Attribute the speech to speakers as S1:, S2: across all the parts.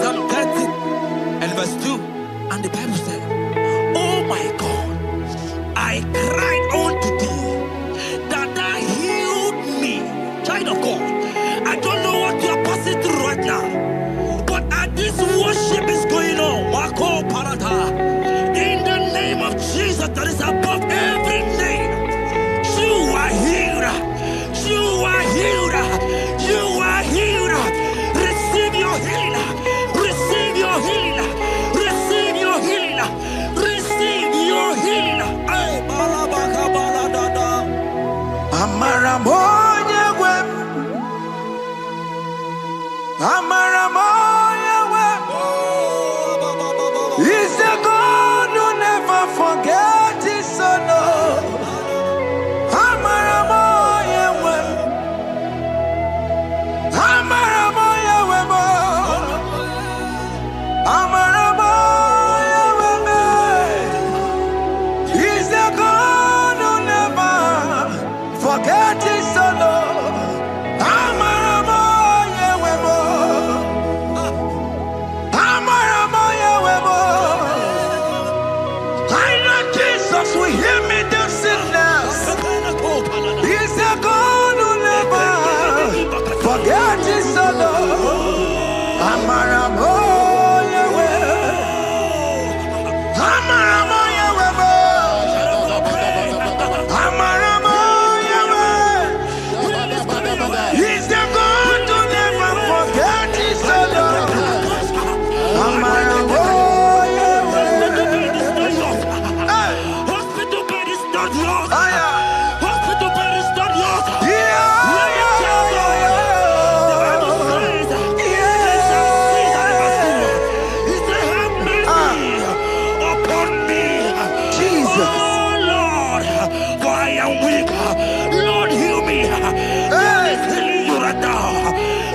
S1: Psalm 30 and verse 2, and the Bible said, "Oh my God, I cried unto thee, that thou healed me." Child of God, I don't know what you are passing through right now, but as this worship is going on, in the name of Jesus that is above every name, you are healed. You are healed. You are healed. Receive your healing. Receive your healing. Receive your healing. Receive your healing.
S2: Amaramoya wem. Amaramoya wem. He's the God who never forgets his son. Amaramoya wem. Amaramoya wem. Amaramoya wem. He's the God who never forgets his son. Amaramoya wem. Amaramoya wem. I know Jesus will hear me this sickness. He's the God who never forgets his son. Amaramoya wem. Amaramoya wem. Amaramoya wem. He's the God who never forgets his son. Amaramoya wem.
S1: Hospital bed is not yours.
S2: Aya.
S1: Hospital bed is not yours.
S2: Yeah. Jesus.
S1: Oh Lord, for I am weak. Lord, heal me. God is healing you right now.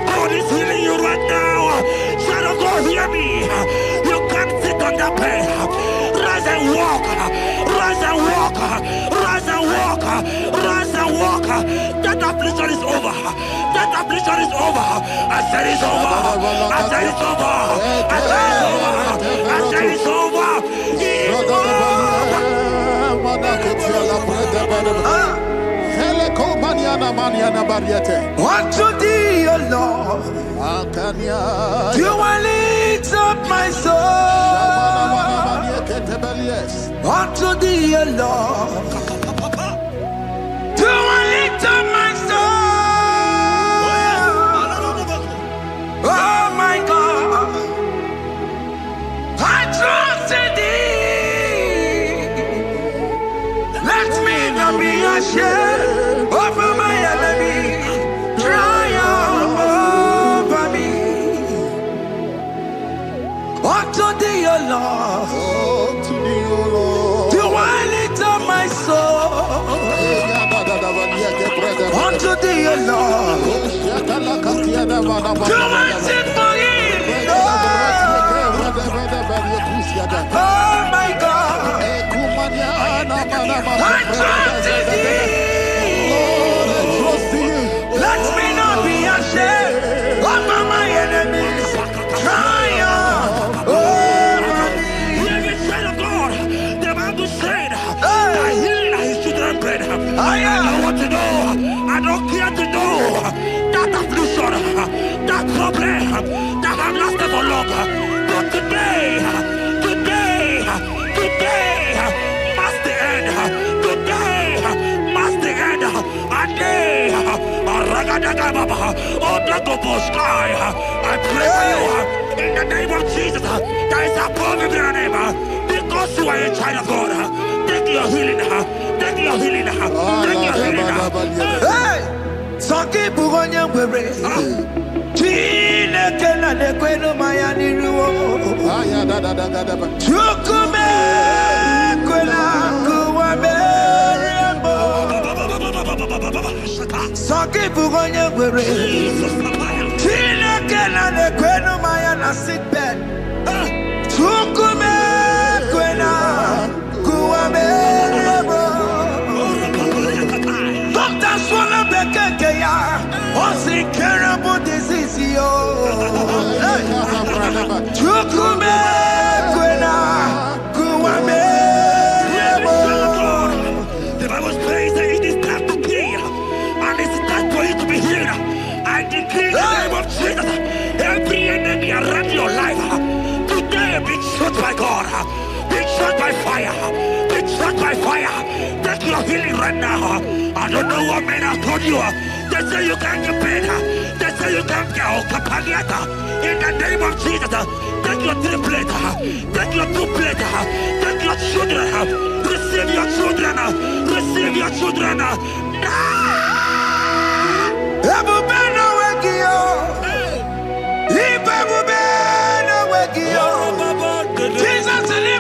S1: God is healing you right now. Child of God, hear me. You can't sit on that bed. Rise and walk. Rise and walk. Rise and walk. Rise and walk. That affliction is over. That affliction is over. I said it's over. I said it's over. I said it's over. I said it's over. It's over.
S2: Unto thee, O Lord, do I lift up my soul. Unto thee, O Lord, do I lift up my soul. Oh my God, I trust in thee. Let me not be ashamed over my enemy. Triumph over me. Unto thee, O Lord, do I lift up my soul. Unto thee, O Lord, do I sing for him. Oh my God, I trust in thee. Let me not be ashamed over my enemies. Triumph over me.
S1: Hear me, child of God. The Bible said, "I heal his children bread." I don't want to know. I don't care to know that affliction, that problem, that have lasted for long. But today must the end. Today must the end. And day, I pray for you in the name of Jesus. That is above every name. Because you are a child of God. Take your healing. Take your healing. Take your healing.
S2: Hey, Sanki Bugonya Were. Chine Kena de Queno Mayani Ruo. Chukume Quena Kuame. Sanki Bugonya Were. Chine Kena de Queno Mayana sick bed. Chukume Quena
S1: healing right now. I don't know what men have told you. They say you can't get better. They say you can't get out. In the name of Jesus, take your 3 plates. Take your 2 plates. Take your children. Receive your children. Receive your children.
S2: Jesus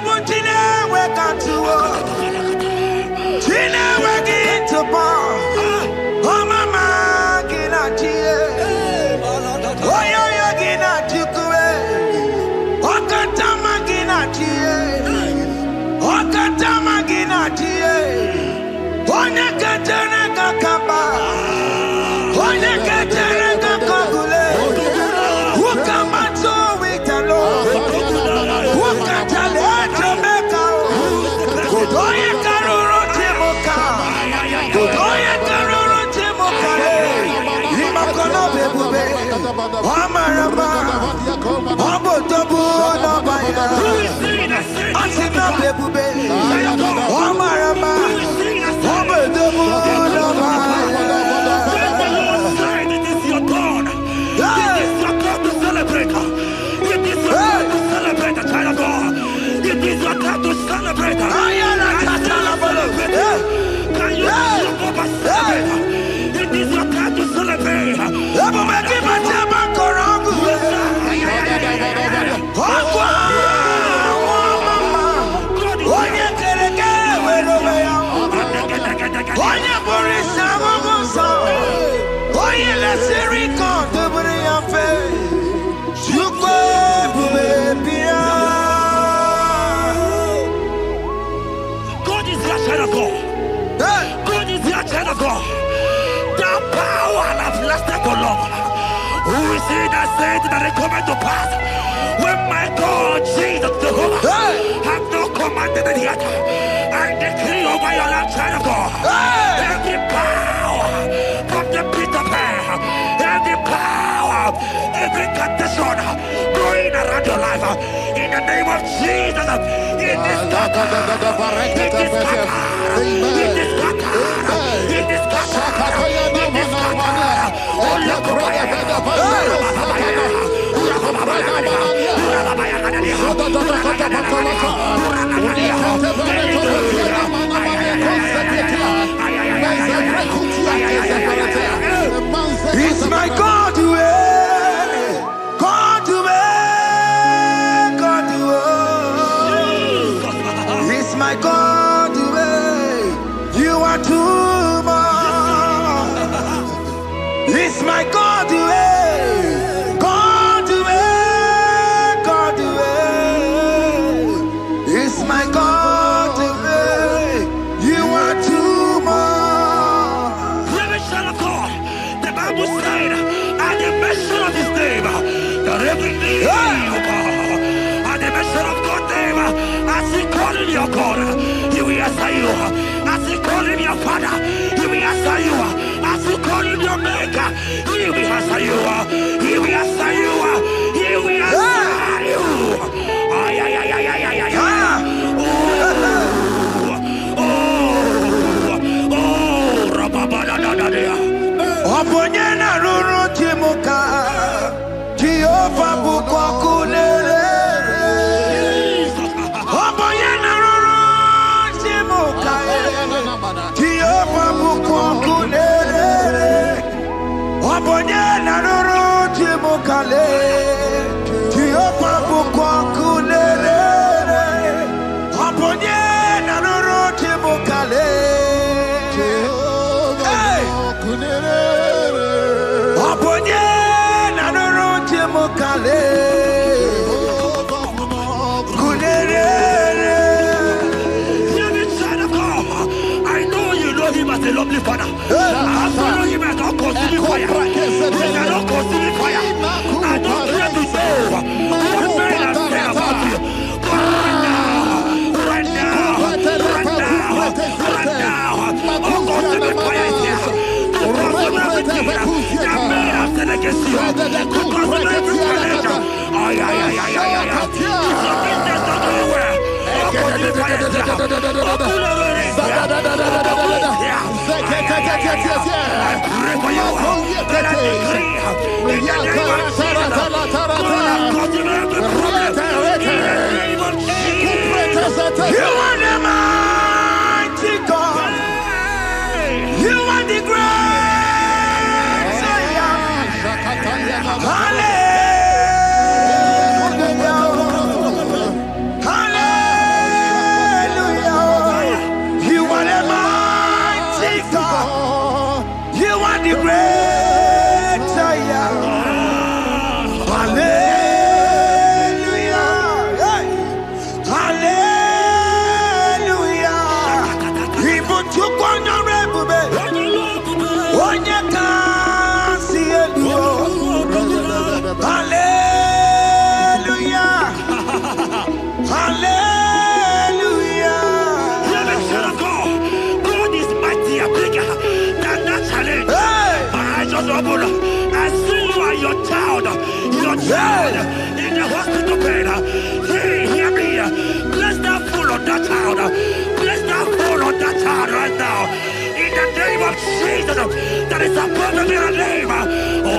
S1: who is he that said that it cometh to pass when my God Jesus Jehovah have not commanded it yet? I decree over your life, child of God, every power from the pit of hell, every power, every condition going around your life, in the name of Jesus, it is scattered, it is scattered, it is scattered, it is scattered, it is scattered.
S2: It's my God to God to God to it's my God to you are too much. It's my God to God to God to it's my God to you are too much.
S1: Revelation of God, the Bible said, at the mention of his name, that every knee will bow. At the mention of God's name, as he called him your God, he will answer you. As he called him your Father, he will answer you. As you call him your maker, he will answer you. He will answer you. He will answer you. Ay, ay, ay, ay, ay, ay, ay, ay. Oh, rababadadadadea.
S2: Oponyena ruru chimuka, Jehovah bukwa kulele. Oponyena ruru chimuka, Jehovah bukwa kulele. Oponyena ruru chimuka le.
S1: child in the hospital bed. Hear me. Bless that fool on that child. Bless that fool on that child right now. In the name of Jesus, that is above every name. Oh,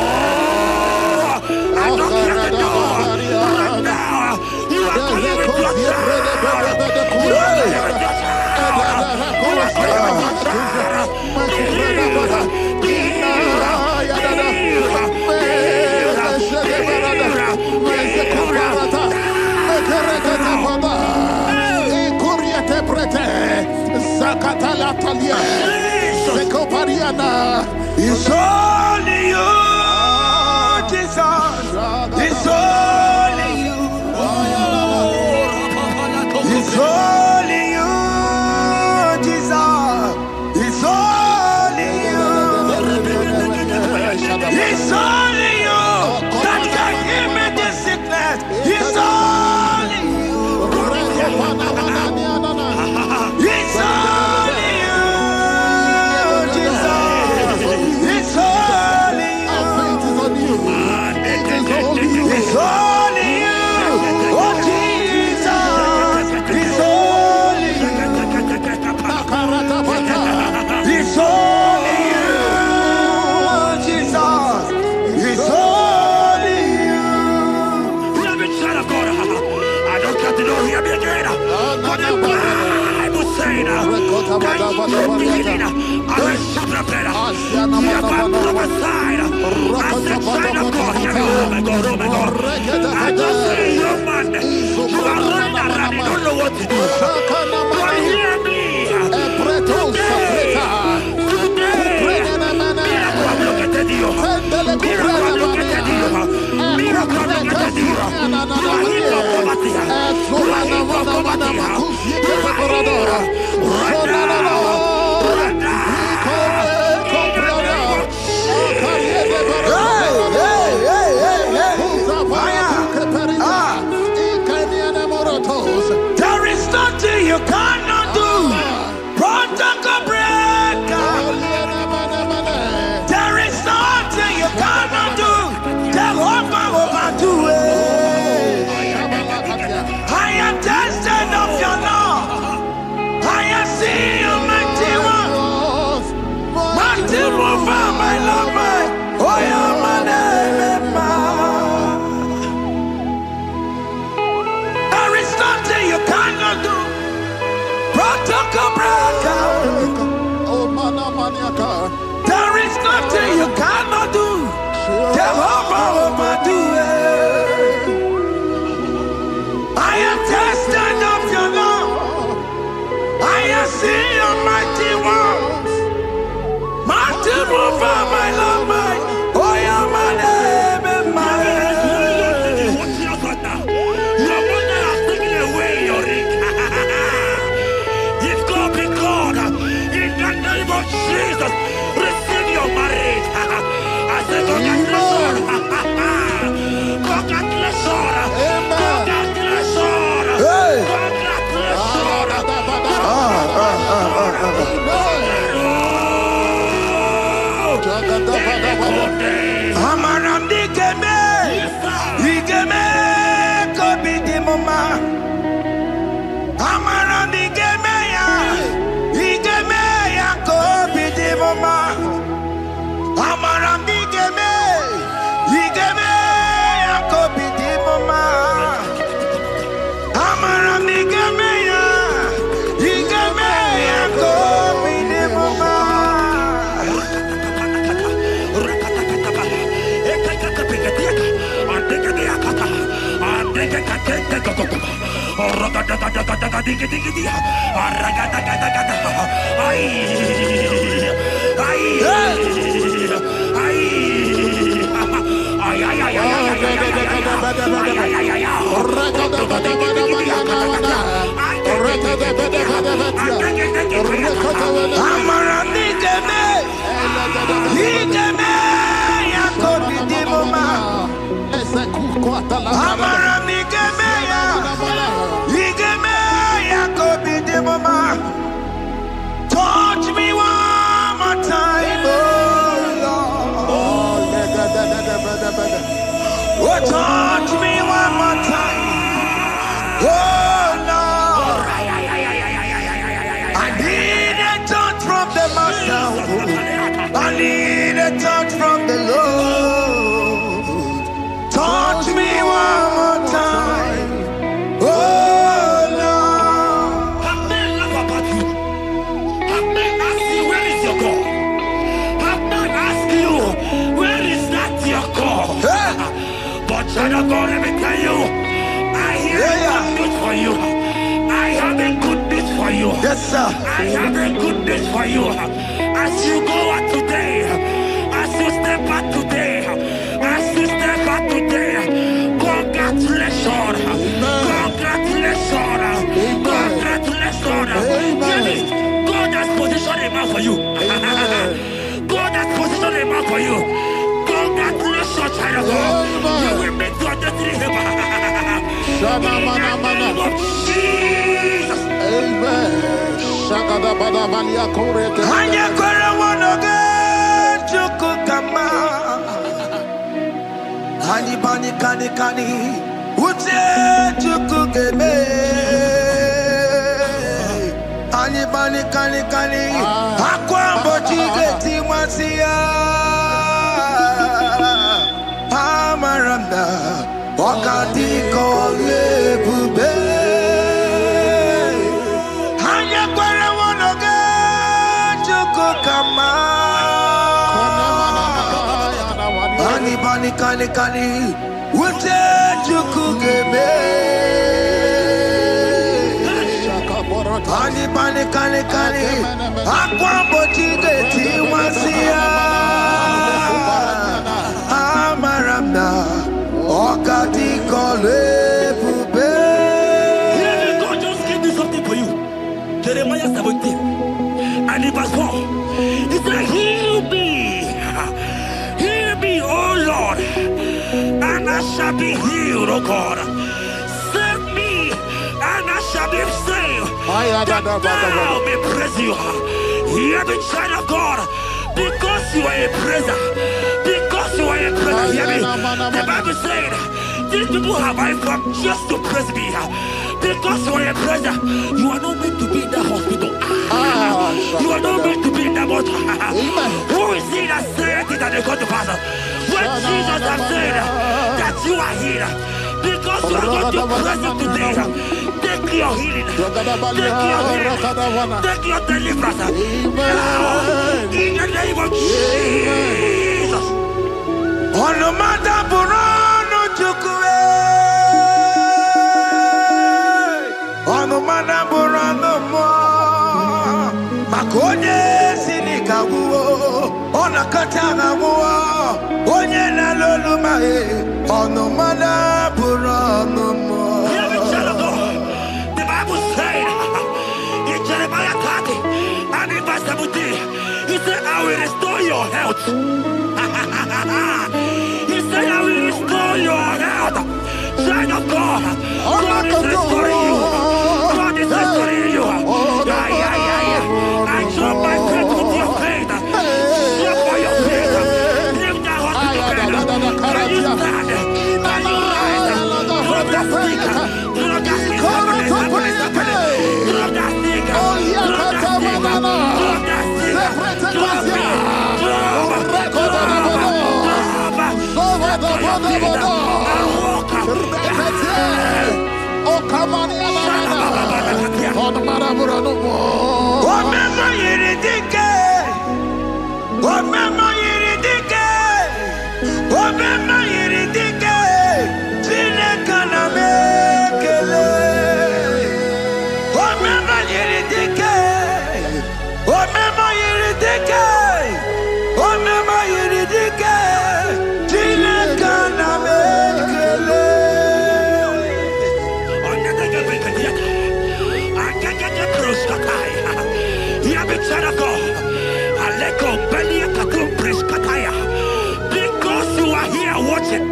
S1: I don't hear the door right now. You are playing with your child. You are playing with your child. You are playing with your child.
S2: It's only you, Jesus. It's only you. It's only you, Jesus. It's only you. It's only you that can give me this sickness. It's only you. It's only you, Jesus. It's only you. It's only you. Oh, Jesus. It's only you. It's only you, Jesus. It's only you.
S1: Let me try to go. I don't got to know hear me again. But the Bible saying, I will shut up better. You have been prophesied. I said, child of God, hear me. Oh my God, oh my God. I just say, young man, you are running around, you don't know what to do. But hear me.
S2: There is nothing you cannot do. Protocol breaker. There is nothing you cannot do. Jehovah overdo it. I am tested of your law. I am seeing you, mighty one. Mighty mover, my love, my. Oh, yeah, my name, there is nothing you cannot do. Protocol breaker. There is nothing you cannot do. Jehovah overdo it. I am tested of your love. I am seeing your mighty ones. Mighty mover, my love, my. Oh, yeah, my name and my.
S1: Your mother has taken away your ring. If God be God, in the name of Jesus, receive your marriage. I say, congratulations. Congratulations. Congratulations.
S2: Hey.
S1: Congratulations.
S2: Amaram digeme, digeme, kobi di mama. Amaram digeme ya, kobi di mama. Amaram digeme, ya, kobi di mama. Amaram digeme ya, kobi di mama. Touch me one more time, oh Lord. Oh, Oh, touch me one more time. Oh, Lord. I need a touch from the Master. I need a touch from the Lord. Touch me one more time. Oh, Lord.
S1: Have men laugh about you. Have men ask you, where is your God? Have men ask you, where is that your God? But child of God, let me tell you, I hear a good news for you. I have a good news for you.
S2: Yes, sir.
S1: I have a good news for you. As you go out today, as you step out today, as you step out today, congratulations. Congratulations. Congratulations. Really, God has positioned a man for you. God has positioned a man for you. Congratulations, child of God. You will meet your destiny helper. In the name of Jesus.
S3: Amen.
S2: Hanya kora wanoge chukukama. Hani bani kani kani uche chukukeme. Hani bani kani kani akwa mbochige timwasia. Amaranda wakati kole bube. Hanya kora wanoge chukukama. Hani bani kani kani uche chukukeme. Hani bani kani kani akwa mbochige timwasia. Amaranda wakati kole bube.
S1: God just gave me something for you. Jeremiah 17 and in verse 4. He said, heal me, oh Lord, and I shall be healed, oh God. Save me, and I shall be saved, that thou may praise you. Hear me, child of God, because you are a praiser. Because you are a praiser, hear me. The Bible said, these people have I come just to praise me. Because you are a praiser, you are not meant to be in that hospital. You are not meant to be in that water. Who is he that said it and they got to pass? When Jesus has said that you are healed, because you are going to praise him today, take your healing, take your deliverance. Now, in the name of Jesus.
S2: On no matter Burano Chukwe. On no matter Burano Mo. Makonye Sinika Wo. On a Katana Wo. Onye na Lulu Mae. On no matter Burano Mo.
S1: Hear me, child of God. The Bible said in Jeremiah 30 and in verse 17, he said, I will restore your health. He said, I will restore your health. Child of God, God is restoring you. God is restoring you. I drop my faith with your faith. Drop for your faith. Leave that hospital bed. Can you stand? Can you rise? Drop that stick. Drop that stick. Drop that stick. Because you are here watching,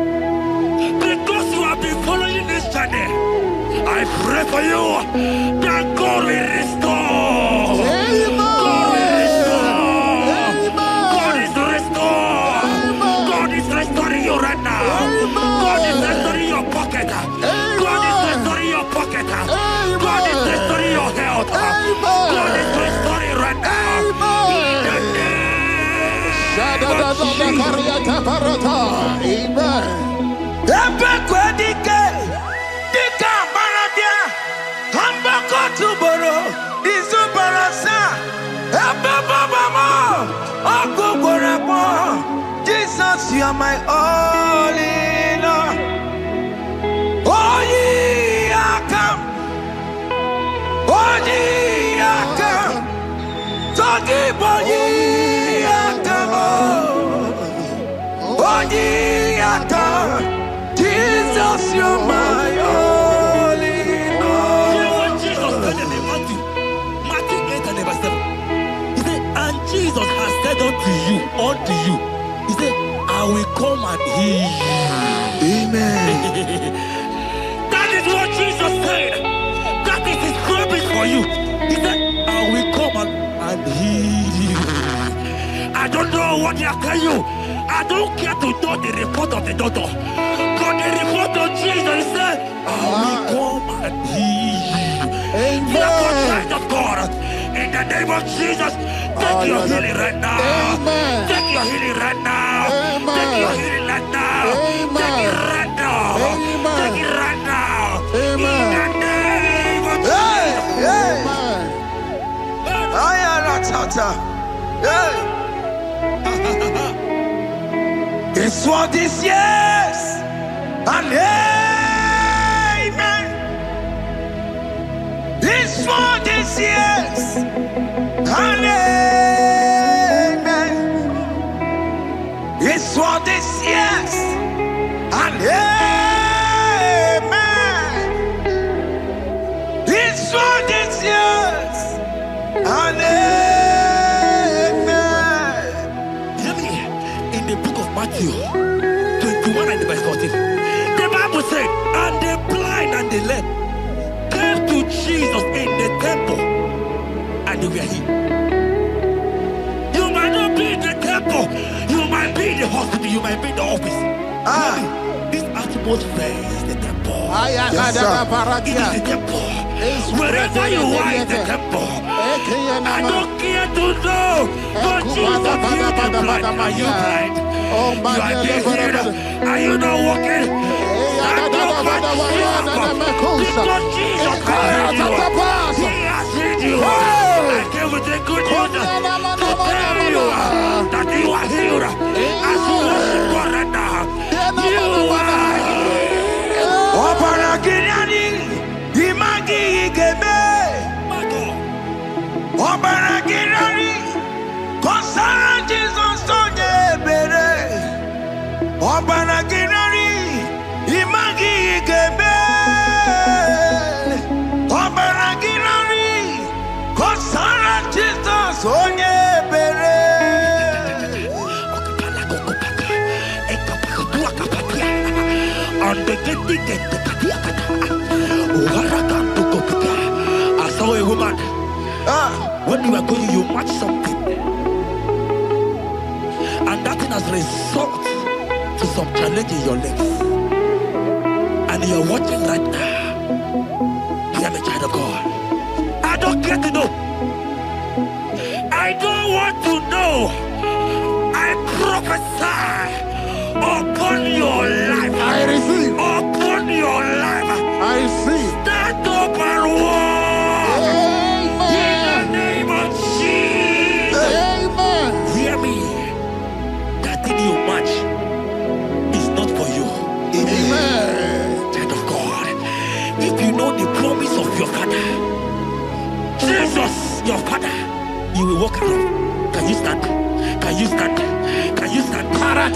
S1: because you have been following this journey, I pray for you that God will restore. God will restore. God is restoring you right now. God is
S2: Amen. Ebekwedike, dika baradia, hambako tuboro, izubarasa, ebebabamo, okuborebo. Jesus, you are my all in all. Oh, ye are come. Oh, ye are come. Talking about ye are come. Oh, ye are come. Jesus, you are my all in all.
S1: You know what Jesus said in Matthew 8 and verse 7? He said, and Jesus has said unto you, he said, I will come and heal you.
S2: Amen.
S1: That is what Jesus said. That is his promise for you. He said, I will come and heal you. I don't know what they are telling you. I don't care to know the report of the doctor. But the report of Jesus, he said, I will come and heal you. Therefore, child of God, in the name of Jesus, take your healing right now.
S2: Amen.
S1: Take your healing right now.
S2: Amen.
S1: Take your healing right now.
S2: Amen.
S1: Take it right now.
S2: Amen.
S1: Take it right now.
S2: Amen.
S1: In the name of
S2: Jesus. It's for this yes and amen. It's for this yes and amen. It's for this yes and amen. It's for this yes and amen.
S1: Hear me. In the book of Matthew 21 and verse 14, the Bible said, and the blind and the lame came to Jesus in the temple, and they were healed. You might not be in the temple, you might be in the hospital, you might be in the office. This atmosphere is the temple.
S2: Yes,
S1: it is the temple. Wherever you are in the temple, I don't care to know, but Jesus healed the blind. Are you blind? You are dead here. Are you not walking? Stand up and stand up. Because Jesus has healed you. He has healed you. I came with the good news to tell you that you are healed. As you worship God right now, you are healed.
S2: Obaragirani, imagi igebe. Obaragirani, kosara Jesus sonye bere. Obaragirani, imagi igebe. Obaragirani, kosara Jesus sonye bere.
S1: I saw a woman. When you are going, you match something, and that thing has result to some challenge in your legs, and you are watching right now. I am a child of God. I don't care to know. I don't want to know. I prophesy upon your life.
S2: I receive.
S1: Upon your life.
S2: I receive.
S1: Stand up and walk.
S2: Amen.
S1: In the name of Jesus.
S2: Amen.
S1: Hear me. That thing you match is not for you.
S2: Amen.
S1: Child of God. If you know the promise of your father, Jesus, your father, you will walk around. Can you stand? Can you stand? Can you stand? Can you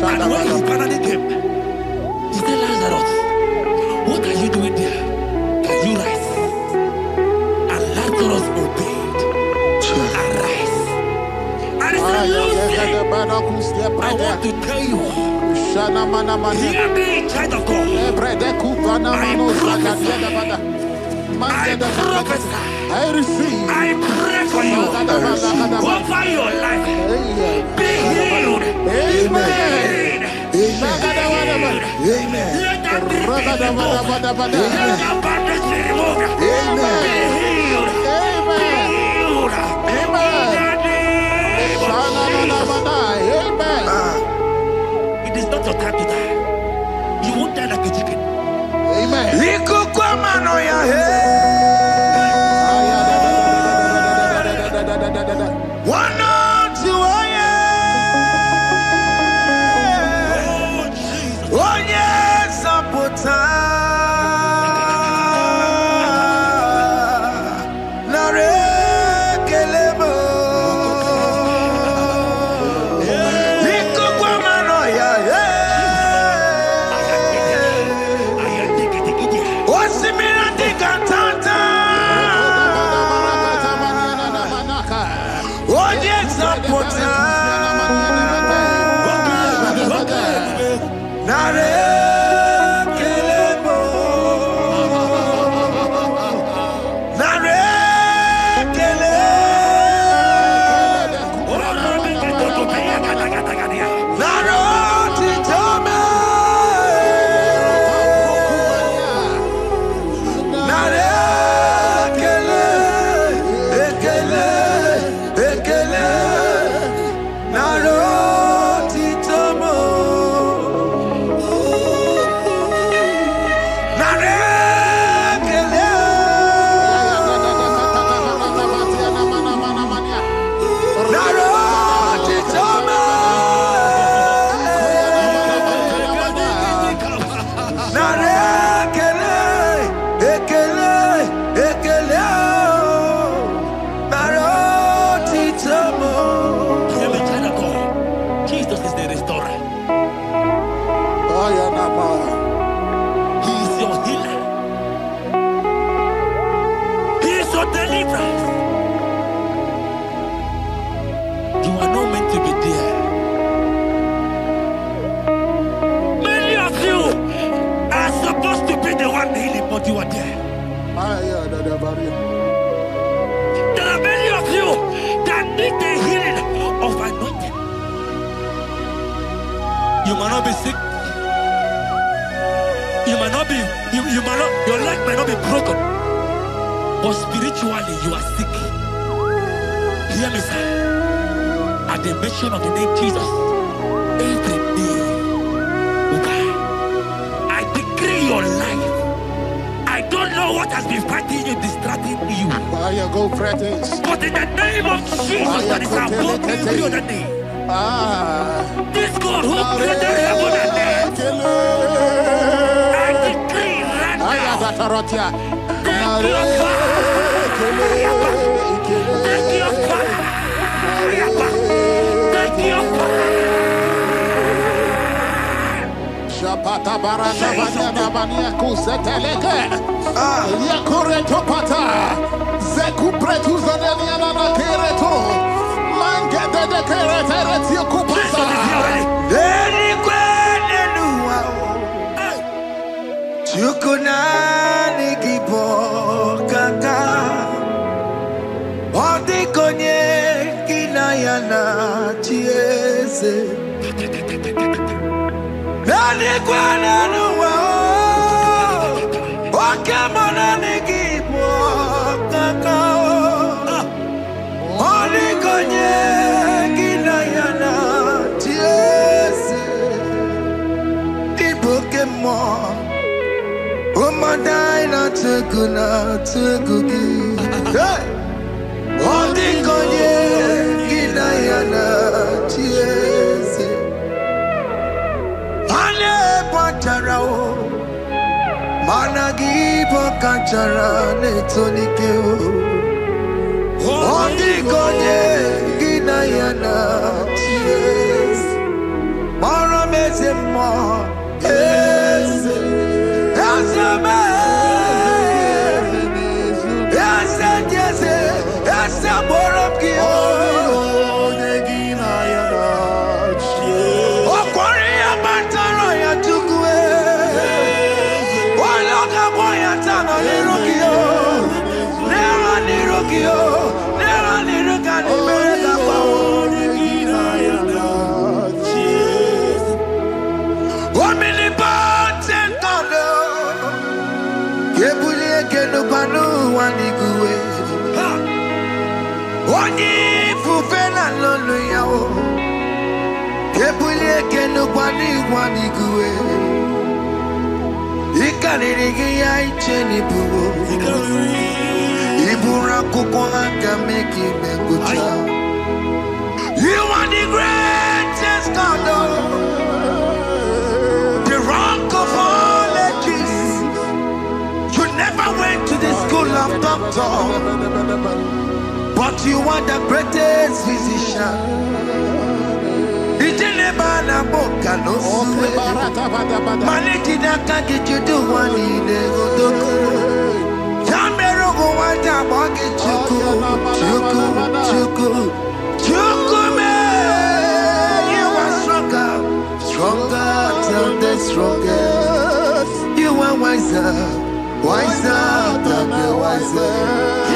S1: And when he finally came, he said, Lazarus, what are you doing there? Can you rise? And Lazarus obeyed and rise. And he said, Lucy, I want to tell you, hear me, child of God. I prophesy.
S2: I receive.
S1: I pray for you. Over your life. Be healed.
S2: Amen. Amen.
S1: Let that be removed. Let that bandage be removed.
S2: Amen.
S1: Be healed.
S2: Amen.
S1: Be healed.
S2: Amen.
S1: Amen. It is not your time to die. You won't die like a chicken.
S2: Amen.
S1: You are there. There are many of you that need the healing of anointing. You might not be sick. You might not be, you might not, your leg might not be broken. But spiritually you are sick. Hear me, sir. At the mention of the name Jesus, every day will die. I decree your life. I don't know what has been fighting you, distracting you. But in the name of Jesus, that is above every other name. This God who created heaven and earth, I decree right now, take your fire. Take your fire. Take your fire.
S2: Shapata baranda bania kuseteleke yakore topata zekupretu zadeliana na kereto mangede de kerete kupasa deni kwene nuwa chukuna nigibo kaka odi konye kinayana chiese Nani kwana nuwa Wakemona nigibo kakao Oli konye kinayana tiese Ibuke mo Umadai na tegugi Oli konye kinayana tiese Managi pokachara netonikeo Ondikonye ginayana ties Marame Ebulie kenu kwani kuwe. Ikanirigi ya icheni buwo. Ibura kukwanga meki mekucha. You are the greatest God, the rock of all ages. You never went to the school of doctor, but you are the greatest physician. Ijelebana boka no suwe. Malekina kage you do one in the godoko. Yamero go wata boge chuku. You are stronger than the strongest. You are wiser than the wiser.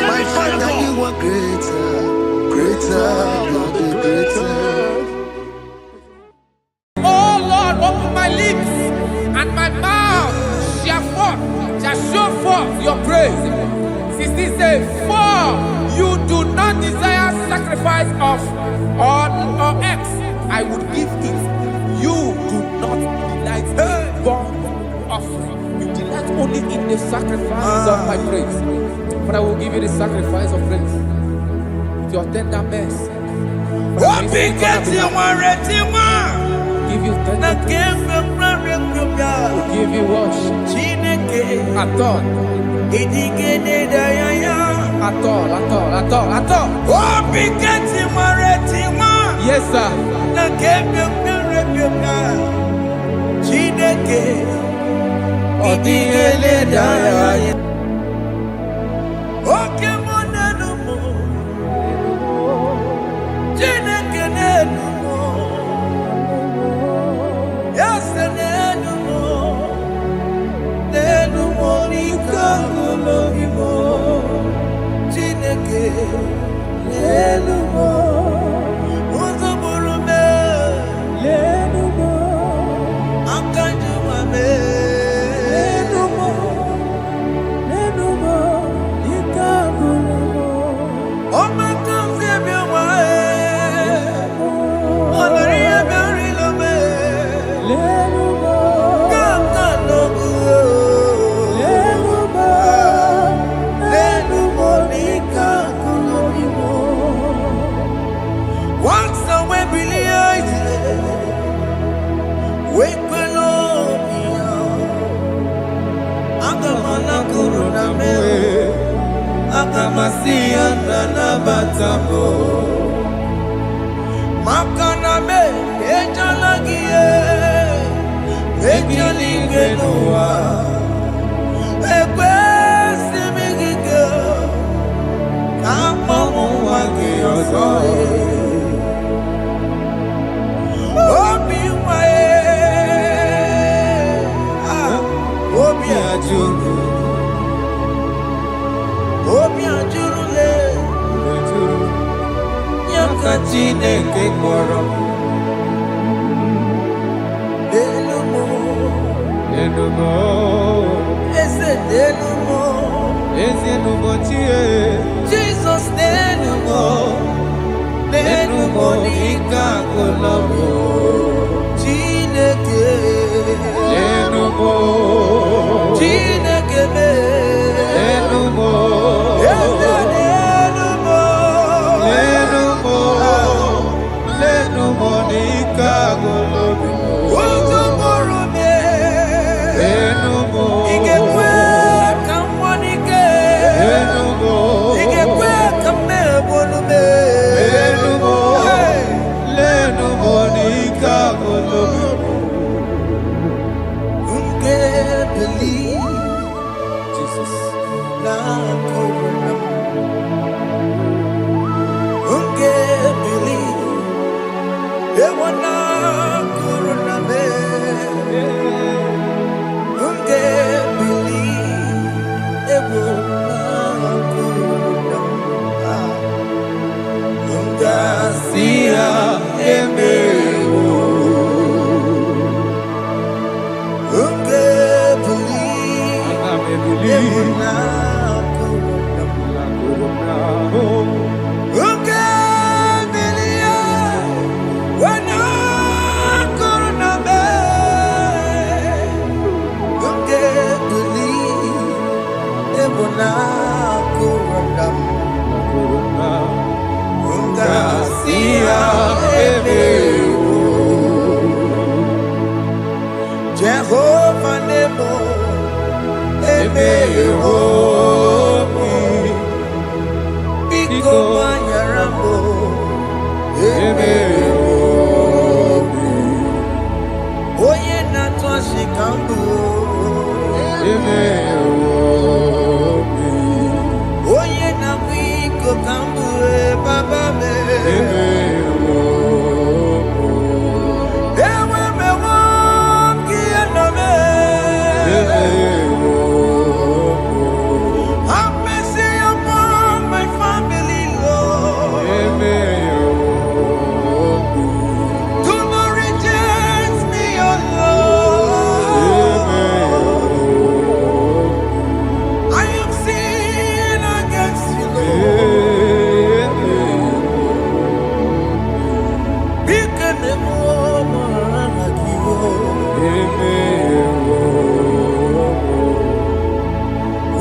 S2: My Father, you are greater than the greatest.
S3: Oh Lord, open my lips and my mouth shall show forth your praise. 16 says, for you do not desire sacrifice of or X, I would give it. You do not delight in burnt offering. You delight only in the sacrifice of my praise. But I will give you the sacrifice of praise. With your tender mercy. Give you tender praise. Give you worship. At all. Yes, sir.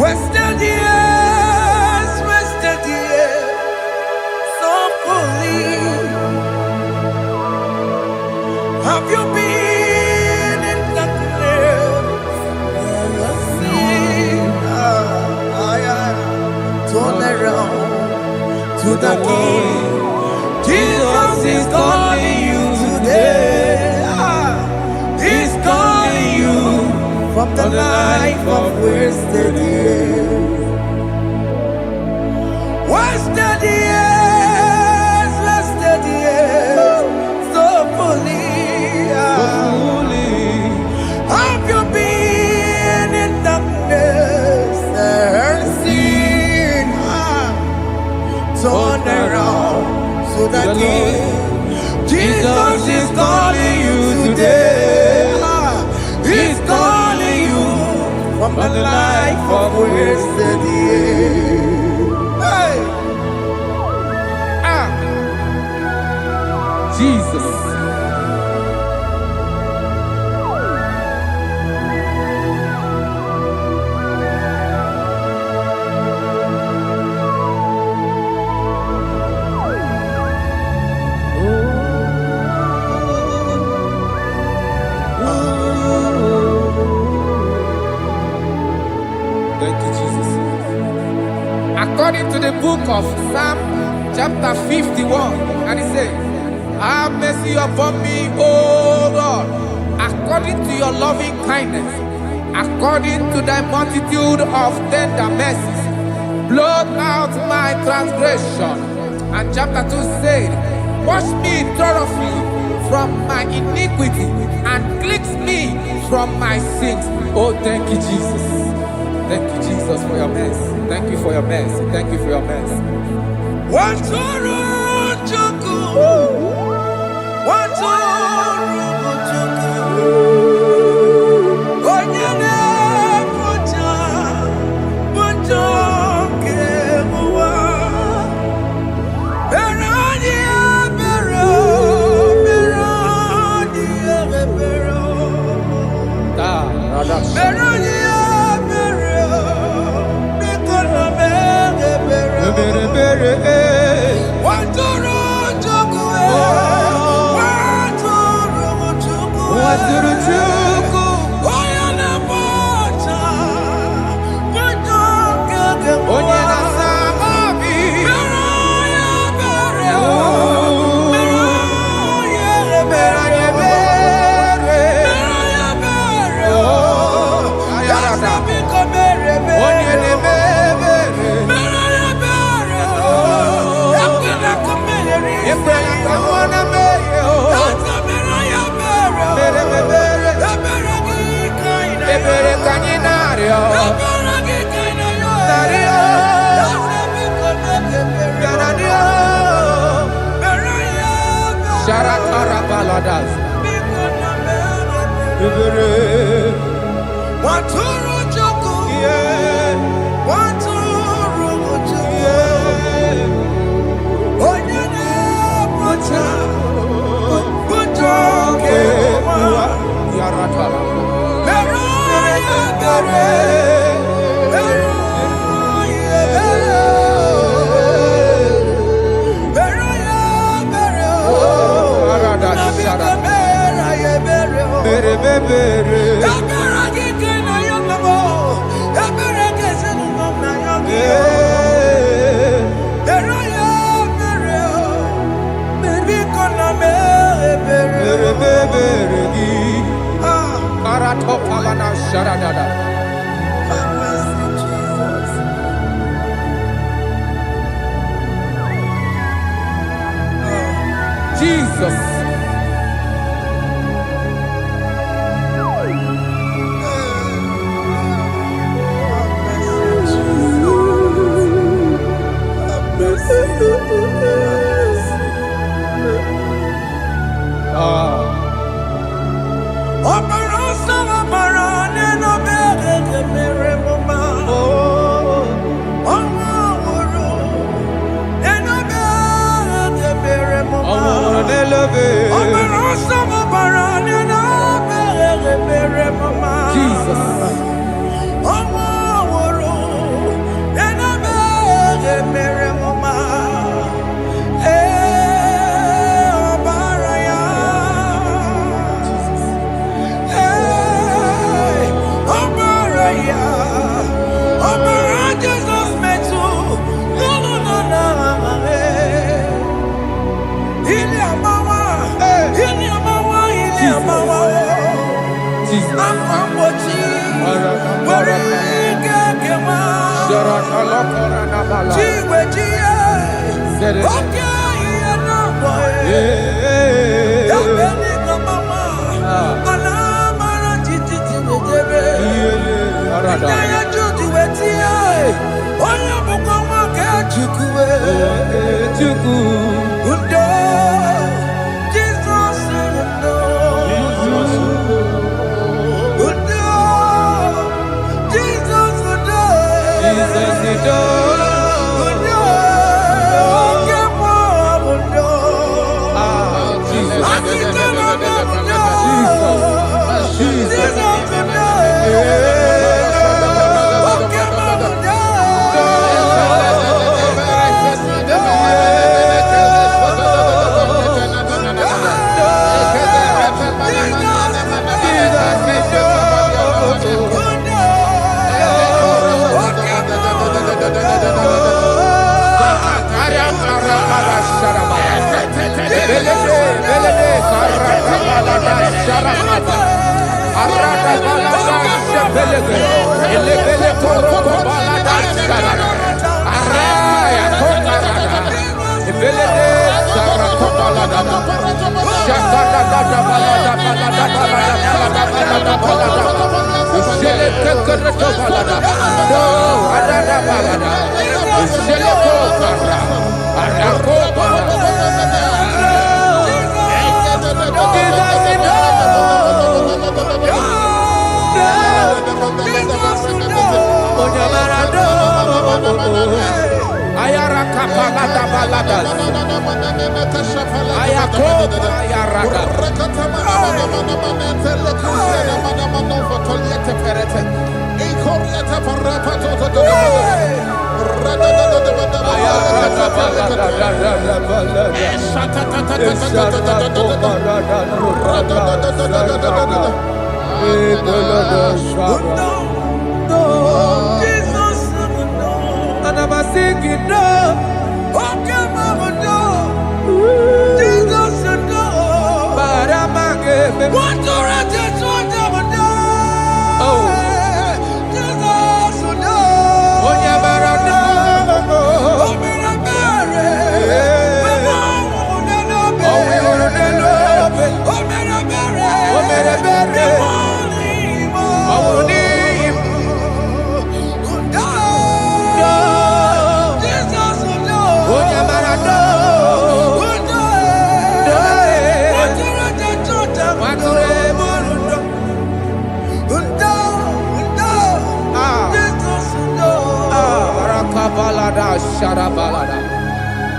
S2: Wasted years, so fully. Have you been in darkness? Turn around to the King. Jesus is calling you today. He's calling you from the life of wasted years. Wasted years, so fully. Have you been in darkness and seen? Turn around to the King. Jesus is calling you today. He's calling you from the life of wasted years. Hey!
S3: Jesus. Thank you, Jesus. According to the book of Psalm chapter 51, and it says, have mercy upon me, O Lord, according to your loving kindness, according to thy multitude of tender mercies, blot out my transgression. And chapter 2 said, wash me thoroughly from my iniquity and cleanse me from my sins. Oh, thank you, Jesus. Thank you, Jesus, for your mercy. Thank you for your mercy. Thank you for your mercy.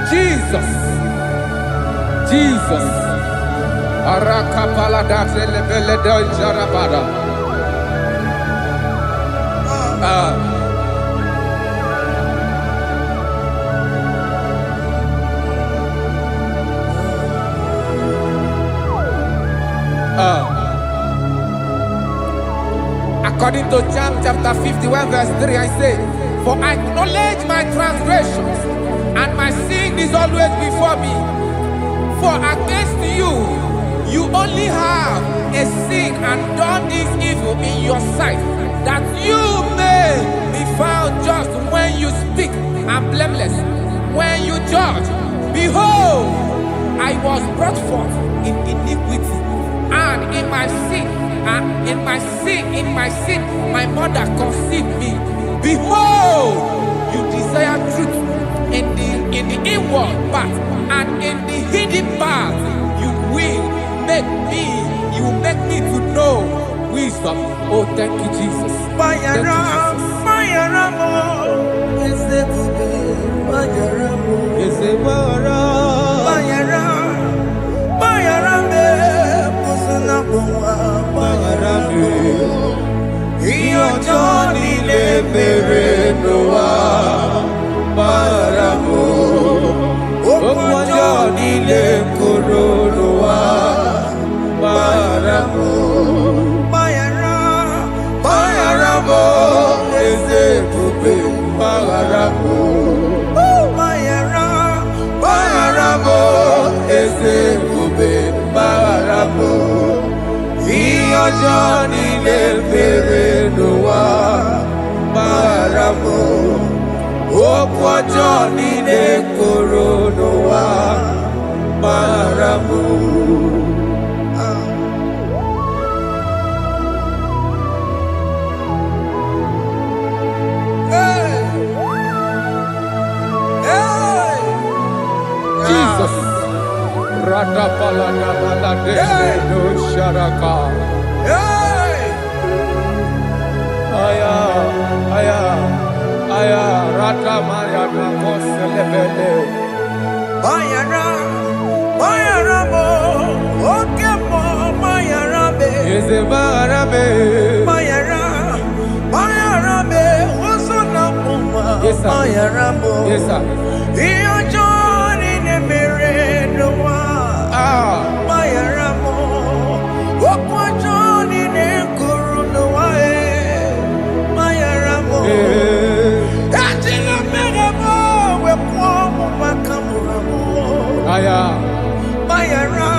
S3: Jesus. Jesus. According to John chapter 51 verse 3, I say, for I acknowledge my transgressions, and my sin is always before me. For against you, you only have a sin and done this evil in your sight, that you may be found just when you speak, and blameless when you judge. Behold, I was brought forth in iniquity, and in my sin, my mother conceived me. Behold, you desire truth in the inward part, and in the hidden part you will make me to know wisdom. Oh, thank you, Jesus. Thank ọjọ́ nílé bèrè ló wá bára mọ́. Òkú ọjọ́ nílé kóró ló wá bára mọ́. Jesus. Rata palada balade no sharaka. Aya, aya, aya. Rata maya na koselebele.
S2: Bayara, bayara mo, oke mo, bayara be.
S3: Eze bayara be.
S2: Bayara, bayara be, osona muma.
S3: Yes sir.
S2: Bayara mo.
S3: Yes sir.
S2: Iyo Mayaramo, Okwajoni ne Kurunawa, Mayaramo, Atina Megamo, Wepomo Makamuramo,
S3: Aya,
S2: Mayara,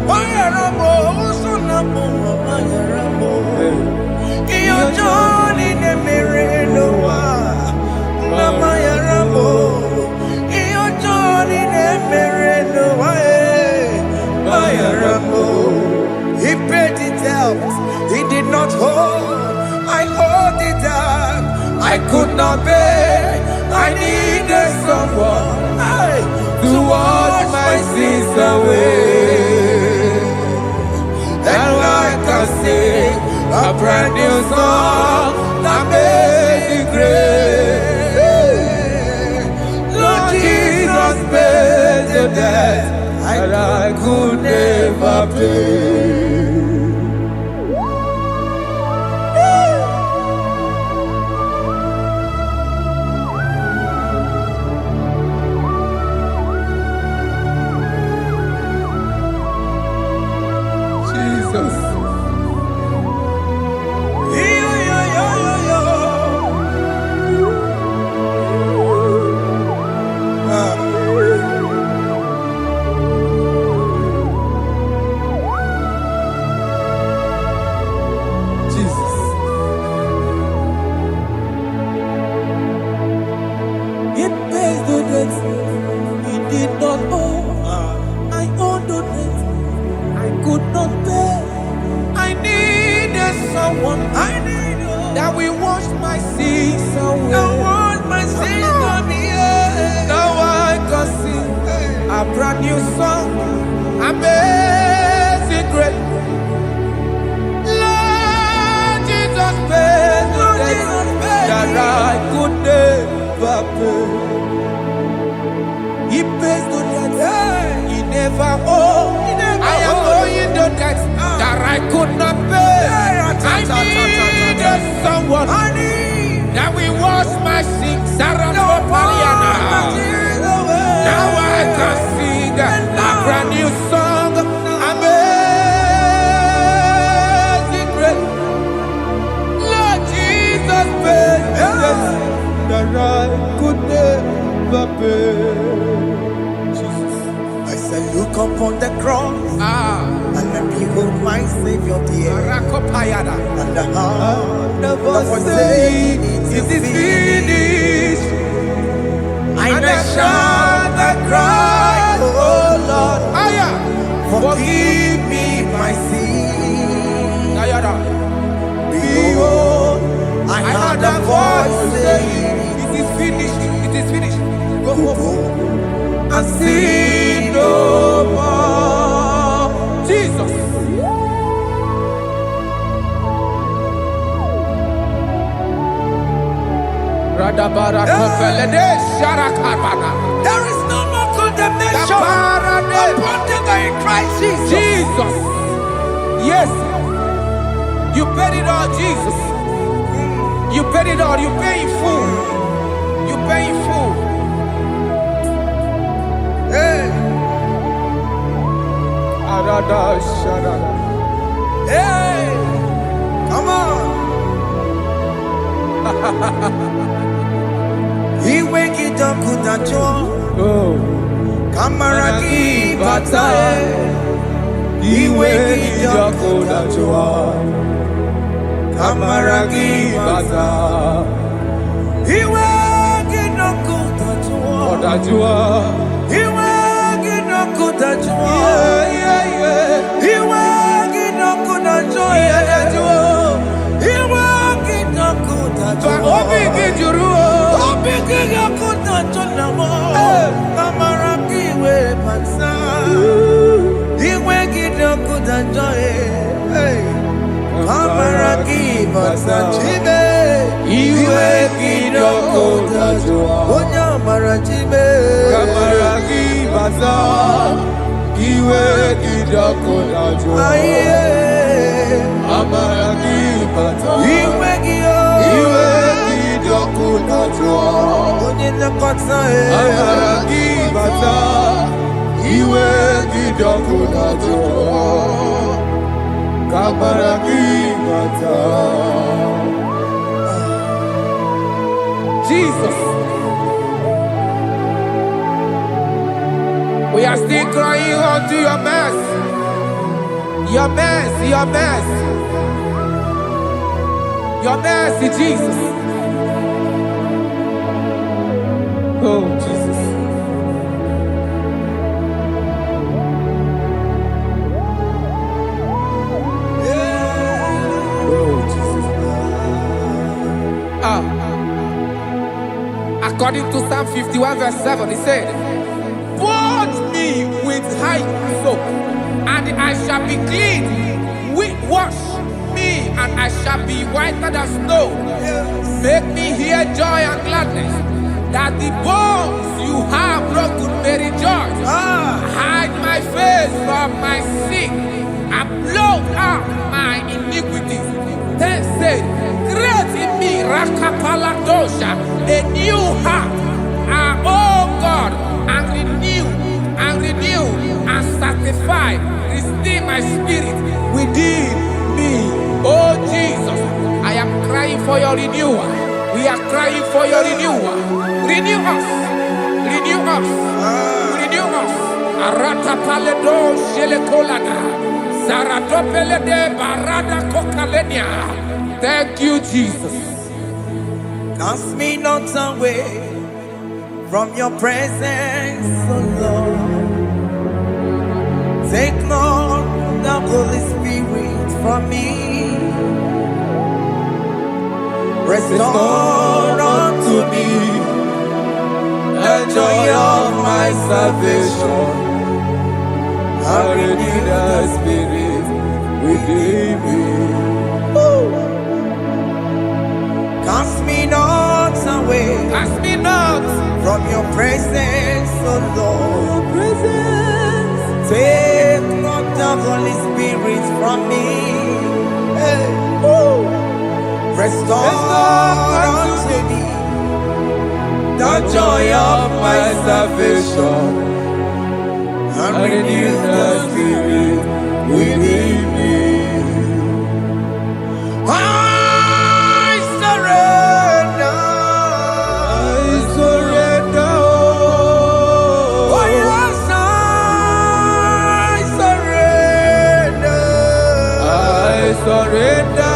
S2: Mayaramo, Sonamo, Mayaramo, Iyo Johnny ne Merenoa, Mayaramo, Iyo Johnny ne Merenoa. He paid it out, he did not hold. I owed it out, I could not pay. I needed someone
S3: to wash my sins away.
S2: And I can sing a brand new song that made me great. Lord Jesus paid the debt that I could never pay.
S3: Jesus. That we wash my sins away. Now I can sing a brand new song. Amazing grace. Lord Jesus paid the debt that I could never pay. He pays the debt he never owed. I am owing the debt that I could not pay. I needed someone that will wash my sins. Now I can sing a brand new song. Amazing grace. Lord Jesus paid the debt that I could never pay. Jesus.
S2: I said, look upon the cross. And then behold my Savior dear. And the heart never say it is finished. I shall not cry, oh Lord, forgive me my sin. Behold, I heard a voice saying,
S3: it is finished, it is finished.
S2: Go and sin no more.
S3: Jesus.
S2: There is no more condemnation upon them in Christ Jesus.
S3: Jesus. Yes. You paid it all, Jesus. You paid it all. You pay in full. You pay in full.
S2: Hey. Hey. Come on. He wake it up, Kutacho. Kamaraki Batae. iwe gị ọkụ dajụọ, amara gị bata. Iwe gị ọkụ dajụọ, iwe gị ọkụ dajụọ, iwe gị ọkụ dajụọ, iwe gị ọkụ dajụọ, obi gị jụrụ, obi gị ọkụ dajụọ na mọ, amara gị wee bata. Iwe gị ọkụ dajụọ, amara gị bata. Chime, iwe gị ọkụ dajụọ, onye amara chime, amara gị bata. Iwe gị ọkụ dajụọ, amara gị bata. Iwe gị ọkụ dajụọ, onye nlekọta, amara gị bata. Iwe gị ọkụ dajụọ, amara gị bata.
S3: Jesus. We are still crying unto your mercy. Your mercy, your mercy. Your mercy, Jesus. Oh, Jesus. Oh, Jesus. According to Psalm 51 verse 7, he said, "Wash me with hyssop, and I shall be clean. Wash me, and I shall be whiter than snow. Make me hear joy and gladness, that the bones you have broken may rejoice. Hide my face from my sin, and blot out my iniquities. Then say, create in me Rakapaladosha, a new heart, oh God, and renew, and sanctify, restore my spirit within me." Oh Jesus, I am crying for your renewal. We are crying for your renewal. Renew us, renew us, renew us. Arata paledo shelekolada, zaratopele de barada kokalenia. Thank you, Jesus.
S2: Cast me not away from your presence, oh Lord. Take not the Holy Spirit from me. Restore unto me the joy of my salvation, and renew the spirit within me. Cast me not away,
S3: Cast me not
S2: from your presence, oh Lord. Take not the Holy Spirit from me. Hey. Restore unto me the joy of my salvation, and renew the spirit within me. I surrender. Oh yes, I surrender.
S3: I surrender.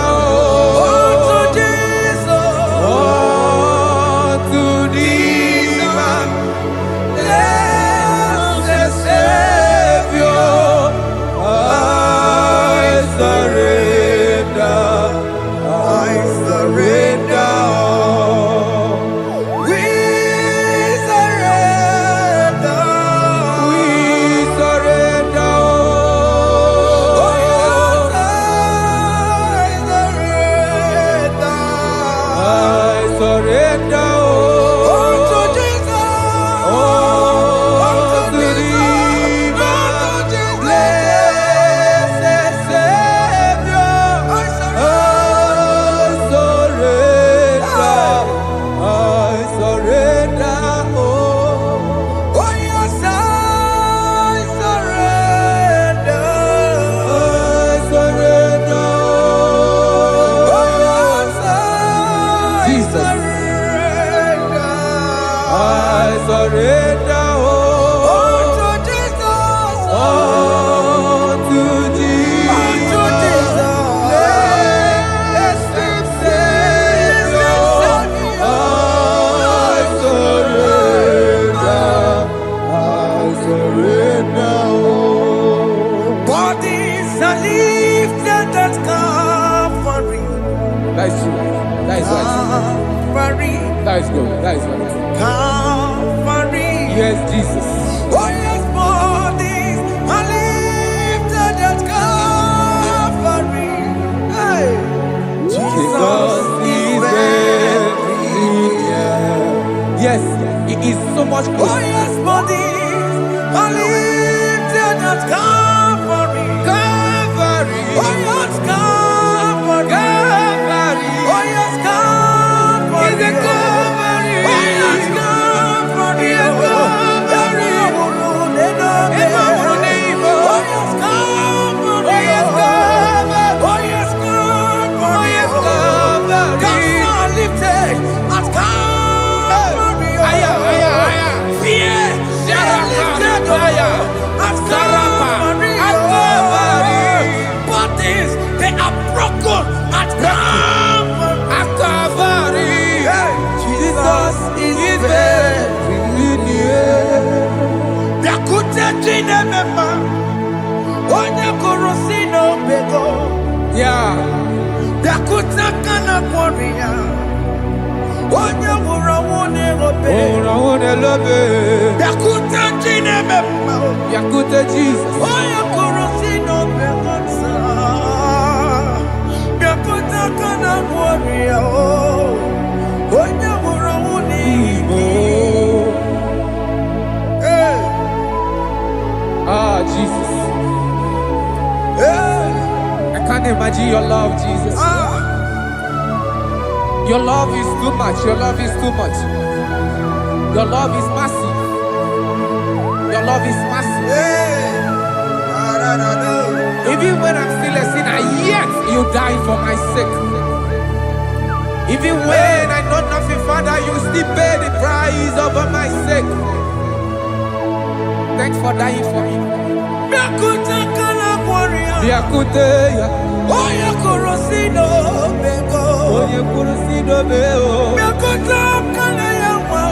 S2: lifted at Calvary.
S3: That is true. That is right.
S2: Calvary.
S3: That is good. That is right.
S2: Calvary.
S3: Yes, Jesus.
S2: Oh yes, bodies are lifted at Calvary. Hey. Jesus is very near.
S3: Yes, it is so much
S2: Oh
S3: closer.
S2: yes, bodies are lifted at Calvary.
S3: Calvary.
S2: Oh yes, Calvary.
S3: Calvary.
S2: Oh yes, Calvary.
S3: Is it Calvary?
S2: Oh yes, Calvary.
S3: Yes, Calvary.
S2: Oh yes, Calvary.
S3: Oh, yes, Calvary.
S2: Oh yes, Calvary.
S3: Oh, yes, Calvary.
S2: Cast are lifted at Calvary.
S3: Aya, aya, aya.
S2: Fear lifted
S3: Aya.
S2: at
S3: Sarapa.
S2: Calvary.
S3: At Calvary.
S2: Bodies, they are broken at Calvary.
S3: At Calvary.
S2: Jesus is
S3: very near.
S2: Yakute jine mema, onye korosino bego.
S3: Yeah.
S2: Yakute kana kworiya, onye wurawone obe.
S3: Oh, I want to love it.
S2: Yakute jine mema,
S3: Yakute Jesus.
S2: onye korosino bego sa. Yakute kana kworiya, onye wurawone
S3: Igbo.
S2: Hey,
S3: Ah, Jesus.
S2: hey,
S3: I can't imagine your love, Jesus.
S2: ah.
S3: Your love is too much. Your love is too much. Your love is massive. Your love is massive.
S2: Hey, da, da, da, da.
S3: Even when I'm still a sinner, yet you die for my sake. Even when I know nothing, Father, you still pay the price over my sake. Thanks for dying for me.
S2: Yakuta kana warrior.
S3: Yakute,
S2: Oya korosino bego.
S3: oye kurusido beo.
S2: Yakuta kana yawa.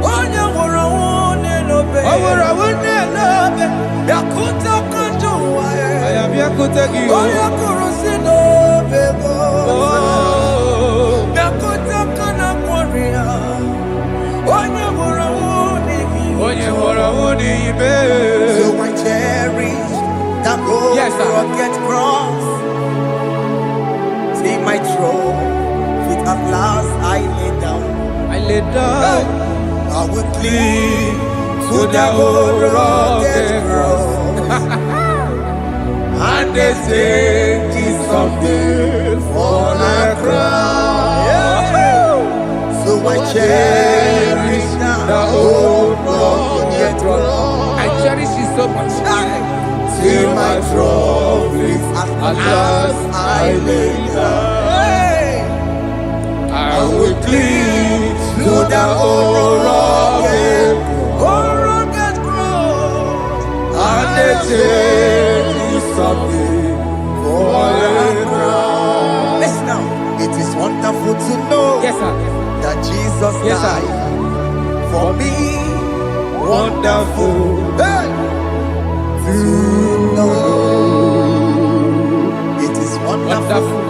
S2: Oya warawone lobe.
S3: Awarawone lobe.
S2: Yakuta kanjuwa.
S3: I am Yakute Gio.
S2: Oya korosino bego.
S3: Oh,
S2: Yakuta kana warrior. Oya warawone
S3: oye warawone ibe.
S2: So I cherish that gold
S3: Yes, sir.
S2: rugged cross. See my throne, feet at last I lay down.
S3: I lay down
S2: I will cling to the old rugged cross.
S3: and they say it's something for a crown.
S2: So I cherish
S3: The old rugged
S2: cross.
S3: I cherish it so much.
S2: See my trophies at last I lay down.
S3: I will cling to the old rugged
S2: cross.
S3: and they say it's something for a crown.
S2: Listen now, it is wonderful to know
S3: Yes, sir.
S2: that Jesus
S3: Yes, sir.
S2: died for me.
S3: Wonderful.
S2: Hey! To know it is wonderful
S3: Wonderful.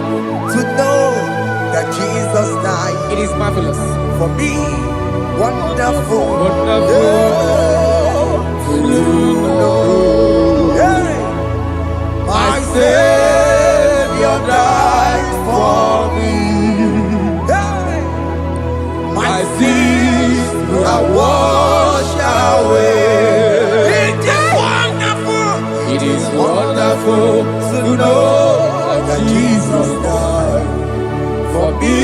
S2: to know that Jesus died
S3: It is marvelous.
S2: for me. Wonderful.
S3: Wonderful.
S2: To know. Hey!
S3: My Savior died for me.
S2: Hey!
S3: My sins are washed away.
S2: It is wonderful.
S3: It is wonderful to know that Jesus died for me.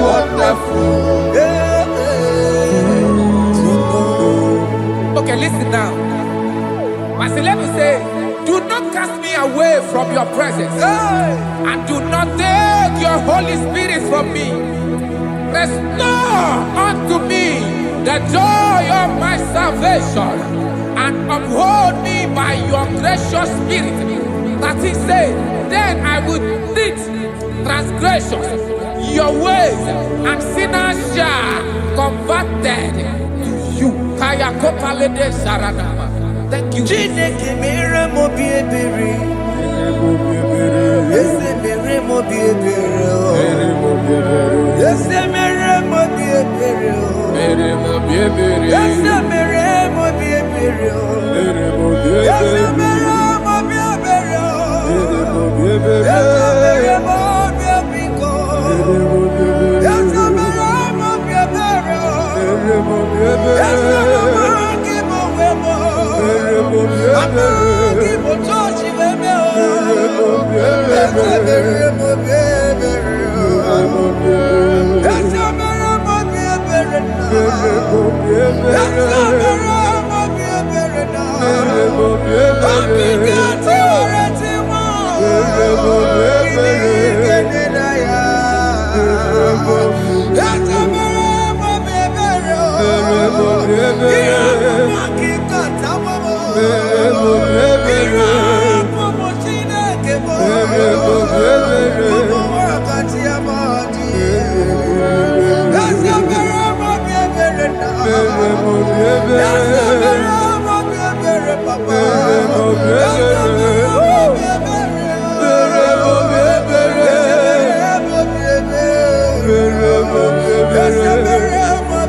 S3: Wonderful. Okay, listen now. As the Bible says, do not cast me away from your presence, and do not take your Holy Spirit from me. Restore unto me the joy of my salvation, and uphold me by your gracious spirit. That he said, then I will teach transgressions your ways, and sinners shall converted to you. Kaya kopalede saranama. Thank you.
S2: Chineke mere mo bi ebere. Ese mere mo bi ebere. Ese mere mo bi ebere. Ese mere mo bi ebere. Ese mere mo bi ebere. Ese mere mo bi ebiko. Ese mere mo bi ebere. Ese mere mo wemo. Amagi mo chochi weme o. Ese mere mo bi ebere. Ese mere mo bi ebere na. Ese mere mo bi ebere na. Amigi ati oreti mo. Kini kene na ya. Ese mere mo bi ebere o. Iya maki kata mo. Iya mo Chineke mo. Mo wakati amadi. Ese mere mo bi ebere na. Ese mere mo bi ebere papa. Ese mere mo bi ebere. Ese mere mo bi ebere. Ese mere mo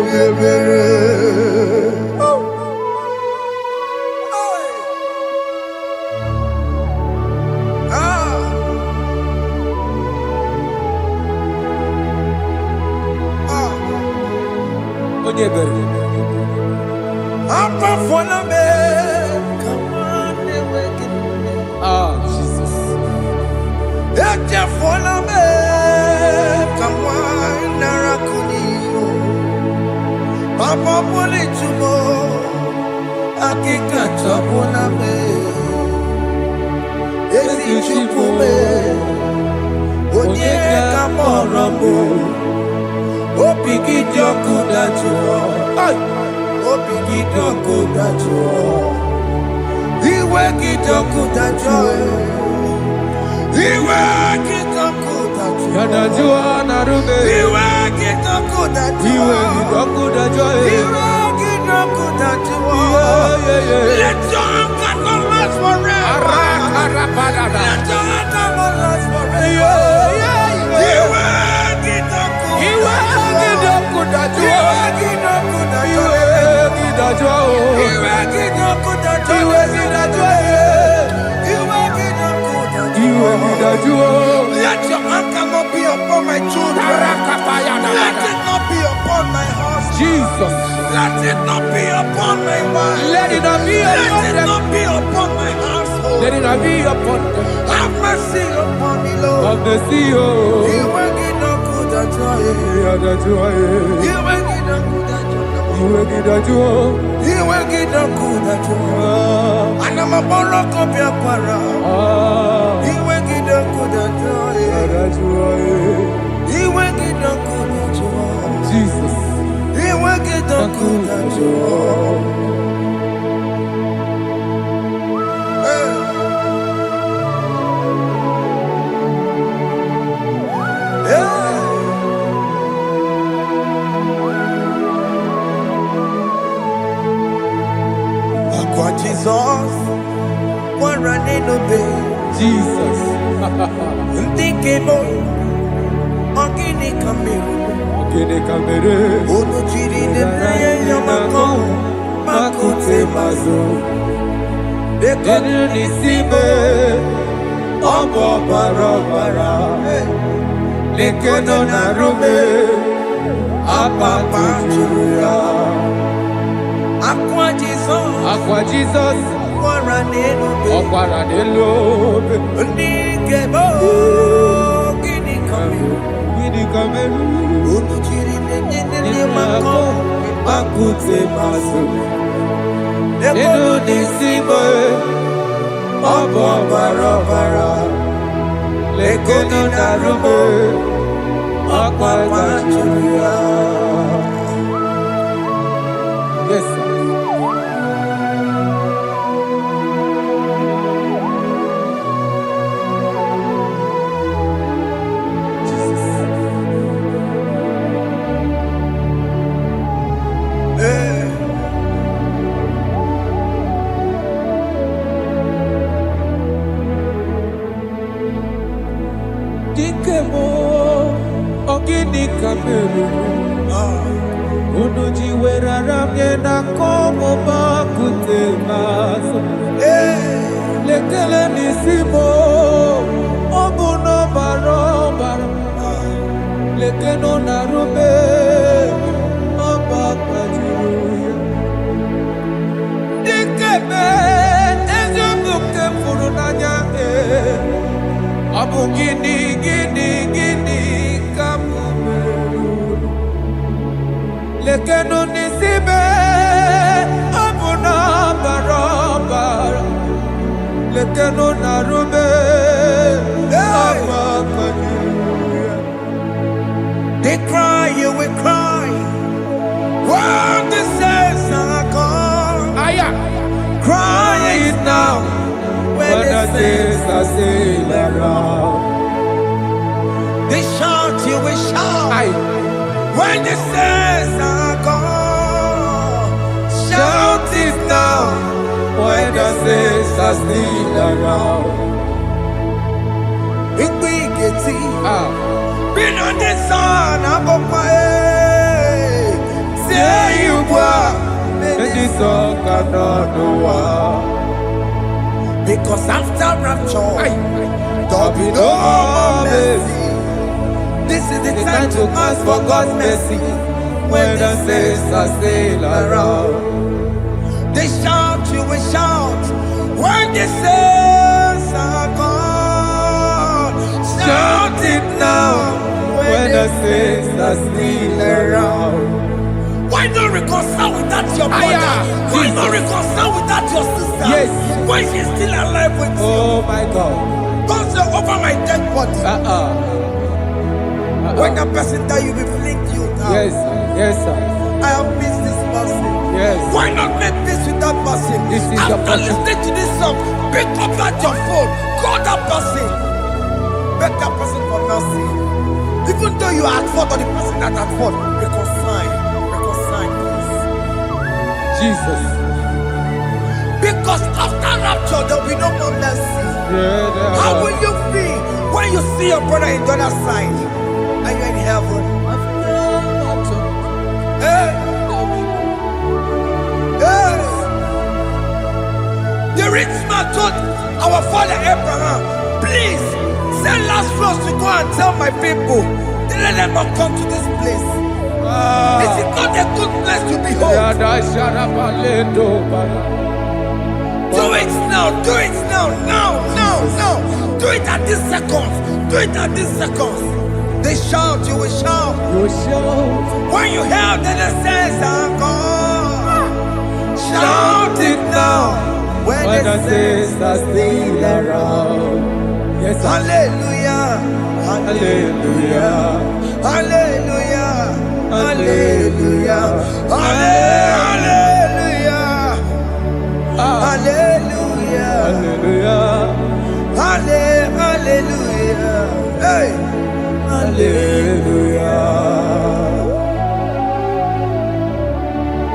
S2: bi ebere.
S3: Jesus.
S2: Papa poli tumo, akika tabona me. Esi chupume, onye kamoramo. Opiki joko dajuo, opiki joko dajuo. Iwe kijoko dajuo, iwe kijoko dajuo.
S3: Yanajua narume.
S2: Iwe kijoko dajuo,
S3: Iwe kijoko dajuo.
S2: Iwe kijoko dajuo. Let your anger not last forever. Let your anger not last forever. Iwe kijoko.
S3: Iwe kijoko dajuo.
S2: Iwe kijoko dajuo.
S3: Iwe kijoko.
S2: Iwe kijoko dajuo.
S3: Iwe kijoko. Iwe kijoko.
S2: Let your anger not be upon my children. Let it not be upon my husband.
S3: Jesus.
S2: Let it not be upon my wife.
S3: Let it not be
S2: Let it
S3: upon them.
S2: not be upon my household.
S3: Let it not be upon them.
S2: Have mercy upon me, Lord.
S3: Of the CEO.
S2: Iwe kijoko dajuo. Iwe kijoko dajuo. Anamaboro bia kwara. Iwe kijoko dajuo. Iwe kijoko dajuo.
S3: Jesus.
S2: Iwe kijoko dajuo. Akwa Jesus, kwa raneno be.
S3: Jesus.
S2: Ntikemo, ogini kamiru.
S3: Ogene kamere.
S2: Ono chiri neye yamako, makute mazo.
S3: Denu nisime. Obo barabara. Lekono narume. Apapa juya.
S2: Akwa Jesus,
S3: Aqua Jesus.
S2: kwa raneno be.
S3: Okwara delobe.
S2: Ntikemo, ogini kamiru.
S3: Gini kamere.
S2: Ono chiri neye Onye mako akute maso. Ego nisibo obo bara. Lego no narubo akwa machuya. Yes, sir. Dikemo ogini kamelu unuji werara mjena komo bakute maso lekele nisimo obuno barobara lekeno narube obakajiruya dikeme ezobuke furunanya Abu gini kamumeru lekeno nisibe abu na barabara lekeno narube abakajuya. They cry, you will cry when the saints are gone. Cry it now. When the saints are still around, they shout, you will shout. When the saints are gone, shout it now. When the saints are still around, Igbo been on the sun, say you were, and this song cannot do. Because after rapture, there'll be no more mercy. This is the time to ask for God's mercy. When the saints are still around, they shout, you will shout. When the saints are gone, shout it now. When the saints are still around. Why not reconcile without your brother? Why not reconcile without your sister? Yes. Why she's still alive with you? Oh my God. Don't say over my dead body. When the person die, you will fling you down. Yes, sir. Yes, sir. I have missed this person. Yes. Why not make peace with that person? This is after listening to this song, pick up that your phone, call that person, beg that person for mercy. Even though you are at fault or the person that at fault, reconcile. Jesus. Because after rapture, there will be no more mercy. How will you feel when you see your brother in the other side and you're in heaven? The rich man told our father Abraham, please send Lazarus to go and tell my people, let them not come to this place. This is not a good place to behold. Do it now, do it now, now. Do it at this second. Do it at this second. They shout, you will shout. You will shout. When you hear the saints are gone, shout it now. When the saints are still around. Yes, hallelujah, hallelujah, hallelujah. Hallelujah, hallelujah, hallelujah, hallelujah, hallelujah, hey, hallelujah.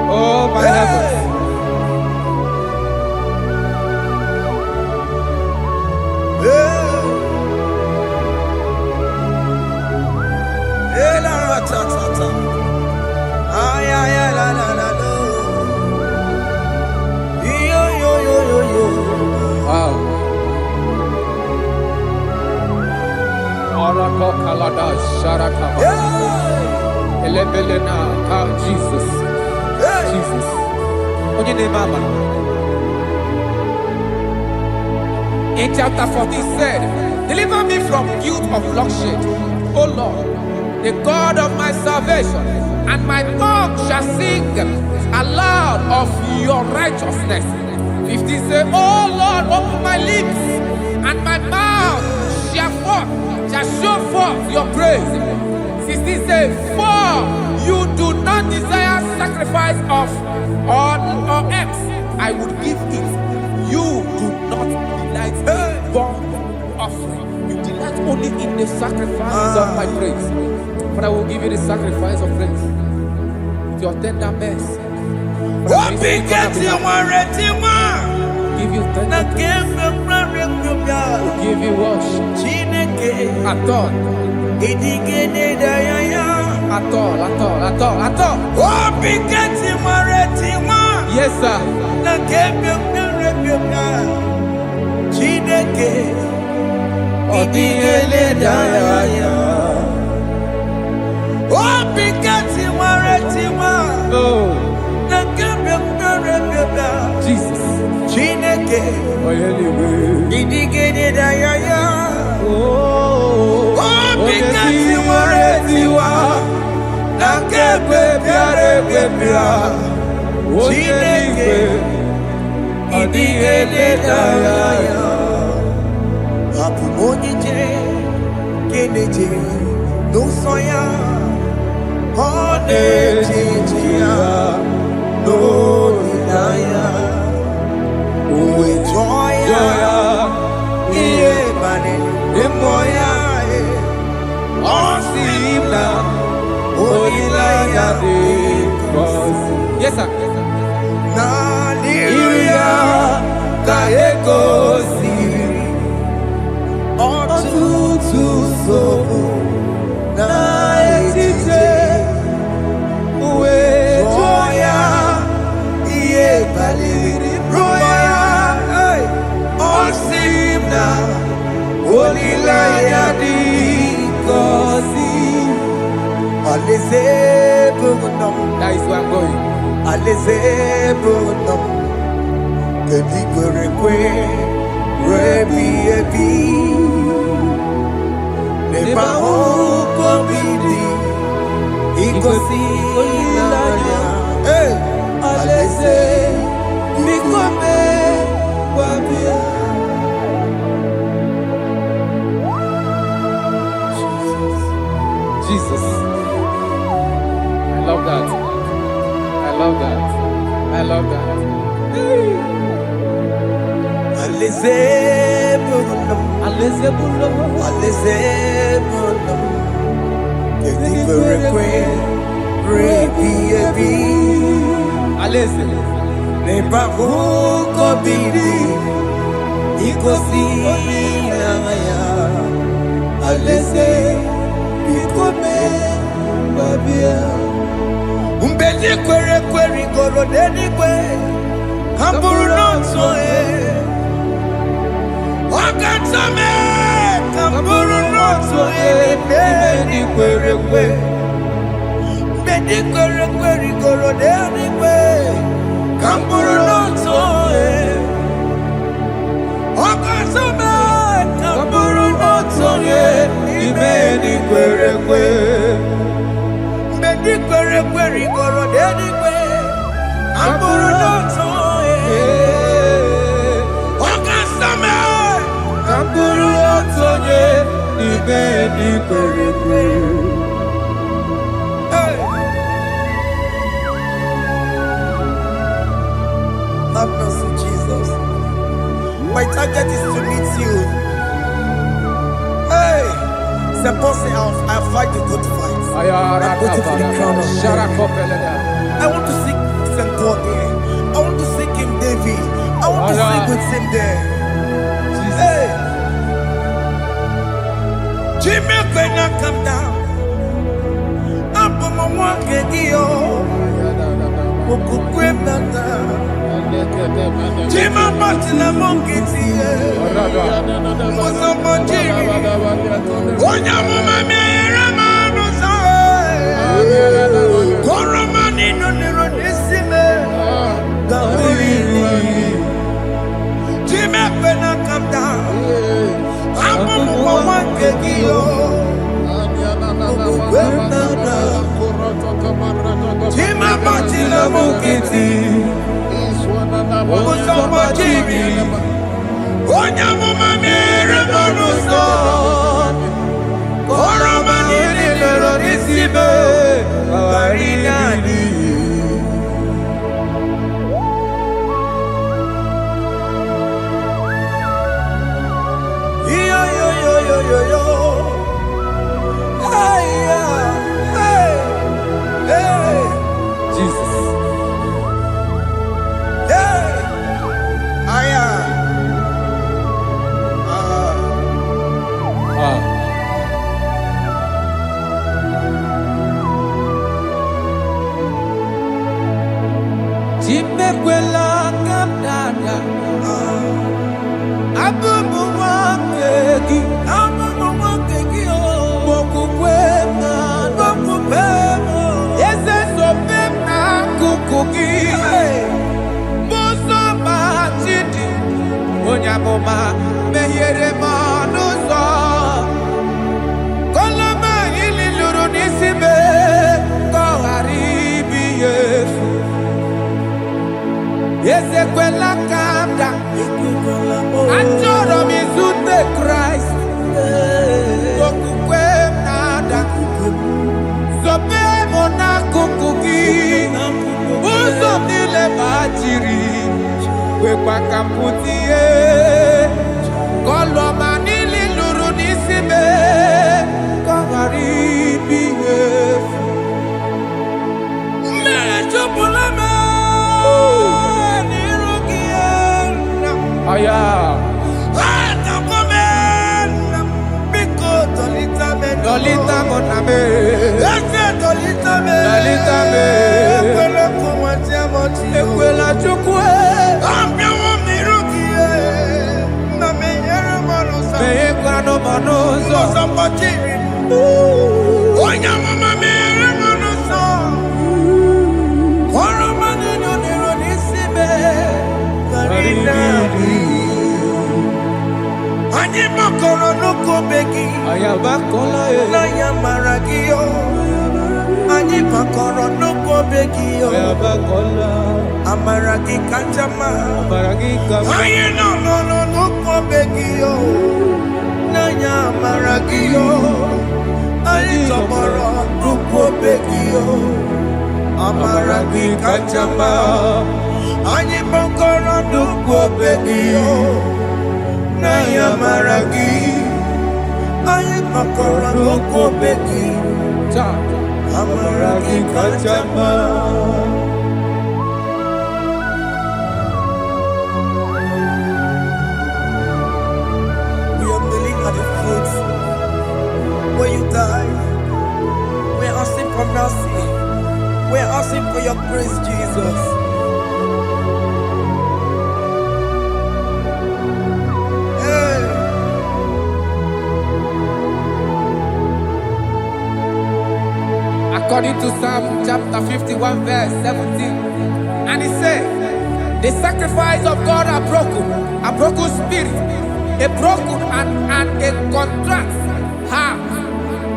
S2: Oh my heavens. Jesus. Jesus. In chapter 40 said, deliver me from guilt of bloodshed, O Lord,
S3: the God of my salvation, and my tongue shall sing aloud of your righteousness. 15 say, oh Lord, open my lips, and my mouth shall show forth your praise. 16 say, for you do not desire sacrifice of or eggs, I would give it. You do not delight in burnt offering. You delight only in the sacrifice of my praise. But I will give you the sacrifice of praise with your tender mercy. Give you tender will give you worship. At all. Yes, sir. Jesus. Yes, sir. That is where I'm going. Jesus. I love that. I love that. I love that.
S2: Have mercy, Jesus. My target is to meet you. Hey, suppose I fight the good fight. I'm waiting for the crown of glory. I want to seek St. God there. I want to seek King David. I want to sing with him there. Hey, Jimmy, when I come down, I'm on my walk again. Jima Martina Monkiti, was a Monjiri, Onyama Mera Rosa, Koramani no Nirodissime, Jimmy, when I come down, I'm on my one
S3: Imekwela kamdada. Abubu wakegi. Abubu wakegi o. Mokukwe na mokupemo. Yese sopem na kukugi. Muso machidi. Onyamoma mehiere manuso. Koloma ili luru nisibe. Koharibi yefu. Ezekwela kamda. Achoro mizute Christ. Kokukwe nada. Sobe mona kukugi. Uzo nile bajiri. Wekwa kaputie. Koloma nili luru nisibe. Koharibi yefu. Mechopulame. Aya. Dolita moname. Dolita me. Ekwela chukwe. Meye kwano manozo.
S2: Anyị makọrọ n'ụkọ begi.
S3: Ayabakola e.
S2: N'anya mara gị o. Anyị makọrọ n'ụkọ begi o.
S3: Ayabakola.
S2: Amara gị kacha mma.
S3: Amara gị kacha mma.
S2: Anyị nọ n'ụkọ begi o. N'anya mara gị o. Anyị tọgbọrọ n'ụkọ begi o. Amara gị kacha mma. Anyị makọrọ n'ụkọ begi o. N'anya mara gị, anyị makọrọ n'ụkọ begi, amara gị kacha mma. We are kneeling at the foot where you died. We are asking for mercy. We are asking for your grace, Jesus.
S3: According to Psalm chapter 51 verse 17. And he said, the sacrifice of God are broken spirit, a broken and a contrite heart.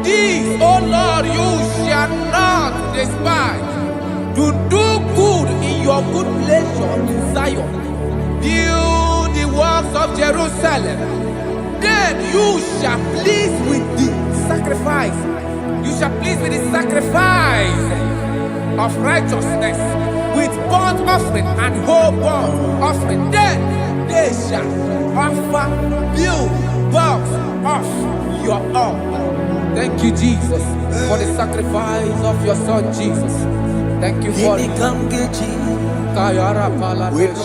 S3: These, O Lord, you shall not despise. To do good in your good pleasure in Zion. Build the works of Jerusalem. Then you shall please with the sacrifice. You shall please with the sacrifice of righteousness, with burnt offering and whole burnt offering. Then they shall offer build works of your own. Thank you, Jesus, for the sacrifice of your Son, Jesus. Thank you for it. Kayara Paladesh.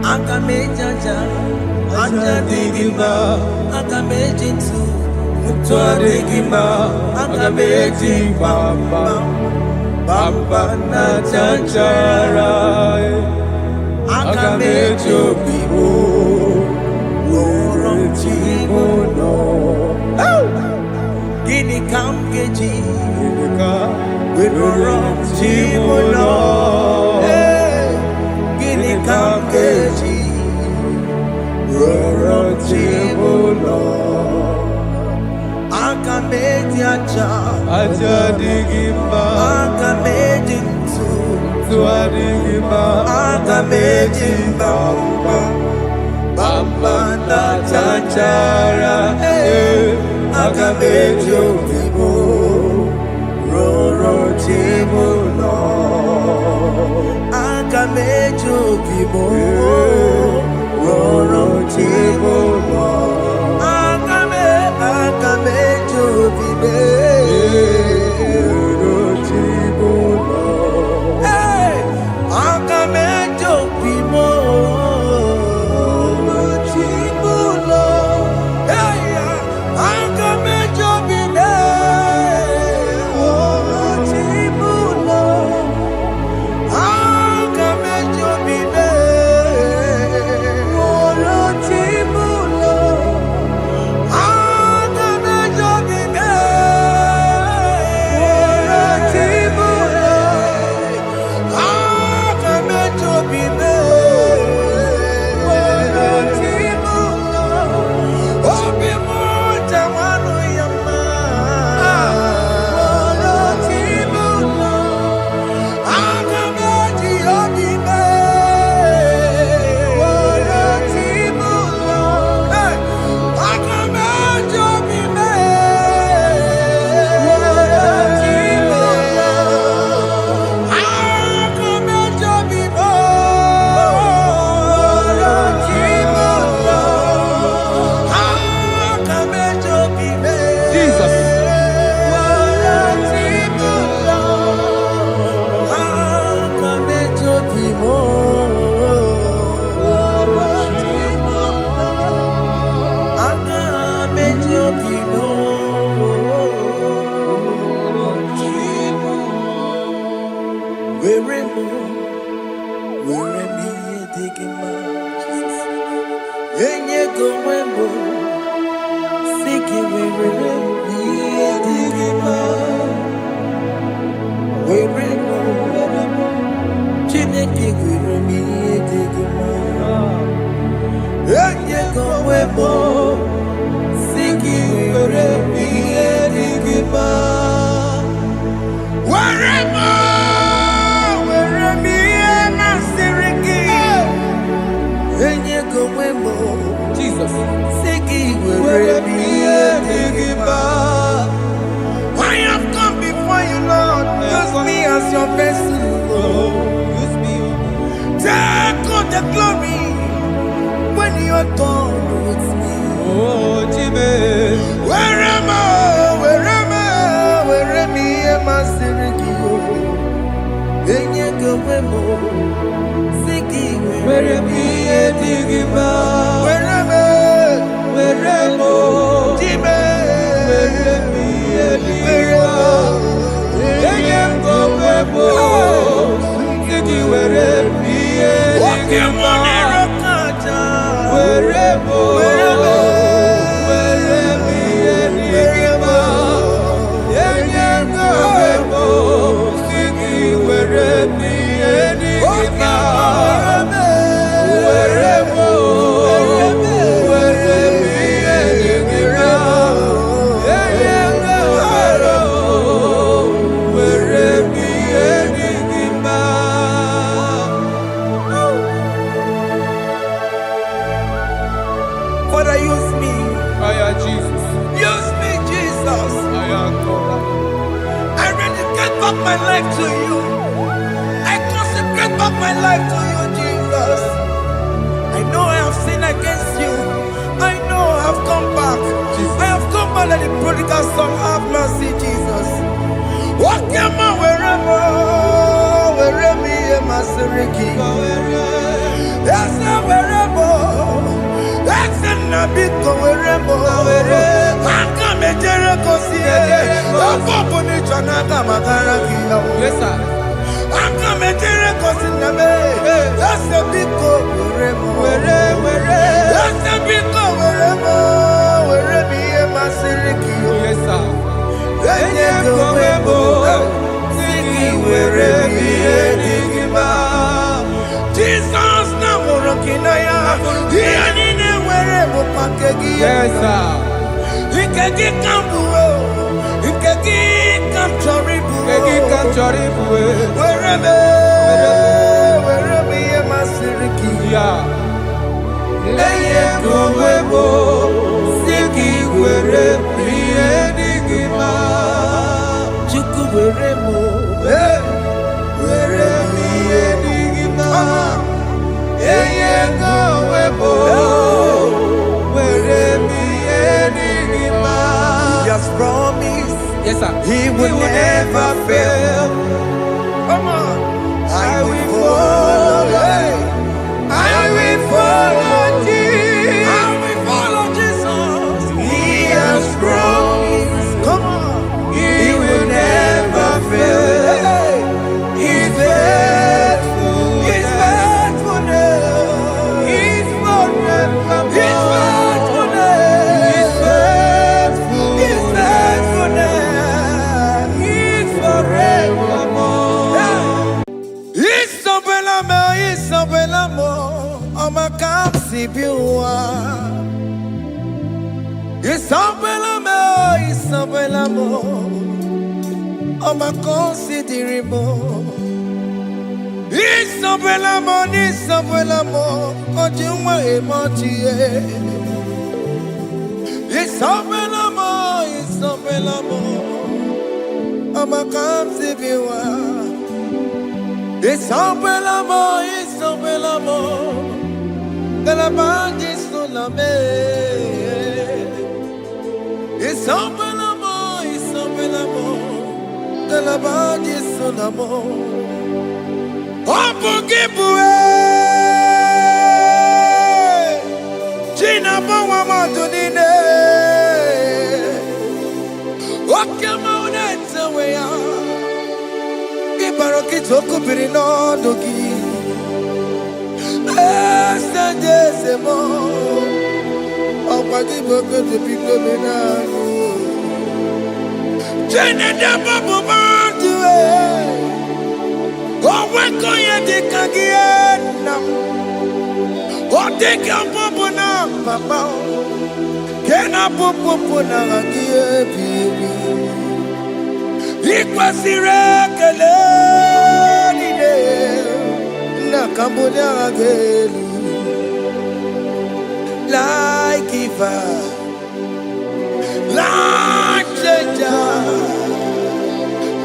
S2: Akamejaja, ajadigima, akamejitu, mutuadigima, akamejibamba, bamba na chanchara, akamejobibo, woronchimono. Gini kamgeji, woronchimono. Kamkeji, Rorochimulo, Akameji aja digima, Akameji tuadigima, Akameji bamba, bamba na chanchara, Akameji obibo, Rorochimulo. Akamejo bibo, roro chibo, akamejo bibe, roro chibo, akamejo bibo, roro chibo, love you more. Where me digging my Yenye go wembo Siki where me digging my Where Chineke where me digging my Yenye go wembo Siki where me digging my
S3: Jesus.
S2: I have come before you, Lord. Use me as your vessel.
S3: Use me.
S2: Take all the glory when you are done with me.
S3: Oh, Jimmy.
S2: Where am I? Where am I? Serikio. Enye go wemo. Siki where am I? Digima. Where am I? Jimmy.
S3: Where me Digima. Enye go wemo. Siki where me Digima. Where me Digima. Enye go wemo. Siki where me Digima.
S2: Father, use me.
S3: Jesus.
S2: Use me, Jesus. I rededicate back my life to you. I consecrate back my life to you, Jesus. I know I have sinned against you. I know I have come back. I have come back like the prodigal son. Have mercy, Jesus. Walk your man wherever me and my Seriki. Yes, wherever. That's a nabiko wherever. I come a Jericho see.
S3: Yes, sir.
S2: I come a Jericho see. That's a big go wherever. That's a big go wherever me and my Seriki.
S3: Yes, sir.
S2: Jesus na morokina ya yani ne wherever pakegi.
S3: Yes, sir.
S2: Ikegi kambuo, ikegi kamchoribu, wherever ye masiriki.
S3: Yeah.
S2: Eye kowebo, siki where me digima. Chuku where me digima. Eye kowebo, where me digima. He has promised.
S3: Yes, sir.
S2: He will never fail. Come on. I will follow. I will follow Jesus. I will follow Jesus. He has promised. Come on. He will never fail. He's faithful. He's faithful. He's forever. He's faithful. He's faithful. He's faithful. He's forevermore. Isabelamo, I'ma come see you. Isabelamo, I'ma consider more. Isabelamo, Ojuma emotie. Isabelamo, I'ma come see you. Isabelamo, de la bande solame. Isabelamo, de la bande solamo. Opugibue, Gina Bawa Madunine. Soko birino dogi. Semo. Opagi bogo to pico benano. Jene de babu bantu. Weko ye de kagiena. Take your popona, papa. Can I popona again, baby? Ikwasireke na Cambodia again. Like giver, like changer,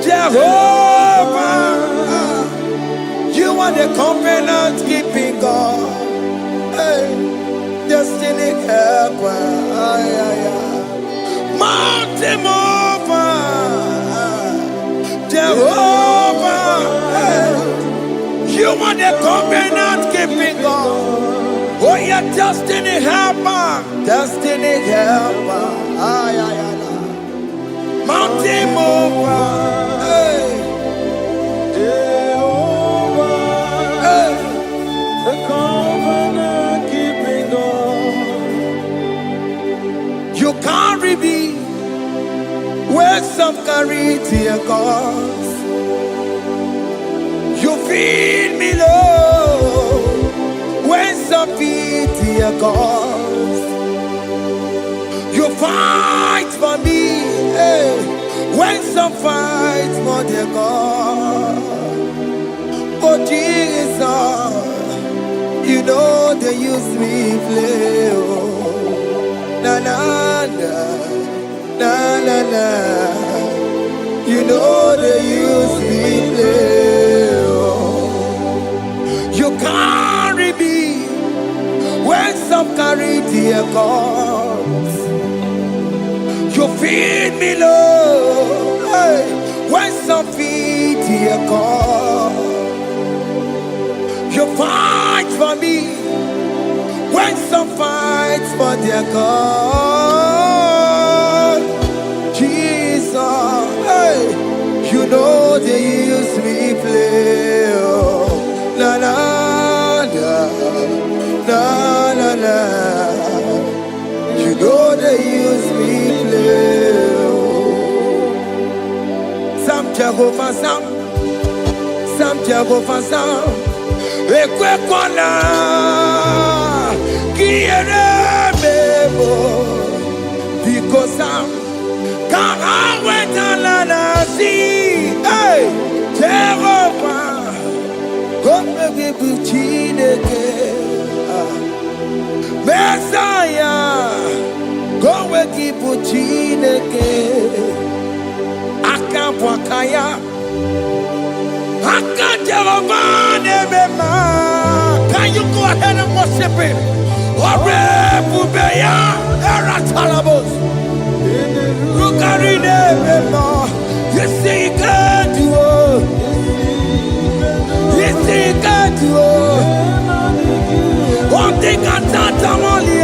S2: Jehovah. You are the covenant keeping God. Hey, destiny helper, mountain mover, Jehovah. Hey, you are the covenant keeping God. Oh, yeah, destiny helper, mountain mover. Hey, Jehovah. Hey, the covenant keeping God. You carry me where some carry tear cause. You feed me low when some feed tear cause. You fight for me, hey, when some fight for their God. Oh Jesus, you know they use me play, oh. Na na na, na na na. You know they use me play, oh. You carry me when some carry their cause. You feed me low, hey, when some feed their cause. You fight for me when some fights for their God. Jesus, hey, you know they use me play, oh. Na na na, na na na. You know they use me play, oh. Some Jehovah, some Jehovah, some. Ekwe kwana kiere mebo because kara wetala na si hey Jehovah kome bibu chineke Messiah kome bibu chineke akabwakaya can you go ahead and worship him? You see, he can do it. You see, he can do it. One thing I can't only.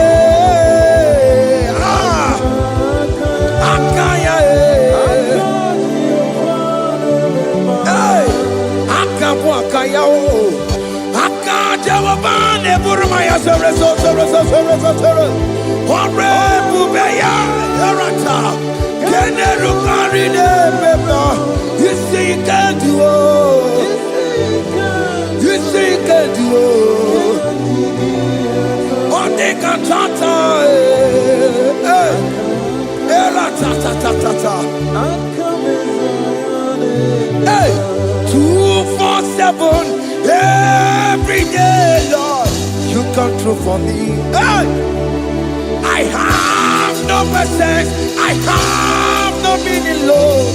S2: You see, you can do it. You see, you can do it. One day can hey, 247 every day, Lord, you come through for me. Hey, I have no message, I have no meaning, Lord.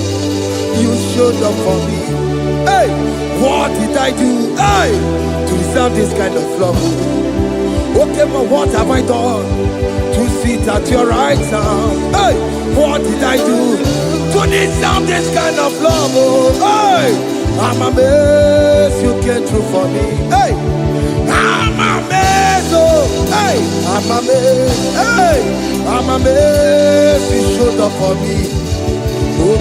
S2: You showed up for me. Hey, what did I do? Hey, to deserve this kind of love? Okay, but what have I done to sit at your right hand? Hey, what did I do to deserve this kind of love? Hey, I'm amazed you came through for me. Hey, I'm amazed, oh, hey, I'm amazed, hey, I'm amazed you showed up for me. Oh,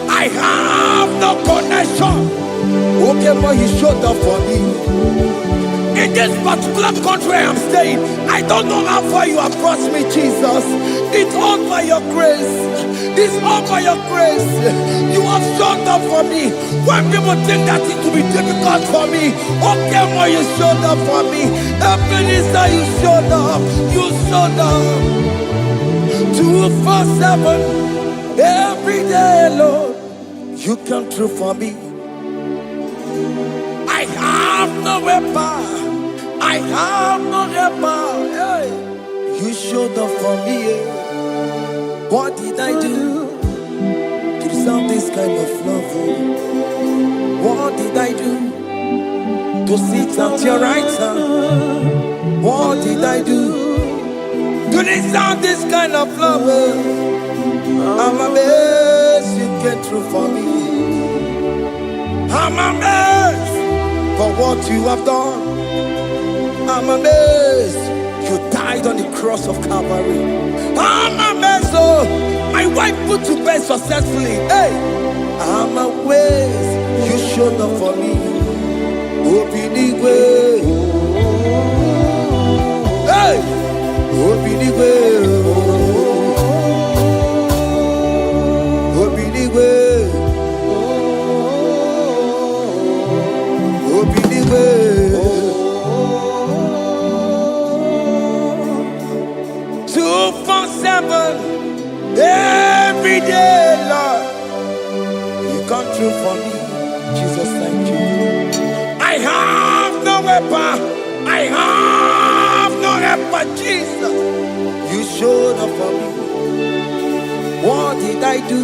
S2: I have no connection. Okay, but you showed up for me. In this particular country I am staying, I don't know how far you have brought me, Jesus. It's all by your grace. It's all by your grace. You have showed up for me. When people think that it will be difficult for me, okay, but you showed up for me. Ebenezer, you showed up. You showed up. 247 every day, Lord. You come through for me. I have no weapon. I have no weapon. Hey. You showed up for me. What did I do to deserve this kind of love? What did I do to sit at your right hand? What did I do to deserve this kind of love? I'm amazed you came through for me. I'm amazed for what you have done. I'm amazed you died on the cross of Calvary. I'm amazed, oh, my wife put to bed successfully. Hey, I'm amazed you showed up for me. Obinigwe, hey, Obinigwe, Obinigwe, Obinigwe. 247 every day, Lord. You come through for me, Jesus. Thank you. I have no weapon. I have no weapon, Jesus. You showed up for me. What did I do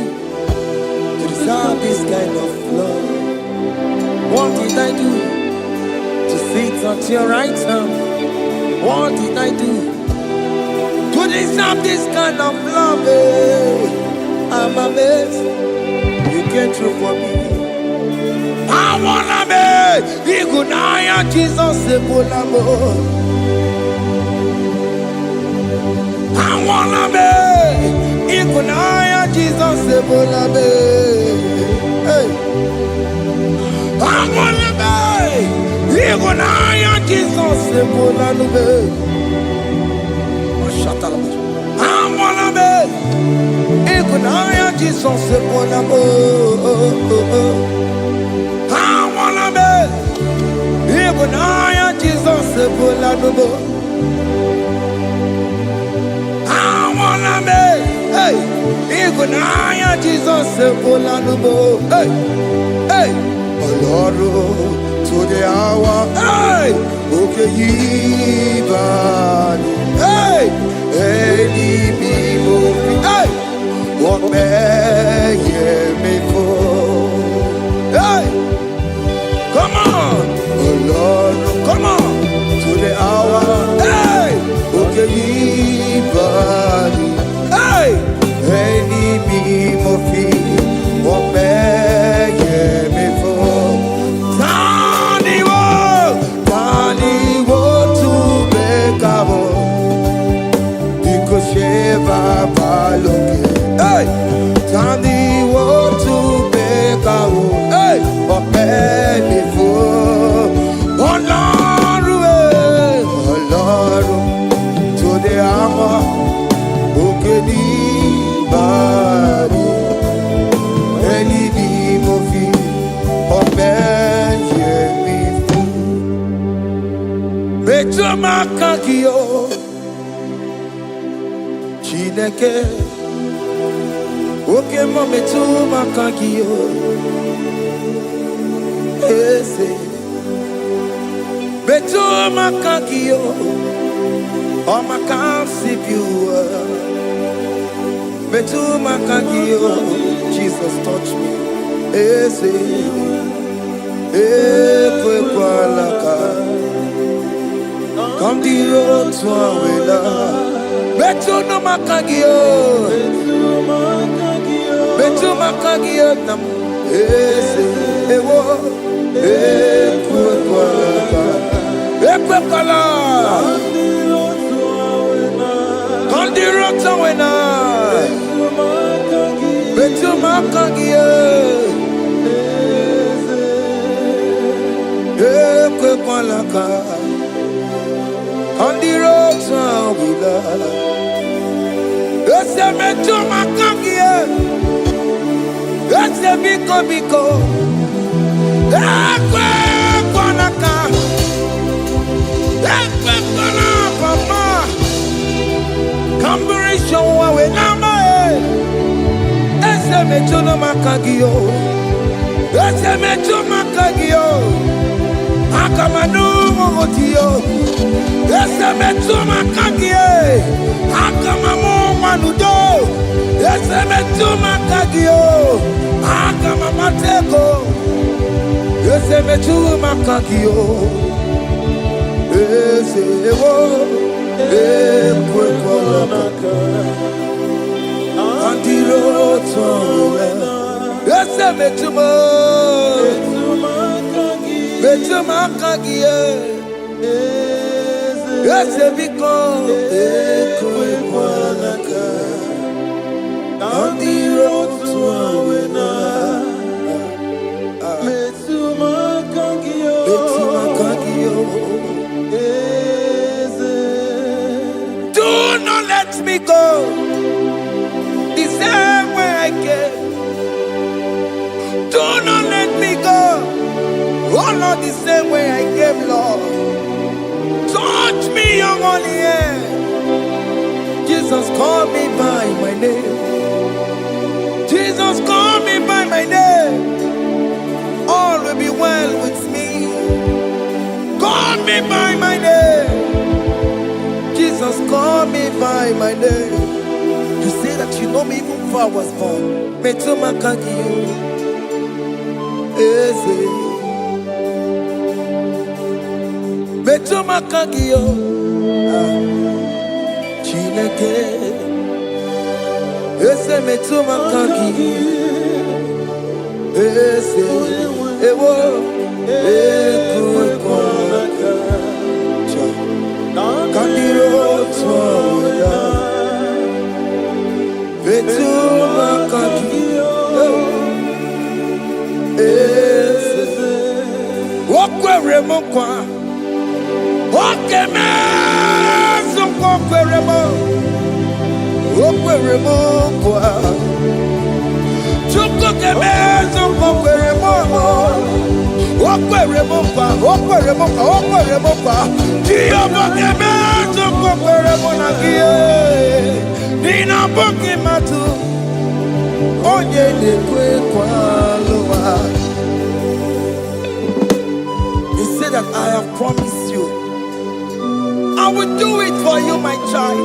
S2: to deserve this kind of love? What did I do to sit at your right hand? What did I do to deserve this kind of love? I'm amazed you came through for me. I wanna be Igunaya Jesus Sebulamo. I wanna be Igunaya Jesus Sebulame. Hey, I wanna be Igunaya Jesus Sebulame. I wanna be Igunaya Jesus Sebulamo. I wanna be Igunaya Jesus Sebulamo. I wanna be, hey, Igunaya Jesus Sebulamo. Hey, hey, Oloro to the hour. Hey, okay, Yibani. Hey, hey, hey, what may me for? Hey, come on, oh Lord, come on to the hour. Hey, okay, body. Hey, any me mofi, what may me for? Tani wo to make up. Sheva Baloke, hey, Tandi want to make a hey, but before, oh Lord, to the hour, okay, body, any movie, but before, Betumakakio. Chineke, oke mome tu makakio, ese, betu makakio, o makansipiwa, betu makakio, Jesus touch me, ese, ekwe kwa laka, come the road to Awela. Betu no makagio, betu makagio nam ese ewo ekwe kwala kandiro tawena betu makagio. makagie. Ekwe kwalaka. On the roads we love. Ese metu makagie. Ese biko biko. Ekwe kwalaka. Ekwe kwalaka mama. Combination we nama. Ese metu no makagio. Ese metu makagio. Akamanu motio. Ese metu makagio. Akamamu manudo. Ese metu makagio. Akamamatego. Ese metu makagio. Ese wo. Ekwe kwalaka. Ese metuma kagie. Ese biko ekwe kwalaka. Andiro tuawena. Metuma kagio. Do not let me go the same way I came. Do not let me go. Oh Lord, the same way I came, Lord. Touch me, your holy hand. Jesus, call me by my name. Jesus, call me by my name. All will be well with me. Call me by my name. Jesus, call me by my name. You say that you know me even before I was born. Metuma kagio. Eze. Metuma kagio. Chineke. Eze metuma kagio. Eze. Ewo. Ekwe kwalaka. Kandiro tuawena. Betuma kagio. Eze. Okwere mokwa. Okeme. Okwere mo. Okwere mokwa. Chukukeme. Okwere mo. Okwere mokwa. Okwere mokwa. Okwere mokwa. Diobokeme. Okwere mo na gie. Nina boki matu. Onye nekwe kwalowa. He said that I have promised you. I will do it for you, my child.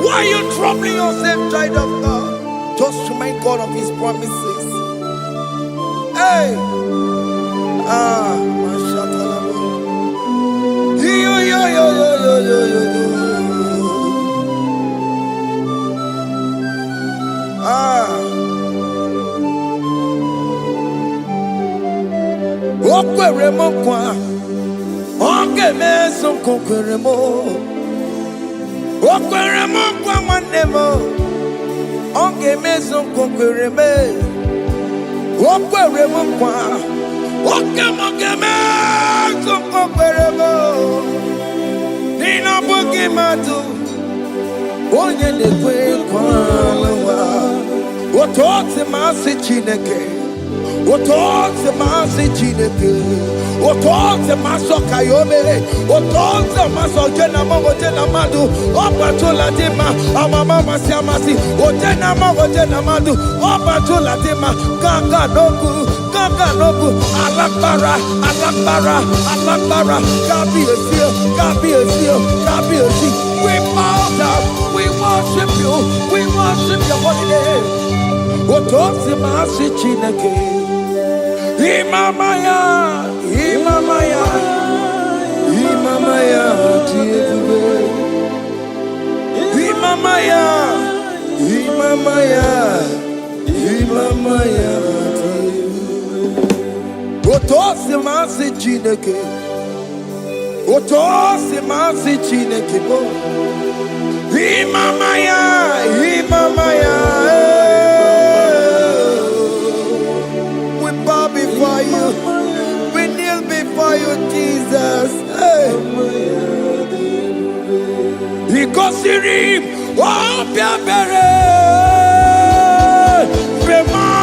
S2: Why are you troubling yourself, child of God? Just remind God of His promises. Hey! Mashatalabo. Yo. Okwere mo kwa. Okeme so kokwere mo. Okwere mo kwa mwane mo. Okeme so kokwere me. Okwere mo kwa. Okeme so kokwere mo. Nina boki matu. Onye nekwe kwa lawa. Otote masi chineke. Otote masi chineke. Otote maso kayome. Otote maso jena madu. Opatola dima. Amama masi amasi. Ojena madu. Opatola dima. Gaga nobu. Alakbara. Gabi a seal. We bow down. We worship you. We worship your holy name. Otote masi chineke. Imamaya. Otosi masi chineke. Bo. Imamaya. Jesus. Hey. Ikosirim, oh, Piabere, Pemadikike.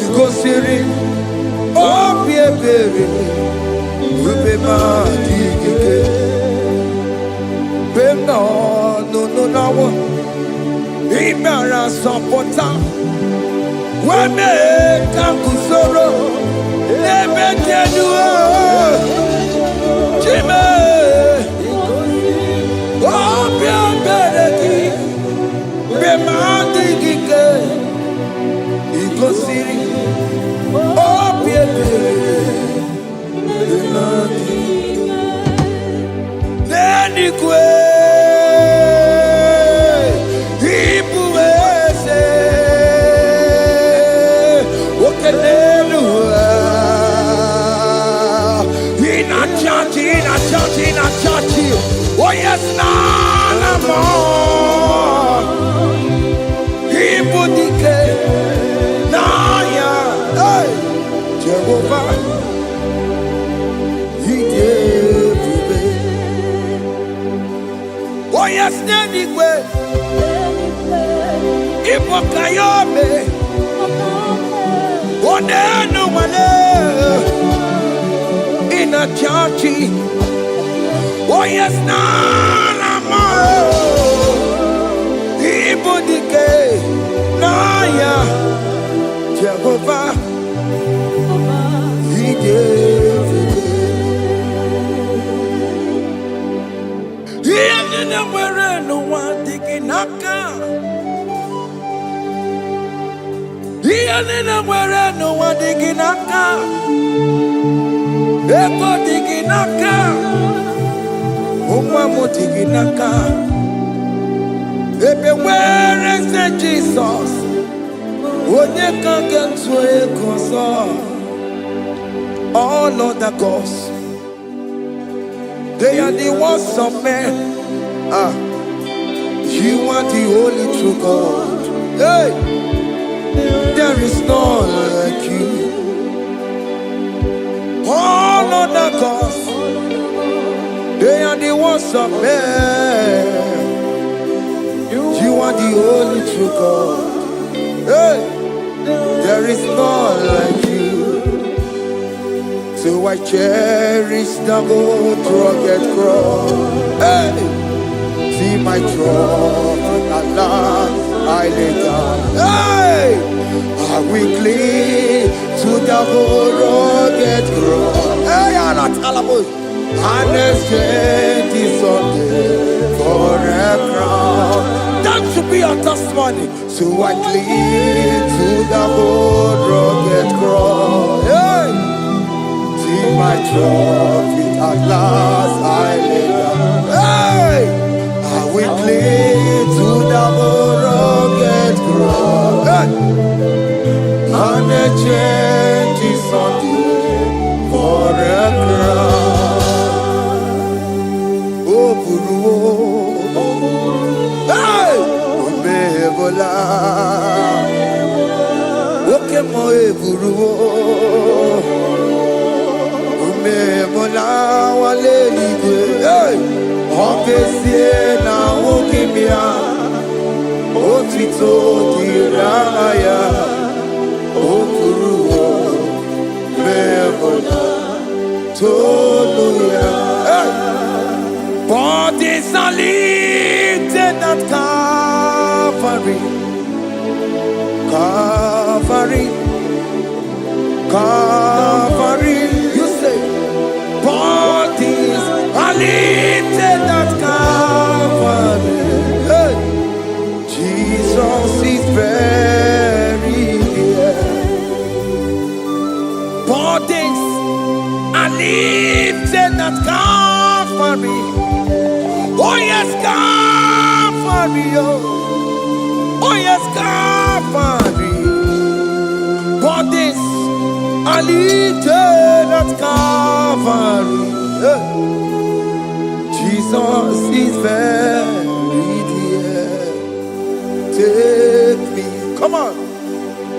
S2: Ikosirim, oh, Piabere, Pemadikike. Pema, no, Imara Sapota. Wame Kakusoro, Nebekedua, Jime, Opia Bereki, Bemandi Gike, Ikosiri, Opia Bereki, Nenikwe. Oh yes, nana more. Ibudike, naya, hey, Jehovah, he gave me. Oh yes, anyway, Ibokayome, oh no male, in a churchy. Oh yes, nana more. Ibudike, naya, Jehovah, he gave it. He ain't wearing no one digging naka. He ain't wearing no one digging naka. Eko digging naka. Naka. Where is the Jesus? When you can't get to all other gods, they are the ones of men. You are the only true God. Hey, there is none like you. All other gods, they are the ones of men. You are the only true God. Hey, there is none like you. So I cherish the gold rugged cross. Hey, see my throne at last I lay down. Hey, I will cling to the gold rugged cross. Hey, I'm not Alamos. And exchange is Sunday for a crown. That should be a testimony. So I cling to the old rugged cross. Hey! See my trophy at last I lay down. Hey! I will cling to the old rugged cross. Hey! And exchange is Sunday for a crown. Hey! Omebola. Okemo eburu. Omebola wale ligwe. Hey! Okesie na okimia. Otito diraya. Okuru. Omebola. Toluya. Hey! Bodies are lifted at Calvary, Calvary, Calvary. You say, bodies are lifted at Calvary. Hey. Jesus is very near. Bodies are lifted at Calvary. Oh yes, Calvary, oh yes, Calvary. Bodies are lifted at Calvary. Jesus is very dear. Take me, come on,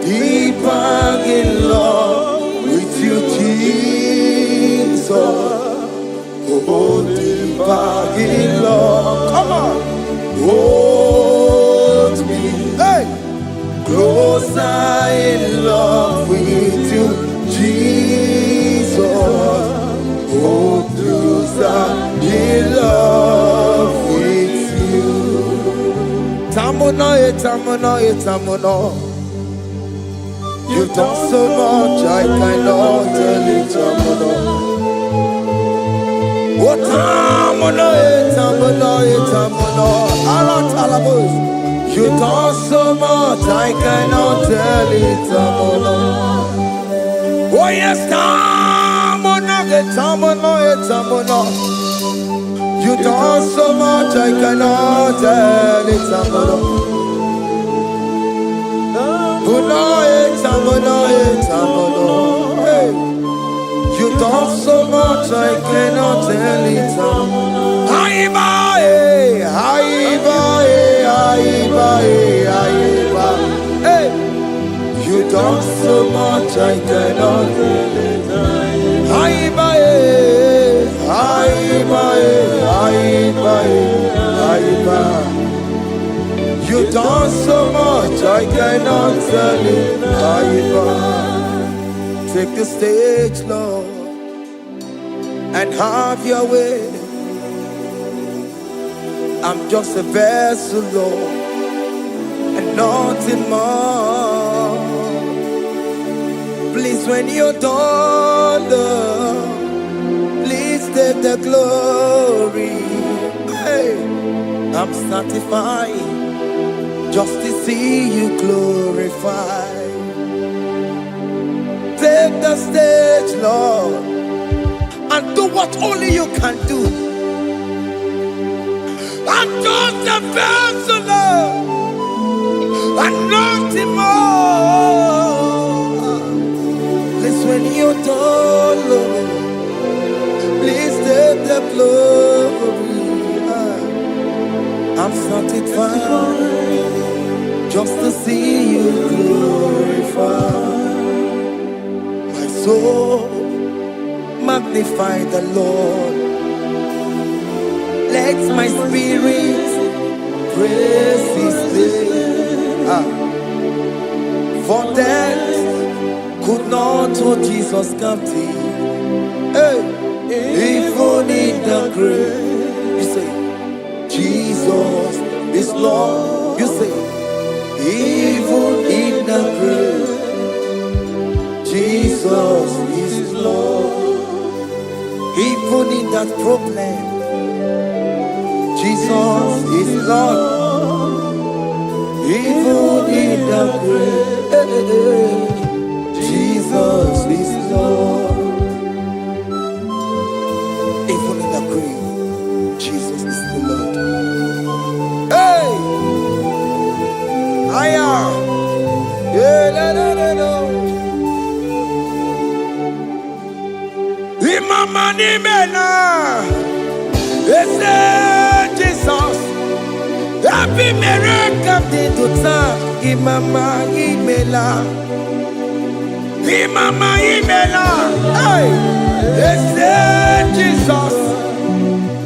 S2: deeper in love with you, Jesus. Oh, deeper in love. Come on. Hold me. Hey. Closer in love with you, Jesus. Oh, closer in love with you. Tamuno, tamuno, tamuno. You've done so much, I cannot tell it, tamuno. Oh, tamuno, tamuno, tamuno. Alat alabos. You've done so much, I cannot tell it, tamuno. Oh yes, tamuno, tamuno, tamuno. You done so much, I cannot tell it, tamuno. Tamuno, tamuno, tamuno. Hey, you done so much, I cannot tell it, tamuno. Aiba, aiba, aiba, aiba. Hey, you done so much, I cannot tell it. Aiba, aiba, aiba, aiba. You done so much, I cannot tell it. Aiba. Take the stage, Lord, and have your way. I'm just a vessel, Lord, and nothing more. Please, when you're done, Lord, please take the glory. Hey, I'm satisfied just to see you glorified. Take the stage, Lord, and do what only you can do. I'm just a vessel, Lord, and nothing more. Please, when you're done, Lord, please take the glory. I'm satisfied just to see you glorified. My soul magnify the Lord. Let my spirit praise His name. For death could not hold Jesus captive. Hey, even in the grave, you say, Jesus is Lord. You say, even in the grave, Jesus is Lord. Even in that problem, Jesus is Lord. Even in the grave, Jesus is Lord. Even in the grave, Jesus is the Lord. Hey! I am. Yeah, no. Imama ni mena. Jesus, happy miracle did to time. Imama imela, hey, Jesus,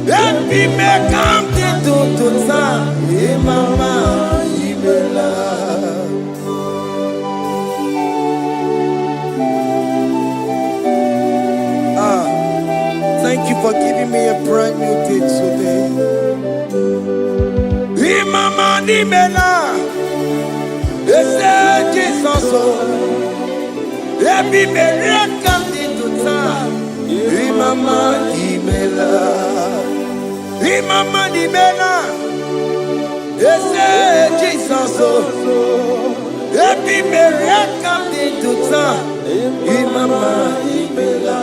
S2: happy miracle did to time. Imama imela. Thank you for giving me a brand new day today. Imama nimela, Jesus, every miracle did to time. Imama nimela, Jesus, every miracle did to time. Imama nimela.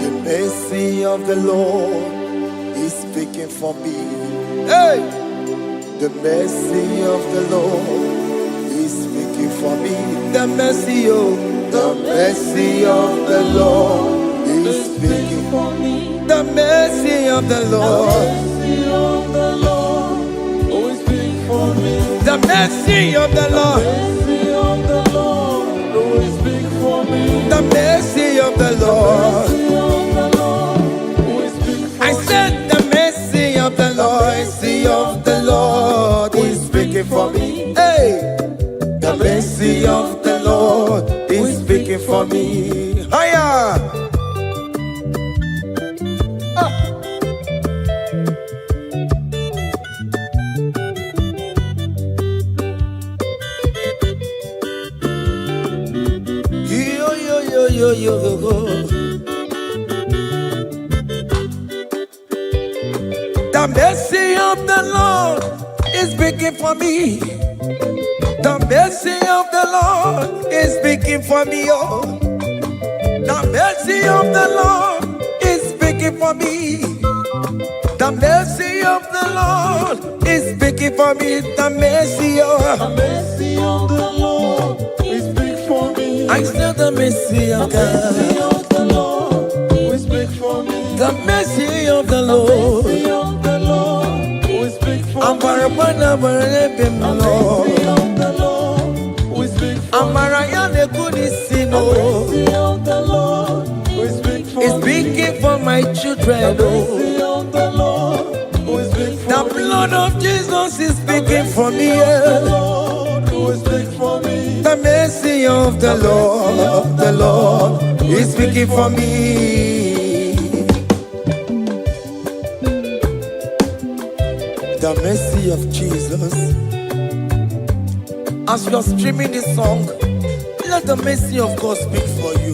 S2: The mercy of the Lord is speaking for me. Hey! The mercy of the Lord is speaking for me. The mercy of the Lord is speaking for me. The mercy of the Lord always speaks for me. The mercy of the Lord. the mercy of the Lord. I said the mercy of the Lord, mercy of the Lord is speaking for me. Hey, the mercy of the Lord is speaking for me. Higher. The mercy of the Lord is speaking for me. The mercy of the Lord is speaking for me. Oh, the mercy of the Lord is speaking for me. The mercy of the Lord is speaking for me. The mercy of the Lord is speaking for me. I said the mercy of God. The mercy of the Lord will speak for me. The mercy of the Lord. The mercy of the Lord will speak for me. The mercy of the Lord will speak for me. The mercy of the Lord will speak for me. It's speaking for my children. The mercy of the Lord will speak for me. The blood of Jesus is speaking for me. The mercy of the Lord is speaking for me. The mercy of Jesus. As you are streaming this song, let the mercy of God speak for you.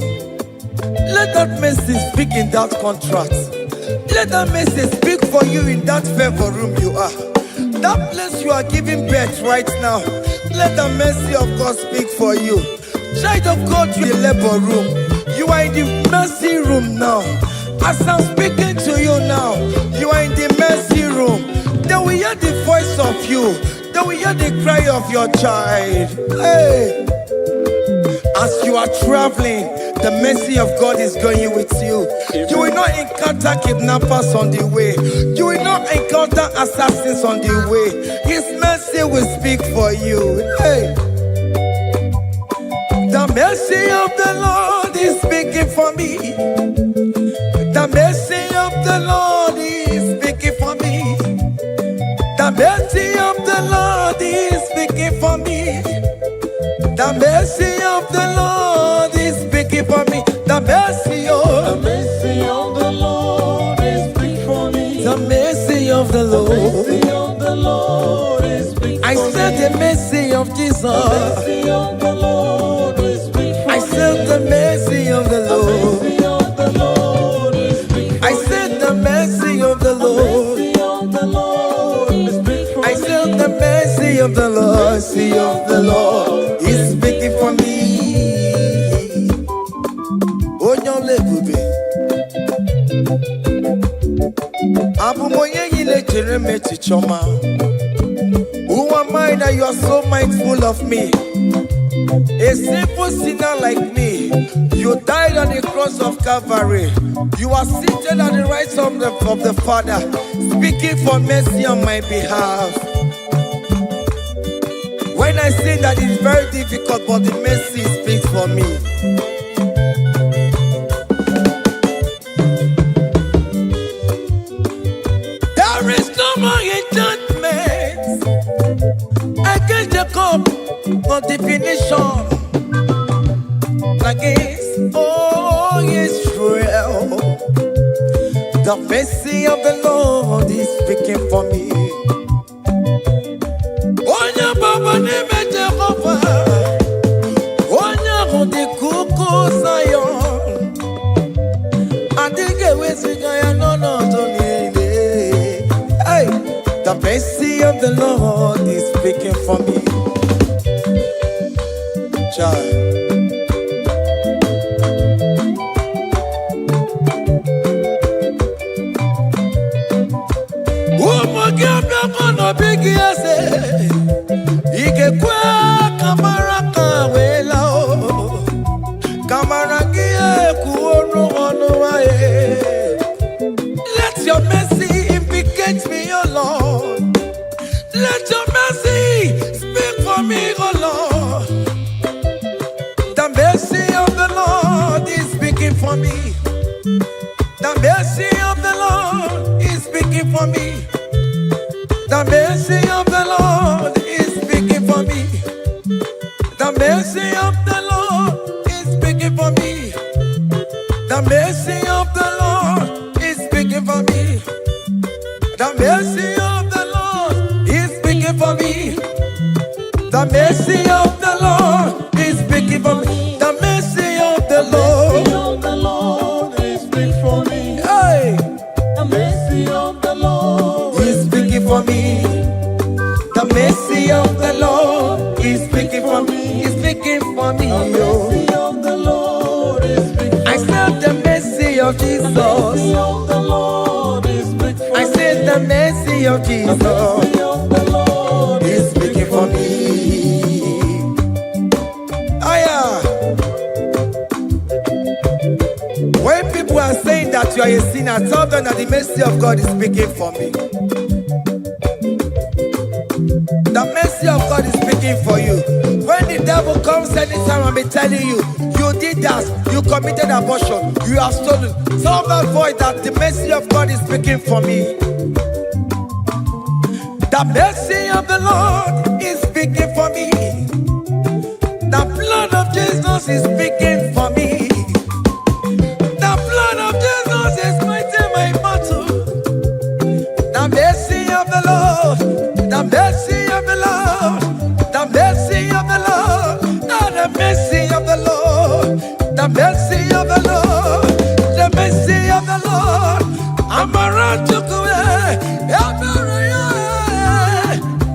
S2: Let that mercy speak in that contract. Let that mercy speak for you in that favor room you are. That place you are giving birth right now. Let the mercy of God speak for you. Child of God, you in the labor room. You are in the mercy room now. As I'm speaking to you now, you are in the mercy room. They will hear the voice of you. They will hear the cry of your child. Hey. As you are traveling, the mercy of God is going with you. You will not encounter kidnappers on the way. You will not encounter assassins on the way. His mercy will speak for you. Hey. The mercy of the Lord is speaking for me. The mercy of the Lord is speaking for me. The mercy of the Lord is speaking for me. The mercy of the Lord is speaking for me. The mercy of the Lord is speaking for me. The mercy of the Lord is speaking for me. I said the mercy of Jesus. The mercy of the Lord is speaking for me. I said the mercy of the Lord. I said the mercy of the Lord. I said the mercy of the Lord. Mercy of the Lord is speaking for me. Oh, no, lebube. Abu moye yile jereme chichoma. Who am I that you are so mindful of me? A simple sinner like me. You died on the cross of Calvary. You are seated at the right side of the Father, speaking for mercy on my behalf. When I say that it's very difficult, but the mercy speaks for me. There is no more enchantment against Jacob, no definition against all Israel. The mercy of the Lord is speaking for me. Onya baba neme Jehovah, onya hodi kuku Zion, adige wesigaya no tonile. Hey, the mercy of the Lord is speaking for me. Child. Let your mercy implicate me, oh Lord. Let your mercy speak for me, oh Lord. for me. The mercy of the Lord is speaking for me. The mercy of the Lord is speaking for me. The mercy of the Lord is speaking for me. The mercy of the Lord is speaking for me. The mercy of the Lord is speaking for me. The mercy of the Lord is speaking for me. The mercy of the Lord
S4: is speaking for me.
S2: Hey.
S4: The mercy of the Lord
S2: is speaking for me. The mercy of the Lord is speaking for me. Is speaking for me.
S4: The mercy of the Lord is speaking for me.
S2: I said the mercy of Jesus.
S4: The mercy of the Lord is speaking for me.
S2: I said the mercy of Jesus.
S4: The mercy of the Lord
S2: is speaking for me. When people are saying that you are a sinner, tell them that the mercy of God is speaking for me. The mercy of God is speaking for you. When the devil comes anytime and be telling you, you did that, you committed abortion, you have stolen, tell that voice that the mercy of God is speaking for me. The mercy of the Lord is speaking for me. The blood of Jesus is speaking for me. The blood of Jesus is fighting my battle. The mercy of the Lord, the mercy of the Lord, the mercy of the Lord, the mercy of the Lord, the mercy of the Lord, the mercy of the Lord. I'm around to go.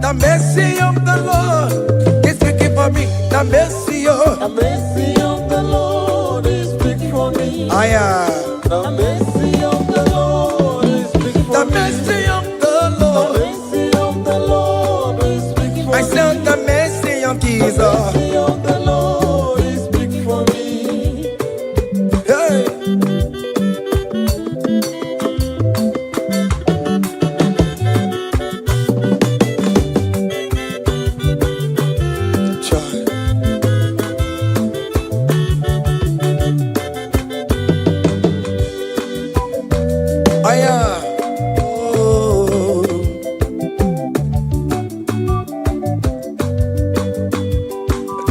S2: The mercy of the Lord is speaking for me. The mercy of
S4: the Lord is speaking for me.
S2: The
S4: mercy of the Lord is speaking for me.
S2: The mercy of the Lord.
S4: The mercy of the Lord is speaking for me.
S2: I said the mercy of Jesus.
S4: The mercy of the Lord is speaking for me.
S2: Hey.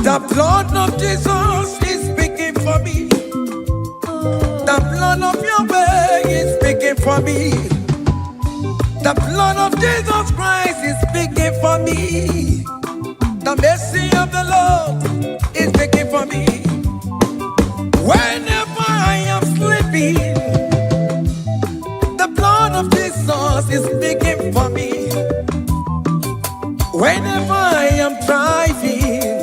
S2: The blood of Jesus is speaking for me. The blood of Yahweh is speaking for me. The blood of Jesus Christ is speaking for me. The mercy of the Lord is speaking for me. Whenever I am sleeping, the blood of Jesus is speaking for me. Whenever I am driving,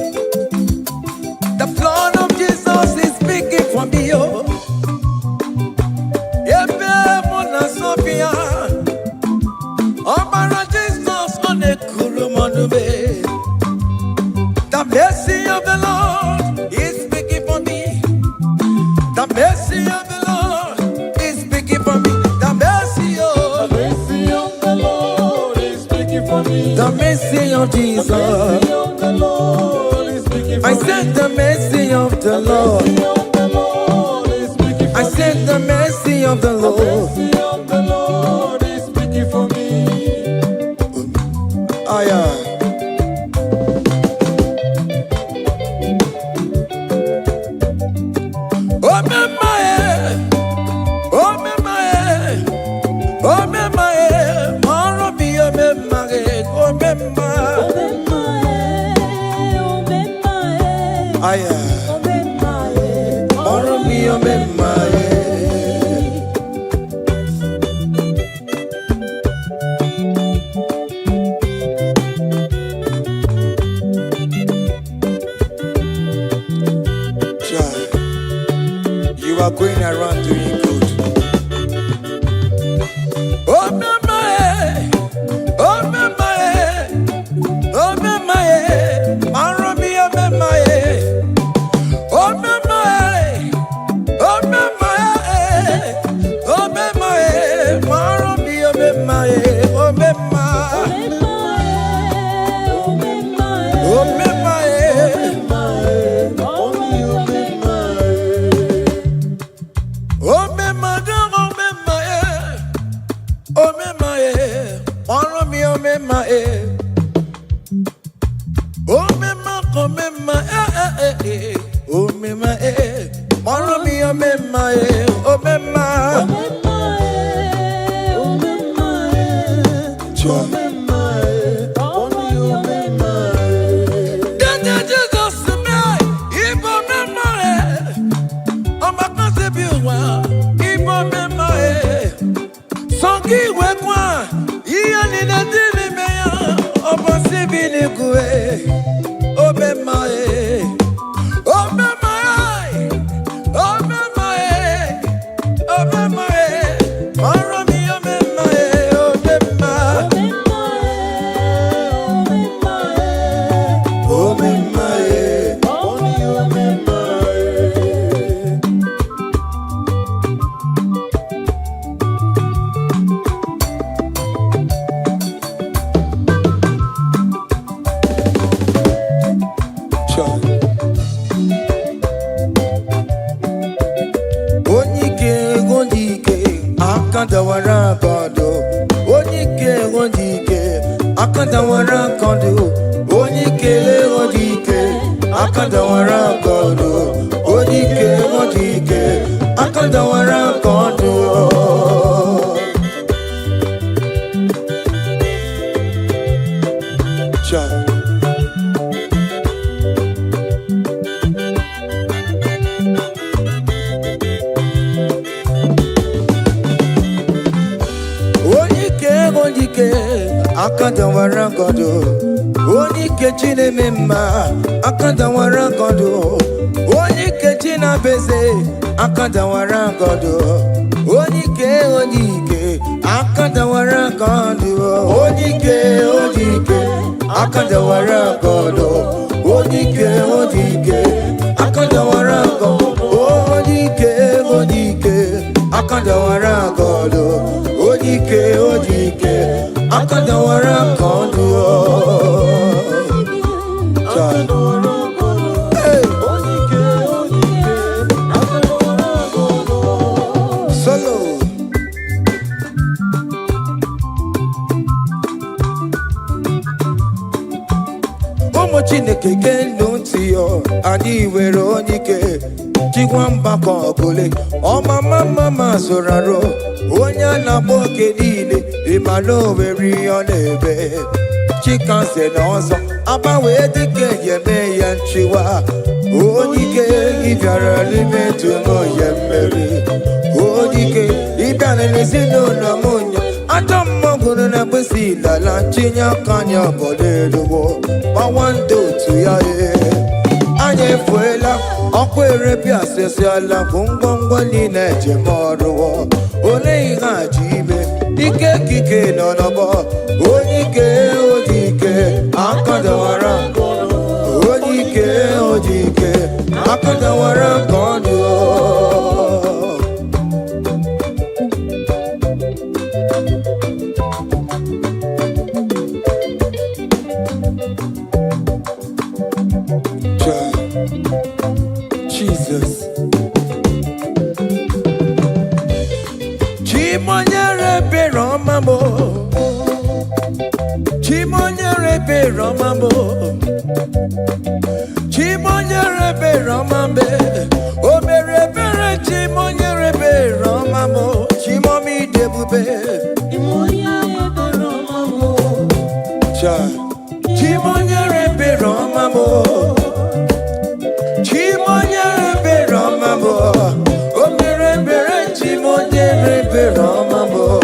S2: the blood of Jesus is speaking for me. Oh, Sophia, oh, Jesus on a kurumanube. The mercy of the Lord is speaking for me. The mercy of the Lord is speaking for me. The mercy of
S4: the Lord is speaking for me.
S2: The mercy of Jesus.
S4: The mercy of the Lord is speaking for me.
S2: I said the mercy of the Lord. I said the mercy of the Lord.
S4: The mercy of the Lord is speaking for me.
S2: You are going around doing good. mema o mema mara mi o mema o mema akadawara godo onye kechi na-ememma akadawara godo onye kechi na-beze akadawara godo onye ike akadawara godo onye ike akadawara godo onye ike akadawara godo onye ike akadawara godo onye ike akadawara godo solo ụmụ Chineke genu ntị yo anyị were onye ike chikwa mgbakọ ọbụle ọmama zụrụ arụ onye a na-agba oke niile ịmana o nwere ihe ọ na-eme chikanse na ọzọ agbanwe dịka eme ya nchiwa onye ike ịbịara n'ime tụmụ ya mmeri onye ike ịbịara n'ezinụlọ m nya ajọ mmọgụrụ na mgbesi ilala chinye aka anya obodo elugbo gbawa ndị otu ya anyị efuela ọkụ erepịa asịsịala bụ ngwongwo niile ejem ọrụwọ ole ihe aji ime ike ekike nọ n'ọgbọ onye ike akadawara onye ike akadawara ka ọ dị Jesus Chimonyere Beromamo Chimonyere Beromamo Chimonyere Beromambe O mere bere Chimonyere Beromamo Chimomi debube Chimonyere Beromamo Chimonyere Beromamo Chimonyere Beromamo O mere bere Chimonyere Beromamo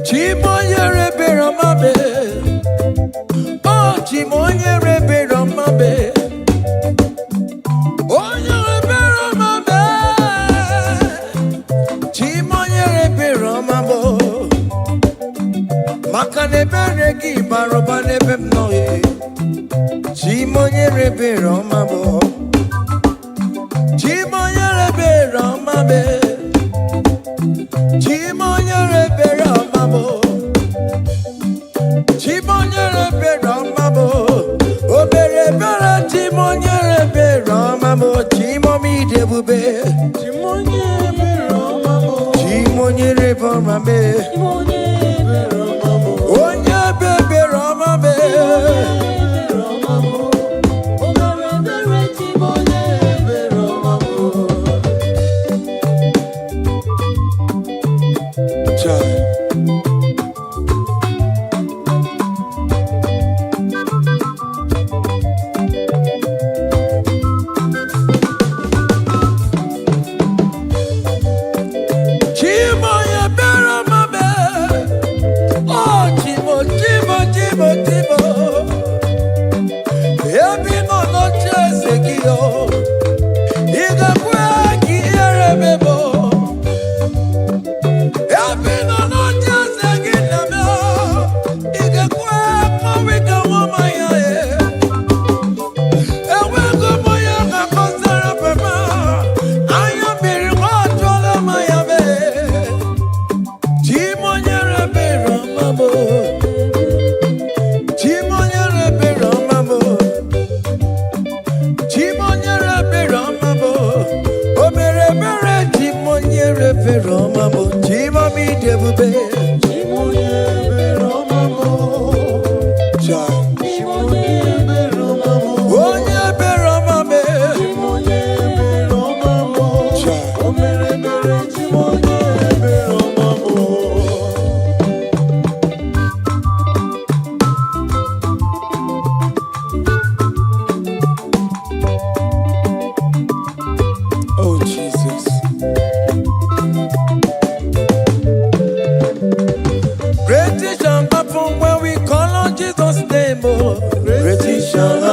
S2: Chimonyere Beromame Oh Chimonyere Beromame Onyere Beromame Chimonyere Beromamo Makane beregi baroba nebe mnoye Chimonyere Beromamo Chimonyere Beromame Chimonyere Beromamo Chimonyere Beromamo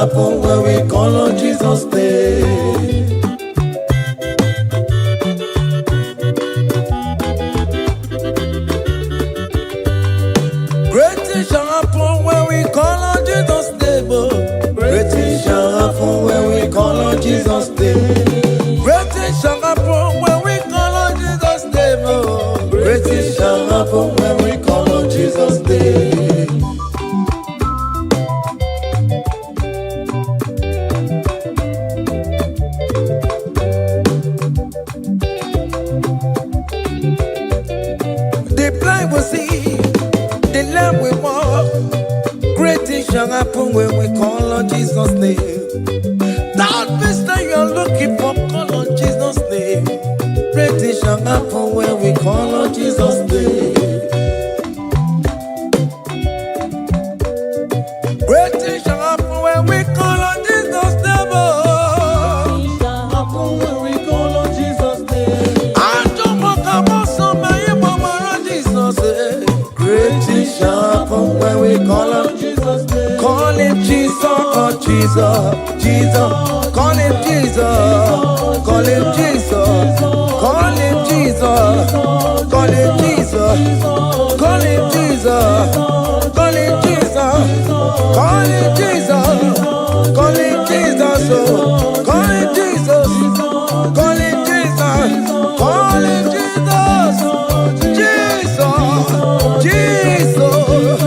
S4: happen when we call on Jesus' name.
S2: Great things shall happen when we call on Jesus' name.
S4: Great things shall happen when we call on Jesus' name.
S2: Great things shall happen when we call on Jesus' name.
S4: Great things shall happen when we call on Jesus' name.
S2: The blind will see, the lame will walk. Great things shall happen when we call on Jesus' name. That means that you are looking for, call on Jesus' name.
S4: Great things shall happen when we call on Jesus' name.
S2: Great things shall happen when we call on Jesus' name.
S4: Happen when we call on Jesus' name.
S2: I don't want to go so many more on Jesus' name.
S4: Great things shall happen when we call on Jesus' name.
S2: Call him Jesus, oh Jesus, Jesus. Call him Jesus, call him Jesus, call him Jesus, call him Jesus, call him Jesus, call him Jesus, call him Jesus, call him Jesus, call him Jesus, call him Jesus, call him Jesus, Jesus, Jesus.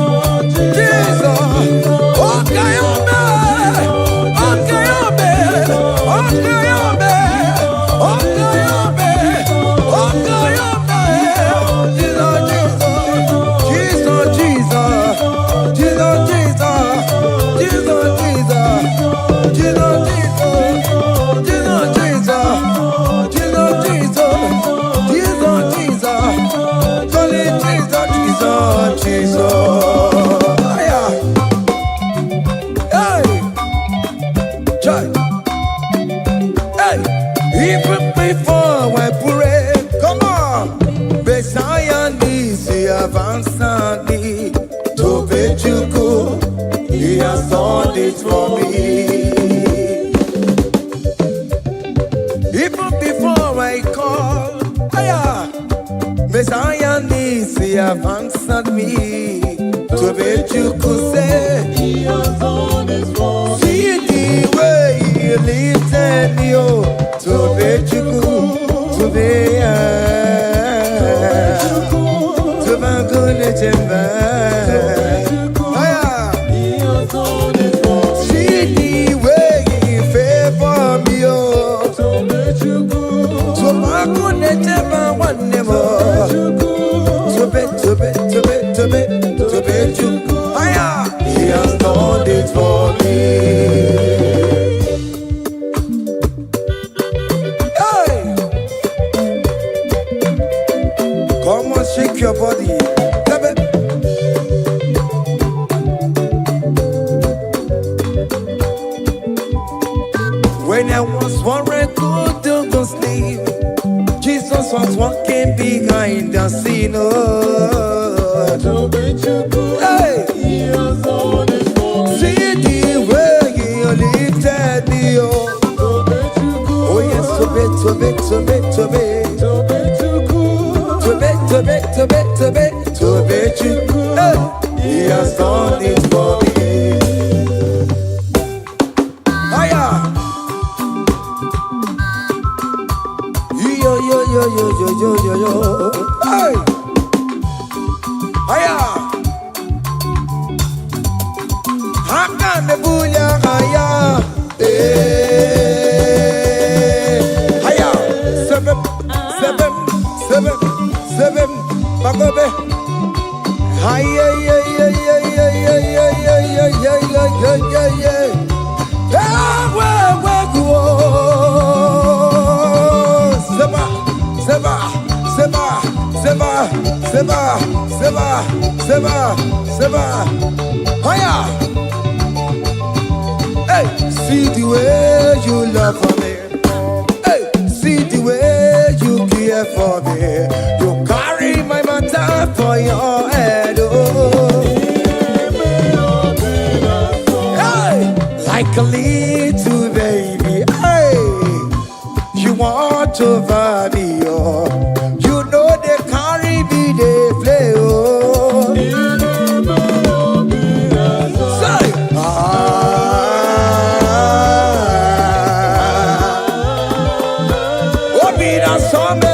S2: Even before I pray, come on. Messiah needs he have answered me.
S4: To bet you go, He has done it for me.
S2: Even before I call, Messiah needs he have answered me. To bet you could say,
S4: He has done it for me.
S2: see the way he lifted me, oh. To bet you could, to be to my goodness and
S4: He has done it for me.
S2: see the way he favor me, oh.
S4: To bet you go,
S2: To my goodness and one never. To bet you.
S4: He has done it for me.
S2: Hey! Come on, shake your body. When I was worried, good to sleep, Jesus was walking behind the scene. Oh.
S4: To bet you go,
S2: Hey!
S4: He has done it for me.
S2: See the way he lifted me, oh.
S4: To bet you go,
S2: Oh yes, to bet.
S4: to bet you go,
S2: To bet you. Hey!
S4: He has done it for me.
S2: Hiya! Yo. Hey! Hiya! Haka nebunya hiya! Hiya! Seven. Magobe! Hiya! Seba. Hiya! Hey, see the way you love for me. Hey, see the way you care for me. You carry my matter for your head. Oh. Hey,
S4: like a little baby. Hey, you want over me, oh. You know they carry me, they play, oh. Say, oh, be that summer.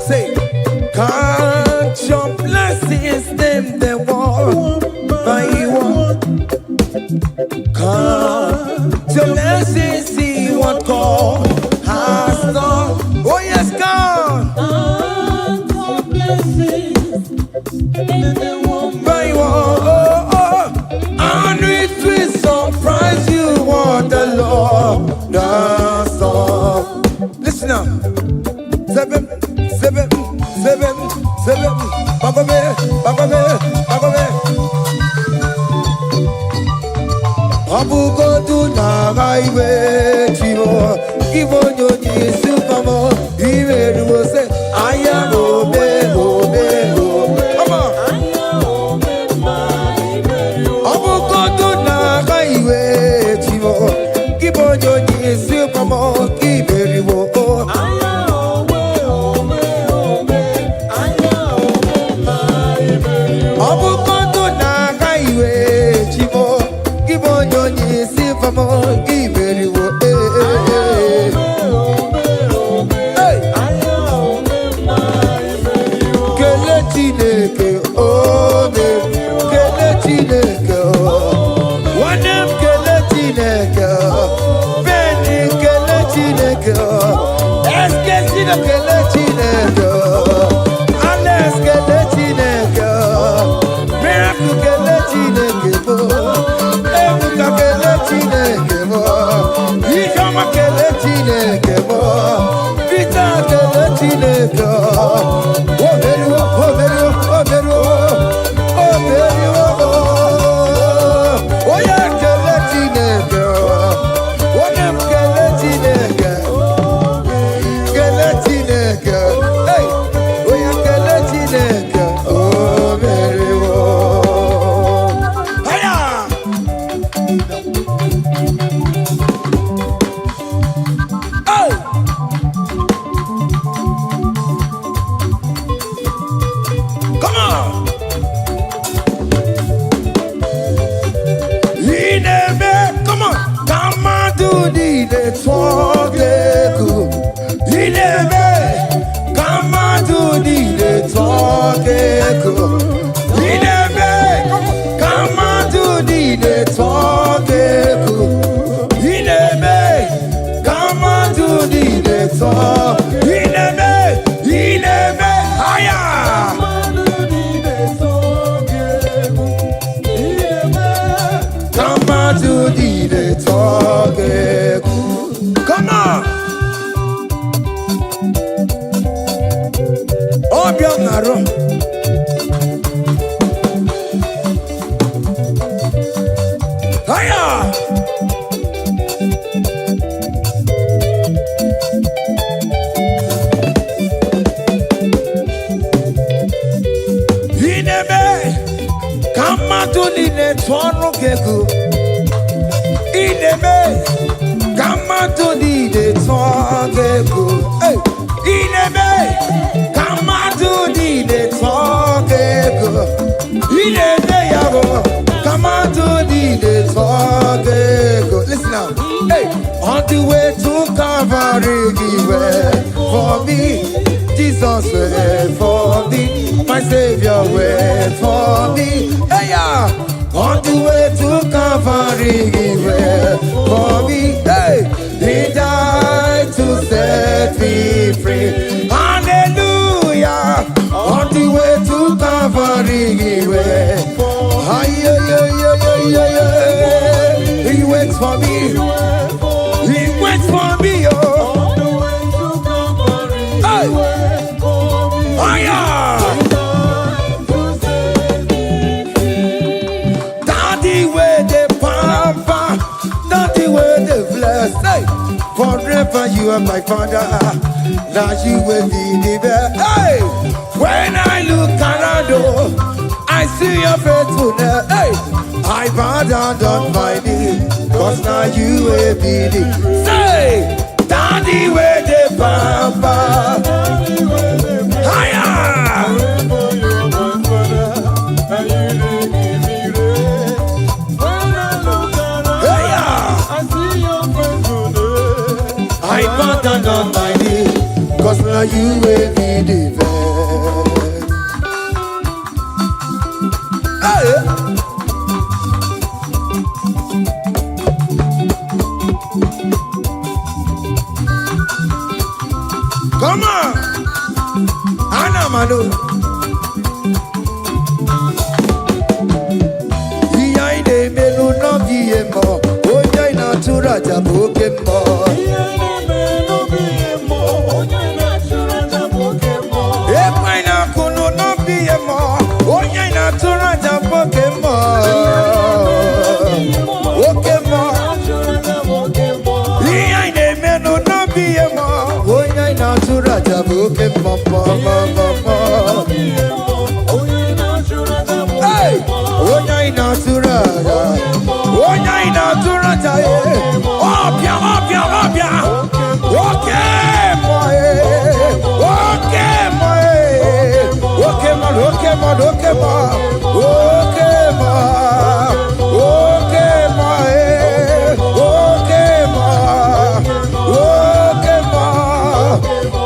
S4: Say, count your blessings, them they walk by one. Count your blessings, see what God has done. Oh yes, God. Count your blessings, them they walk by one. And it will surprise you what the Lord does. Listen up. Seven. Bagome. Abugo do na gaiwe chimo. Ibo nyoni supamo. Iwe ruo se aya obe. Come on. Abugo do na gaiwe chimo. Ibo nyoni supamo. Iwe ruo. Listen now. Hey, on the way to Calvary, he went for me. Jesus went for me. My Savior went for me. Hey, yeah. On the way Calvary for me. Hey, He died to set me free. Hallelujah, on the way to Calvary. He waits for me. He waits for me. Oh, hey. Daddy way the pamper, daddy way the bless. Hey, forever you are my father. Now you will be the best. Hey, when I look around, oh, I see your faithfulness. Hey, I bow down on my knees, 'cause now you will be the. Say, daddy way the pamper. I bow down on my knees, 'cause now you will be the best. Hey. Come on, Anna Manu. Iyaine melu no biye mo, oja ina tura jaboke mo. Epaina kunu no biye mo, oja ina tura jaboke mo. Oke mo. Iyaine melu no biye mo, oja ina tura jaboke mo. Hey, oja ina tura. Oja ina tura jaye. Opia, opia, opia. Okay, boy. Okay, boy. Okay, man. Okay, man. Okay, man. Okay, man. Okay, man. Okay, man. Okay, man.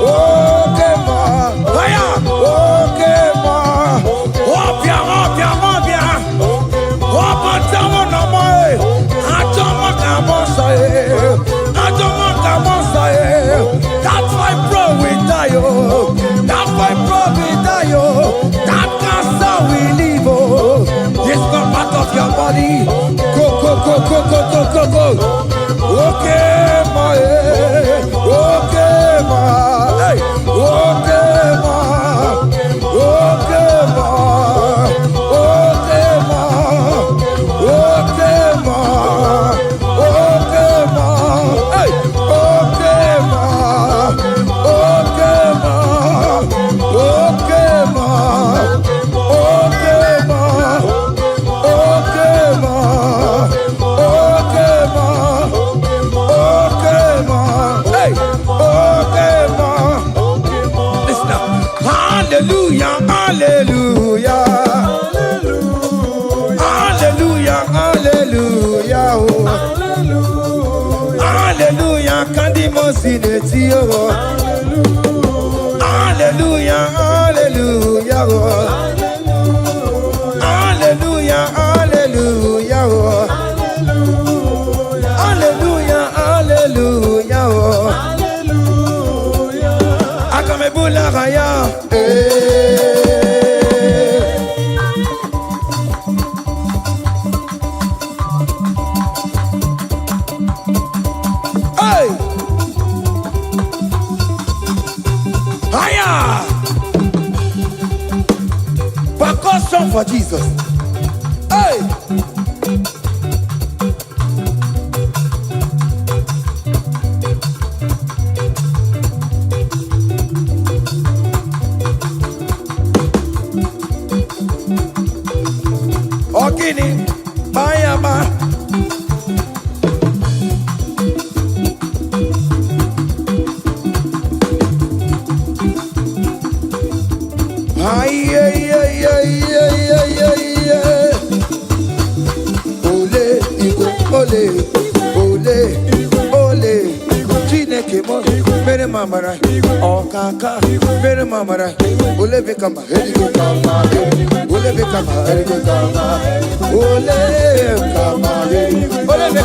S4: Okay, man. Aya. Okay, man. Opia, opia, opia. Opa, tamo na moi. Atoma kamosa e. Atoma kamosa e. That's why bro we die oh. That's why bro we die oh. That cancer we live oh. It's not part of your body. Go go go go go go go go. Okay ma okay ma hey okay ma okay ma okay ma okay ma okay ma hey okay ma okay ma okay ma okay ma okay ma okay ma okay ma hey okay ma. Listen now. Hallelujah, hallelujah, hallelujah, hallelujah, oh. Hallelujah, kandi mosineti oh. Hallelujah, hallelujah, oh. Hallelujah, hallelujah, oh. Hallelujah, hallelujah, oh. Akamebula raya, hey, higher, percussion for Jesus, hey. Ogini, Bayama. Ay, ay, ay, ay, ay, ay, ay, ay. Ole, Igbo, ole, ole, ole. Chineke mo, mere mamara, okaka, mere mamara. Ole bekama, heligo kama, ole bekama, heligo kama, ole kama,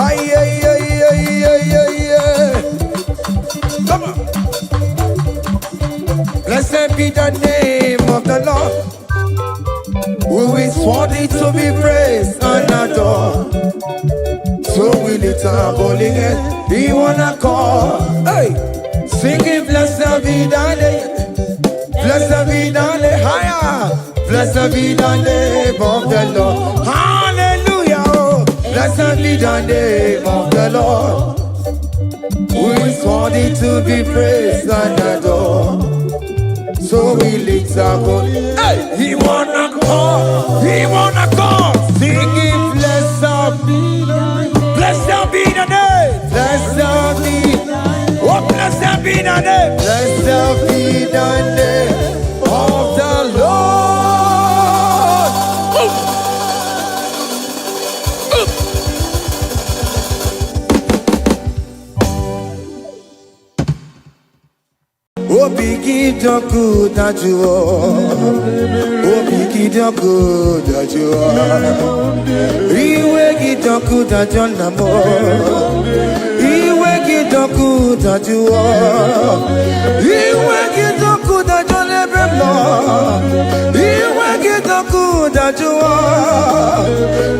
S4: Ay, ay, ay, ay, ay, ay, ay. Come on. Blessed be the name of the Lord, who is worthy to be praised and adored. So we lift our holy hand, we wanna call, hey, singing blessed be the name, blessed be the name, higher, blessed be the name of the Lord, hallelujah, oh. Blessed be the name of the Lord, who is worthy to be praised and adored. So we lift our holy hand, hey, he wanna call, singing blessed be the name. Blessed be the name. Blessed be. Oh, blessed be the name. Blessed be the name of the Lord. Oh, biggie, don't good that you are. Oh, biggie, don't good that you are. Iwe don't good that you are. Iwe don't good that you are. Iwe don't good that you never more. Iwe don't good that you are.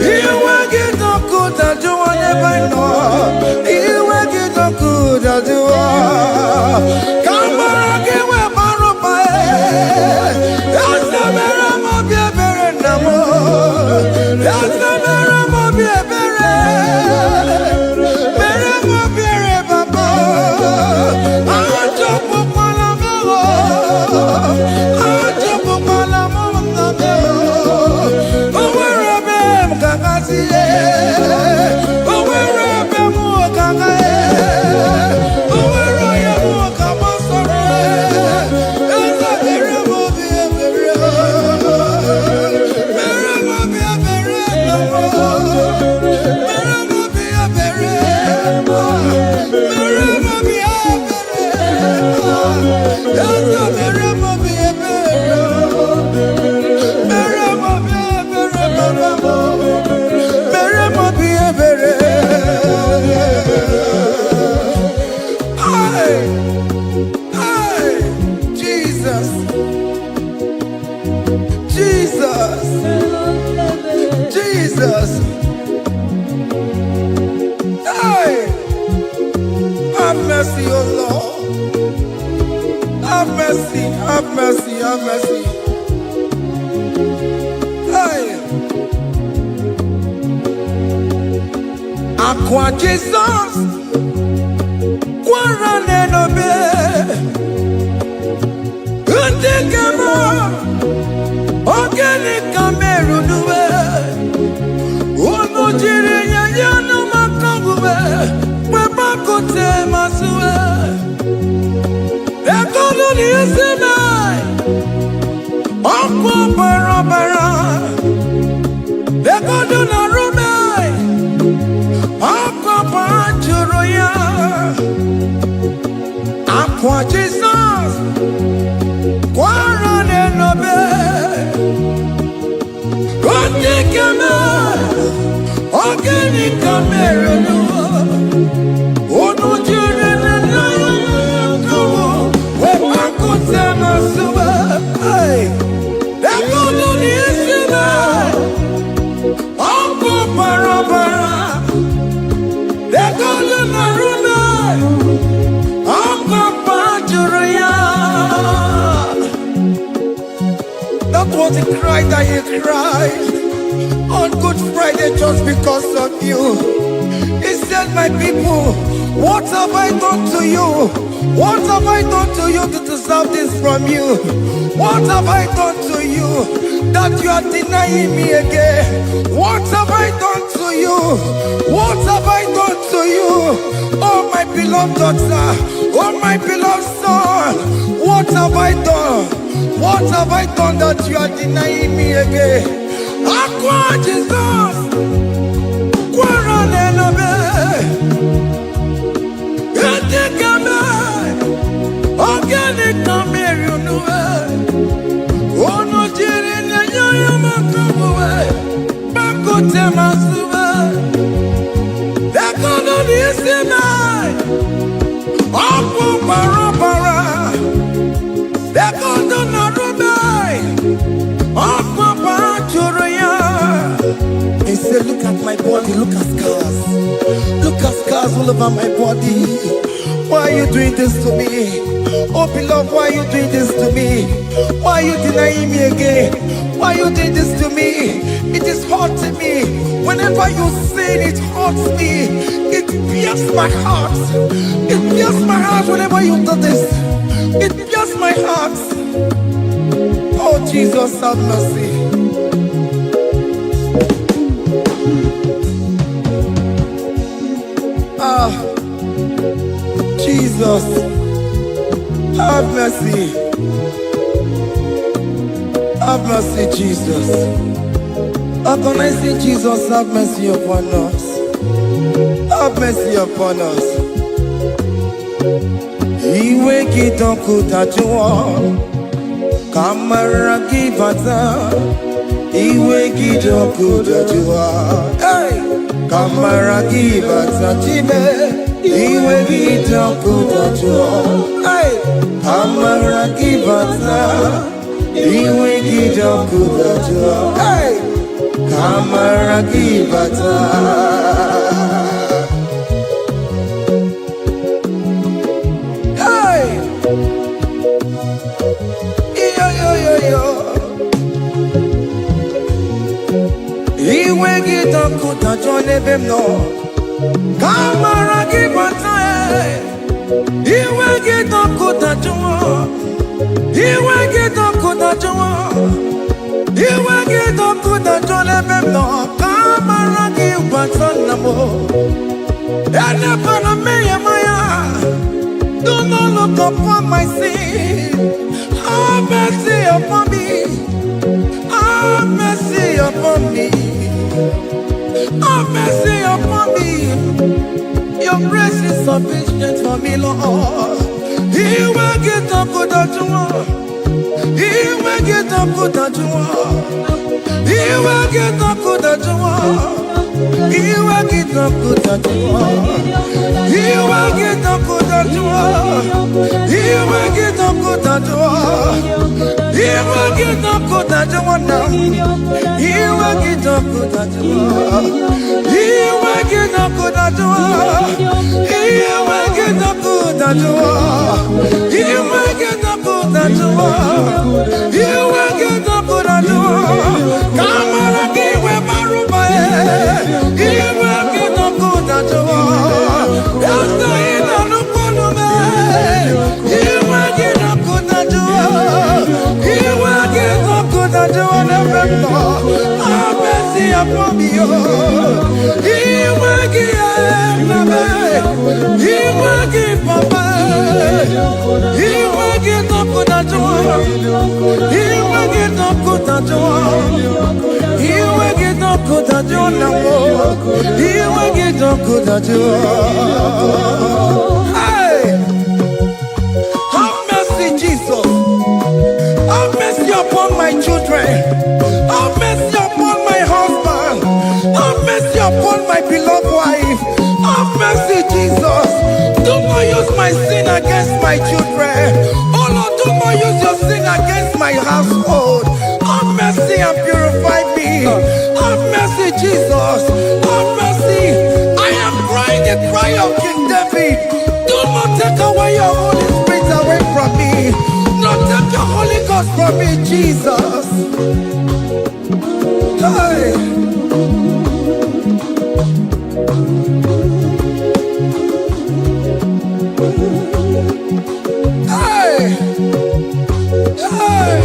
S4: Iwe don't good that you never know. Iwe don't good that you are. Come on. Jesus. Hey, have mercy, oh Lord. Have mercy, have mercy, have mercy. Hey, Aqua Jesus, Quarane no be, Undekama, Organic Cameroon. Aqua Jesus, Quarane no be, Organic Cameroon. That was a cry that you cried on Good Friday just because of you. He said, my people, what have I done to you? What have I done to you to deserve this from you? What have I done to you that you are denying me again? What have I done to you? What have I done to you? Oh, my beloved daughter, oh, my beloved son, what have I done? What have I done that you are denying me again? Aqua Jesus, Quarane no be, Undekama, Organic Cameroon. Oh no, Jiri na yoyo makabuwe, Bakote masuwe. Oh, Papa, he said, look at my body, look at scars. Look at scars all over my body. Why are you doing this to me? Oh, beloved, why are you doing this to me? Why are you denying me again? Why are you doing this to me? It is hurting me. Whenever you sin, it hurts me. It pierces my heart. It pierces my heart whenever you do this. It pierces my heart. Oh, Jesus, have mercy. Ah, Jesus, have mercy. Have mercy, Jesus. How can I say, Jesus, have mercy upon us? Have mercy upon us. Iwe kitoko tajua, kamara kibata. Iwe kitoko tajua, hey, kamara kibata chime. Iwe kitoko tajua, hey, kamara kibata. Iwe kitoko tajua, hey, kamara kibata. Iwe kitoko tajua nebemno, kamara kibata. Iwe kitoko tajua, iwe kitoko tajua, iwe kitoko tajua nebemno, kamara kibata namo. Ene pana meye maya, do not look upon my sin. Have mercy upon me. Have mercy upon me. Have mercy upon me. Your grace is sufficient for me, Lord. He will get up good at you. He will get up good at you. He will get up good at you. He will get up good at you. He will get up good at you. He will get up good at you. He will get up good at you now. He will get up good at you. He will get up good at you. He will get up good at you. He will get up good at you. He will get up good at you. Come on, give me my room. He will get up good at you. After he done up on me, he will get up good at you. He will get up good at you. Have mercy upon me. He will give me. He will give Papa. He will get up good at you. He will get up good at you. He will get up good at you now. He will get up good at you. Hey, have mercy, Jesus. Have mercy upon my children. Have mercy upon my husband. Have mercy upon my beloved wife. Have mercy, Jesus. Do not use my sin against my children. Oh Lord, do not use your sin against my household. Have mercy and purify me. Have mercy, Jesus. Have mercy. I am crying the cry of King David. Do not take away your Holy Spirit away from me. Not take your Holy Ghost from me, Jesus. Hey. Hey. Hey.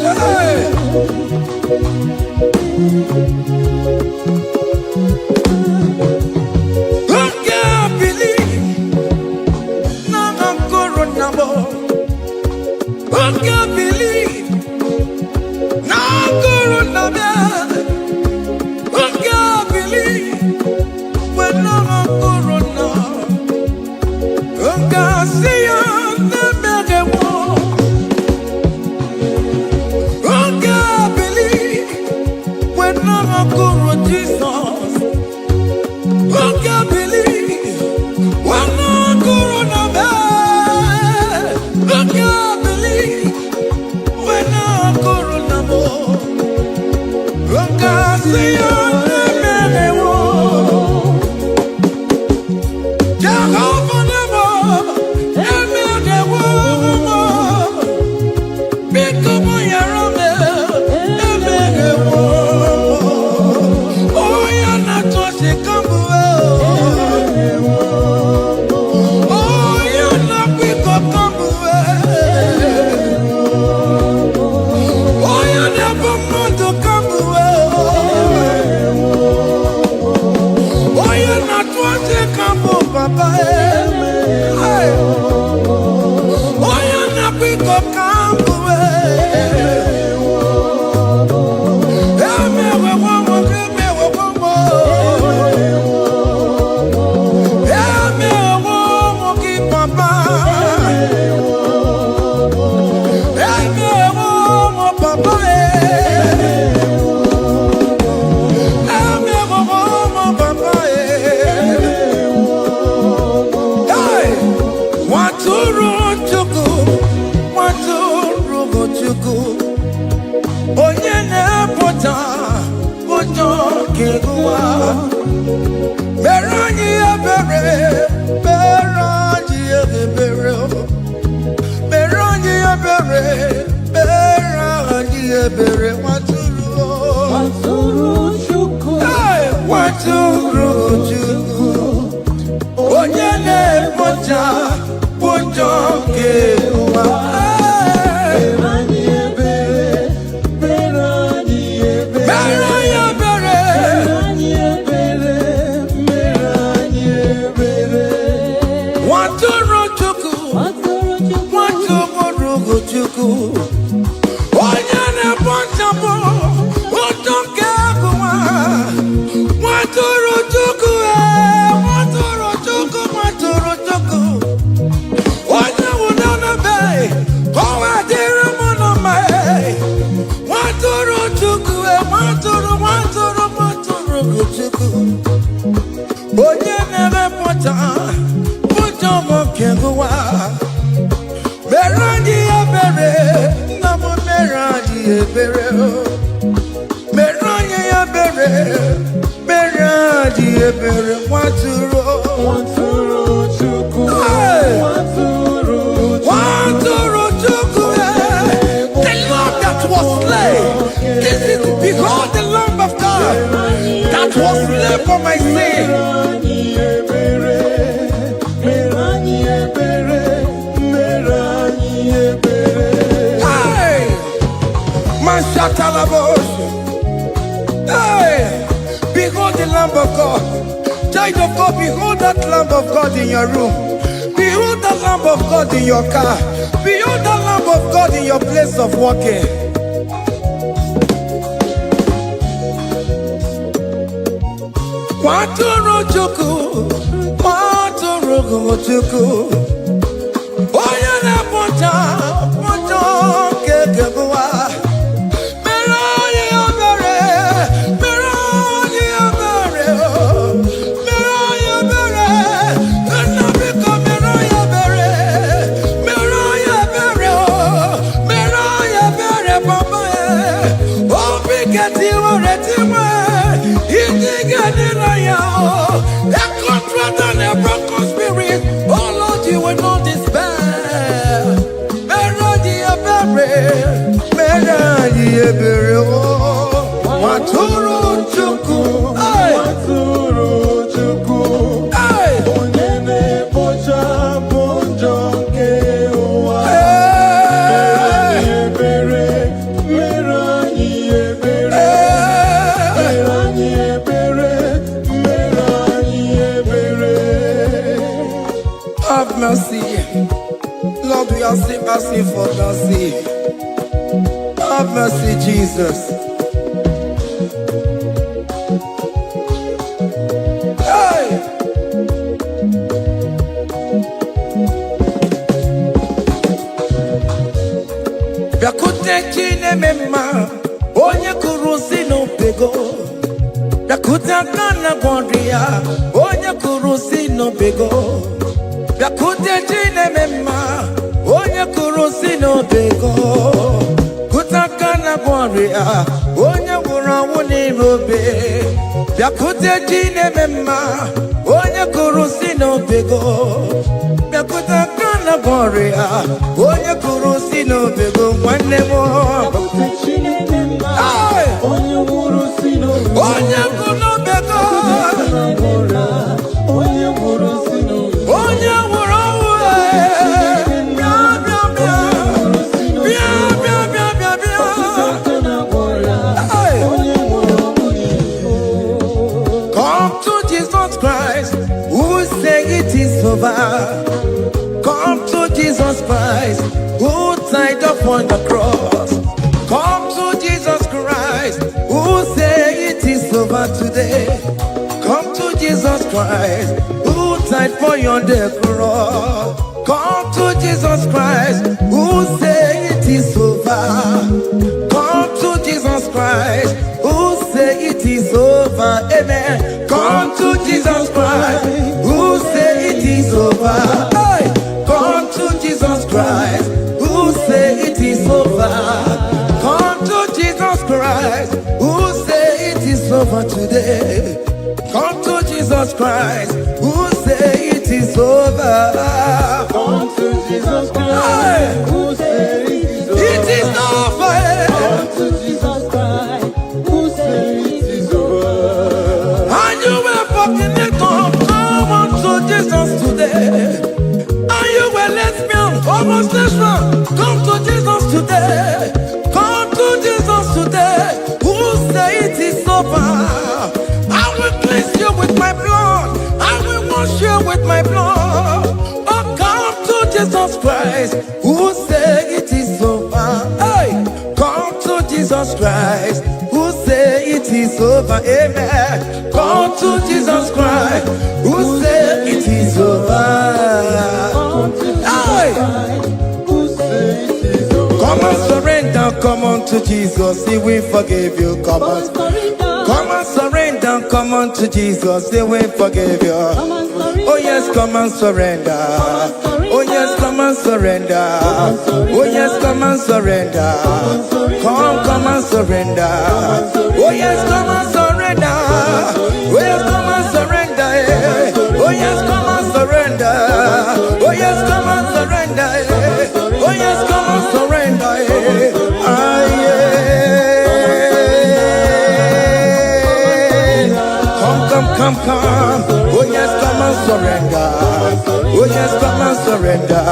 S4: Hey.
S2: see your name. Jehovah never, become your own. Oh, you're not what you come away. Oh, you're not become away. Oh, you never want to come away. Oh, you're not what you come away, Papa. Hey. Oh, you're not become away. Onye na-epụta ụjọ keguwa mere anyị ebere, mere anyị ebere, mere anyị ebere, mere anyị ebere. Nwatụrụ Chukwu, nwatụrụ Chukwu, onye na-epụta ụjọ keguwa. Onye na-ekpochapụ ụjọ nke agụwa, nwatụrụ Chukwu, nwatụrụ Chukwu, nwatụrụ Chukwu. Onye nwụrụ n'ebe, ọwa dịrị mụ na mma. Nwatụrụ Chukwu, nwatụrụ Chukwu. Onye na-emepụta ụjọ nke agụwa, mere anyị ebere, nna m mere anyị ebere, mere anyị ebere, mere anyị ebere. Nwatụrụ Chukwu, nwatụrụ Chukwu, the Lamb that was slain. This is, behold, the Lamb of God that was slain for my sin. Hey, behold the Lamb of God. Child of God, behold that Lamb of God in your room. Behold that Lamb of God in your car. Behold that Lamb of God in your place of working. Nwatụrụ Chukwu, nwatụrụ Chukwu, onye na-epụta ụjọ nke agụwa. Nwatụrụ Chukwu, nwatụrụ Chukwu, onye na-ekpochapụ ụjọ nke ụwa. Mere anyị ebere, mere anyị ebere, mere anyị ebere, mere anyị ebere. Have mercy, Lord, we are still asking for mercy. Have mercy, Jesus. Hey! Bịakute Chineke mma, onye kụrụ si n'obego. Bịakute aka na gwọrọ ya, onye kụrụ si n'obego. Bịakute Chineke mma, onye kụrụ si n'obego. Kutaka na gwọrọ ya, onye gwọrọ
S4: wuni robe. Biakute jine mema. Onye kurusi no bego. Biakuta kana borea. Onye kurusi no bego. Mwane mo. Onye kurusi no bego. Onye kurusi no bego. Onye come to Jesus Christ, who died upon the cross. Come to Jesus Christ, who say it is over today. Come to Jesus Christ, who died for you on the cross. Come to Jesus Christ, who say it is over. Come to Jesus Christ, who say it is over. Amen. Come to Jesus Christ, who say it is over. Hey! Come to Jesus Christ, who say it is over. Come to Jesus Christ, who say it is over today. Come to Jesus Christ, who say it is over.
S5: Come to Jesus Christ, who say it is over.
S4: It is over.
S5: Come to Jesus Christ, who say it is over.
S4: And you were fucking it up. Come on to Jesus today. Are you a lesbian, homosexual? Come to Jesus today. Come to Jesus today. Who say it is over? I will cleanse you with my blood. I will wash you with my blood. Oh, come to Jesus Christ. Who say it is over? Hey, come to Jesus Christ. Who say it is over? Amen. Come to Jesus Christ. Who say it is over? Hey! Come and surrender, come on to Jesus, He will forgive you. Come and surrender, come on to Jesus, He will forgive you. Oh yes, come and surrender. Oh yes, come and surrender. Oh yes, come and surrender. Come and surrender. Oh yes, come and surrender. Oh yes, come and surrender. Oh yes, come and surrender. Oh yes, come and surrender. Oh yes, come and surrender. Ah yeah. Come. Oh yes, come and surrender. Oh yes, come and surrender.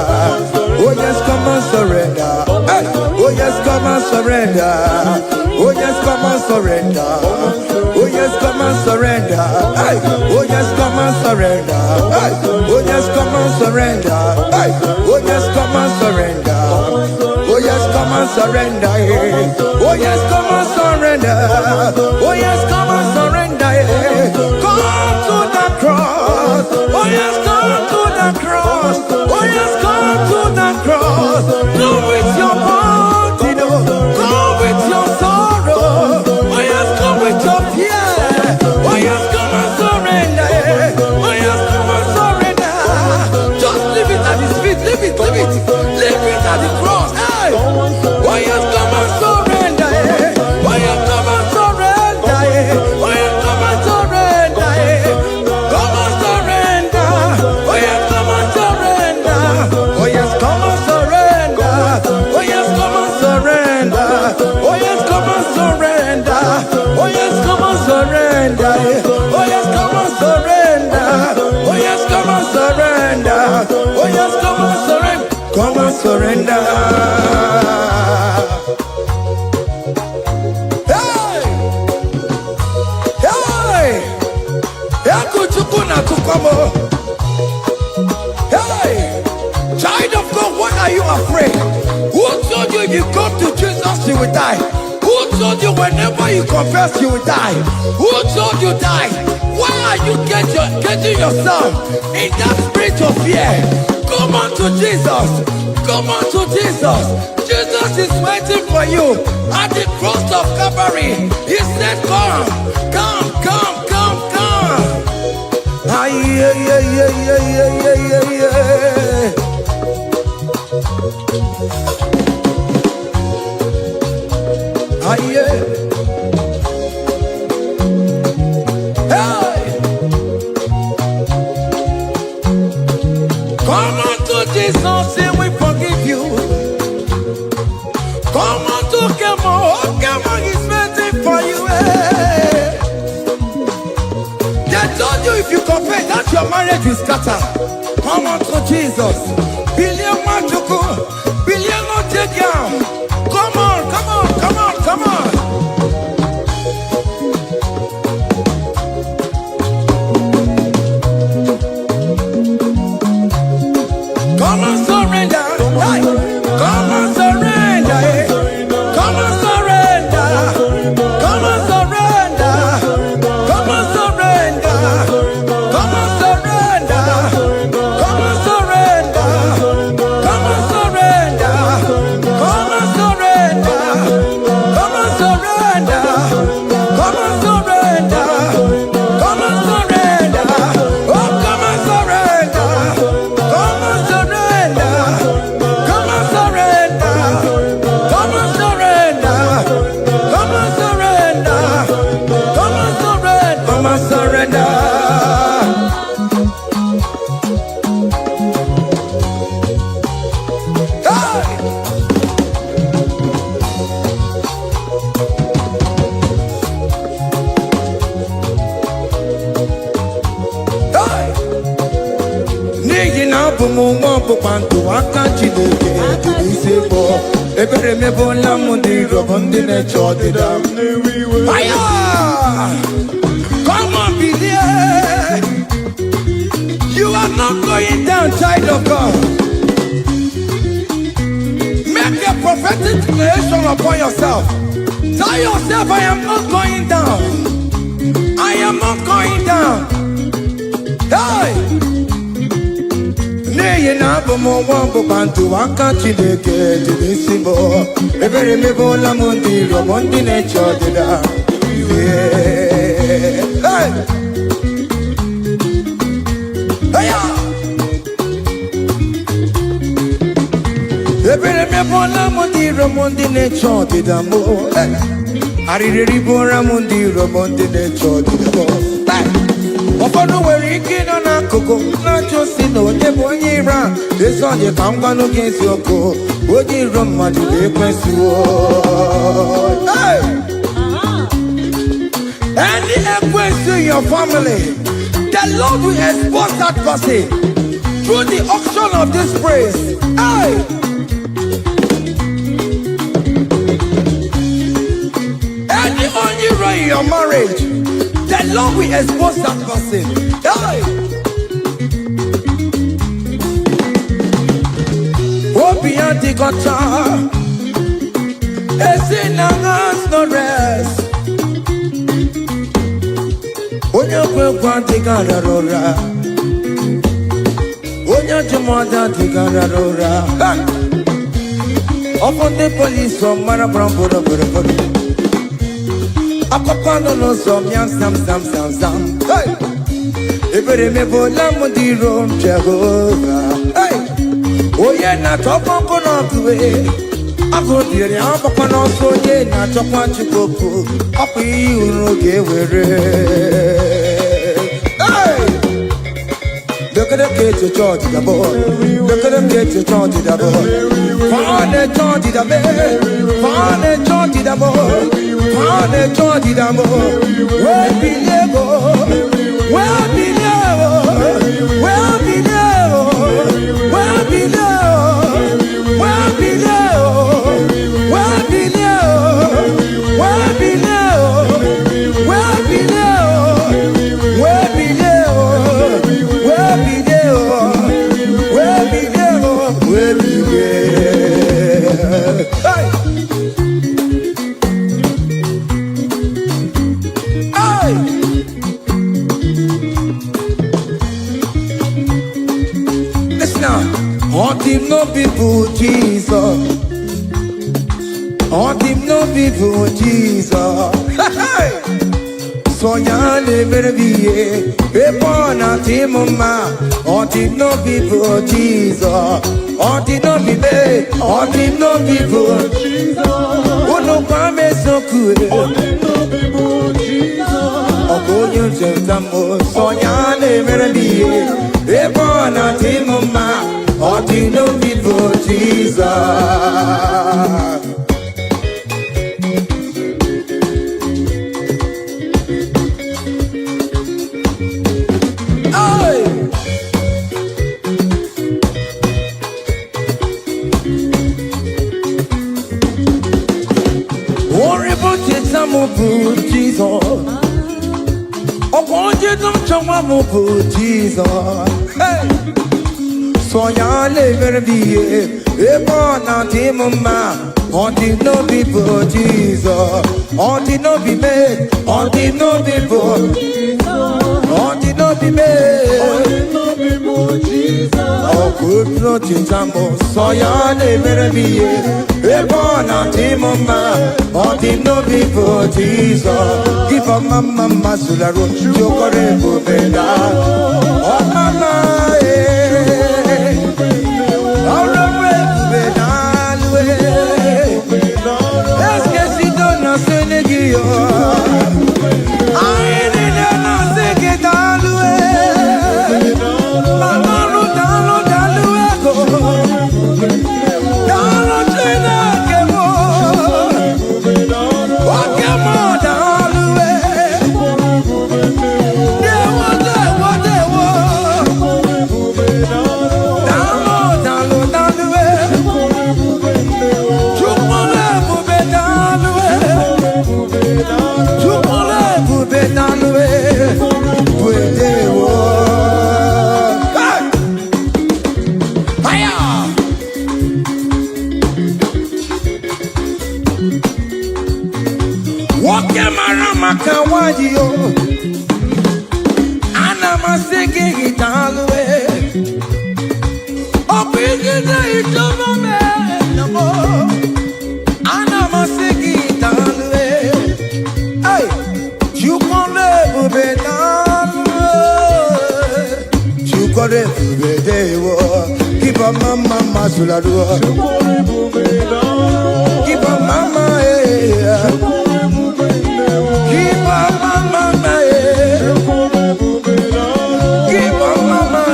S4: Oh yes, come and surrender. Hey. Oh yes, come and surrender. Oh yes, come and surrender. Oh yes, come and surrender. Hey. Oh yes, come and surrender. Hey. Oh yes, come and surrender. Hey. Oh yes, come and surrender. Oh yes, come and surrender. Oh yes, come and surrender. Oh yes, come and surrender. Come to the cross. Oh yes, come to the cross. Oh yes, come to the cross. Go with your body, go with your sorrow. Oh yes, come with your fear. Oh yes, come and surrender. Oh yes, come and surrender. Just leave it at His feet. Leave it at the cross. Hey. Oh yes, come and surrender. Oh yes, come and surrender. Oh yes, come and surrender. Come and surrender. Oh yes, come and surrender. Oh yes, come and surrender. Oh yes, come and surrender. Oh yes, come and surrender. Oh yes, come and surrender. Oh yes, come and surrender. Oh yes, come and surrender. Oh yes, come and surrender. Come and surrender. Hey! Hey! Yakuchukuna kukomo. Hey! Child of God, why are you afraid? Who told you if you come to Jesus you will die? Who told you whenever you confess you will die? Who told you die? Why are you getting yourself in that spirit of fear? Come on to Jesus. Come on to Jesus. Jesus is waiting for you at the cross of Calvary. He said, come. Ah, yeah. Ah, yeah. to scatter. Come on to Jesus. Billion Machuku, billion no take down. Come on, come on, come on, come on. Come on, surrender. Hey. Come on, surrender. Hey. Come on, surrender. Come on, surrender. Come on, surrender. Come on, surrender. Come on, surrender. Come on, surrender. Come on, surrender. Come on, surrender. Come on, surrender. Come on, surrender. Oh, come on, surrender. Come on, surrender. Come on, surrender. Come on, surrender. Come on, surrender. Come on, surrender. Come on, surrender. Hey! Hey! N'ihi na abụ m nwa ọkpụkpa ndụ aka Chineke dị isi bụ ebere emebola m ndị iro bụ ndị na-eche ọdịda m. Fire! Come on, believe. You are not going down, child of God. Make a prophetic declaration upon yourself. Tell yourself, I am not going down. I am not going down. Hey! N'ihi na abụ m nwa ọgbụgba ndụ aka Chineke dị n'isi m. Ebere emebola m ndị iro bụ ndị na-eche ọdịda. Hey! Hey! Ebere emebola m ndị iro bụ ndị na-eche ọdịda m. Arịrịrị bụra m ndị iro bụ ndị na-eche ọdịda m. Ụfọdụ nwere ike ịnọ n'akụkụ na-achọ si na onye bụ onye iro a. Ezi onye ka m gwanụ gị eziokwu, onye iro mmadụ na-ekwesịwo. Any equence in your family, the Lord will expose that person through the auction of this praise. Hey! Any hero in your marriage, the Lord will expose that person. Hey! Obian the gotcha, is in a hands no rest. Onye kwekwa dịgara rụra, onye jụmọda dịgara rụra. Ọfọ ndị polisi ọmara bramboro bụrụbụrụ, akọpa nọ n'ụzọ mịa zam zam zam zam. Ebere emebola m ndị iro m Jehova. Onye na-achọkwa ọkụ n'ọkụwe, akụ dịrị agbakwa n'ọsọ. Onye na-achọkwa Chukwu okwu, ọkụ iyi uru ga-ewere. Look at the kids to charge the boy. Look at the kids to charge the boy. Find the charge the boy. Find the charge the boy. Find the charge the boy. Where be level? Where be level? Where be level? Where be level? Where be level? Where be level? Where be level? Where be level? Where be All him no people Jesus. All him no people Jesus. So yale merviye epona timoma. All him no people Jesus. All him no people. All him no people Jesus. Uno kwame sokue. All him no people Jesus. Ogonyo jentamo. So yale merviye epona timoma. All him no people Jesus. Jesus. Hey. So ya never be a born anti-mama. Until no people Jesus. Until no be made. Until no people. Until no be made. Oh, good nothing, Tambo. So ya never be a born anti-mama. Until no people Jesus. Give a mama Masularo. Chocorebo Beda. Oh, mama. Keep a mama Masulado. Keep a mama, keep a mama, keep a mama,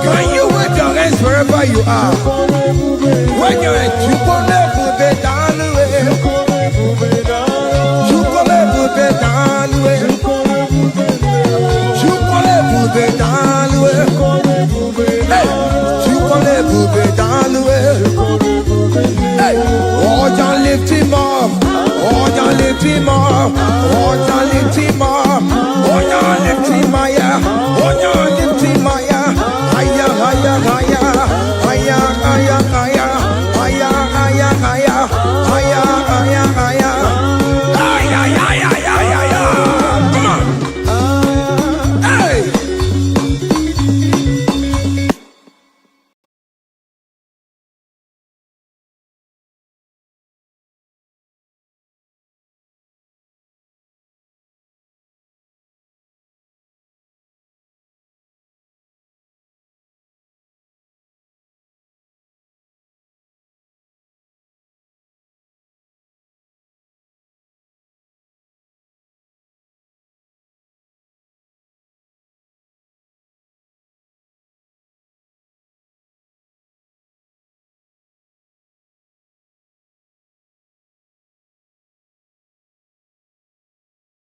S4: can you wave your hands wherever you are? When your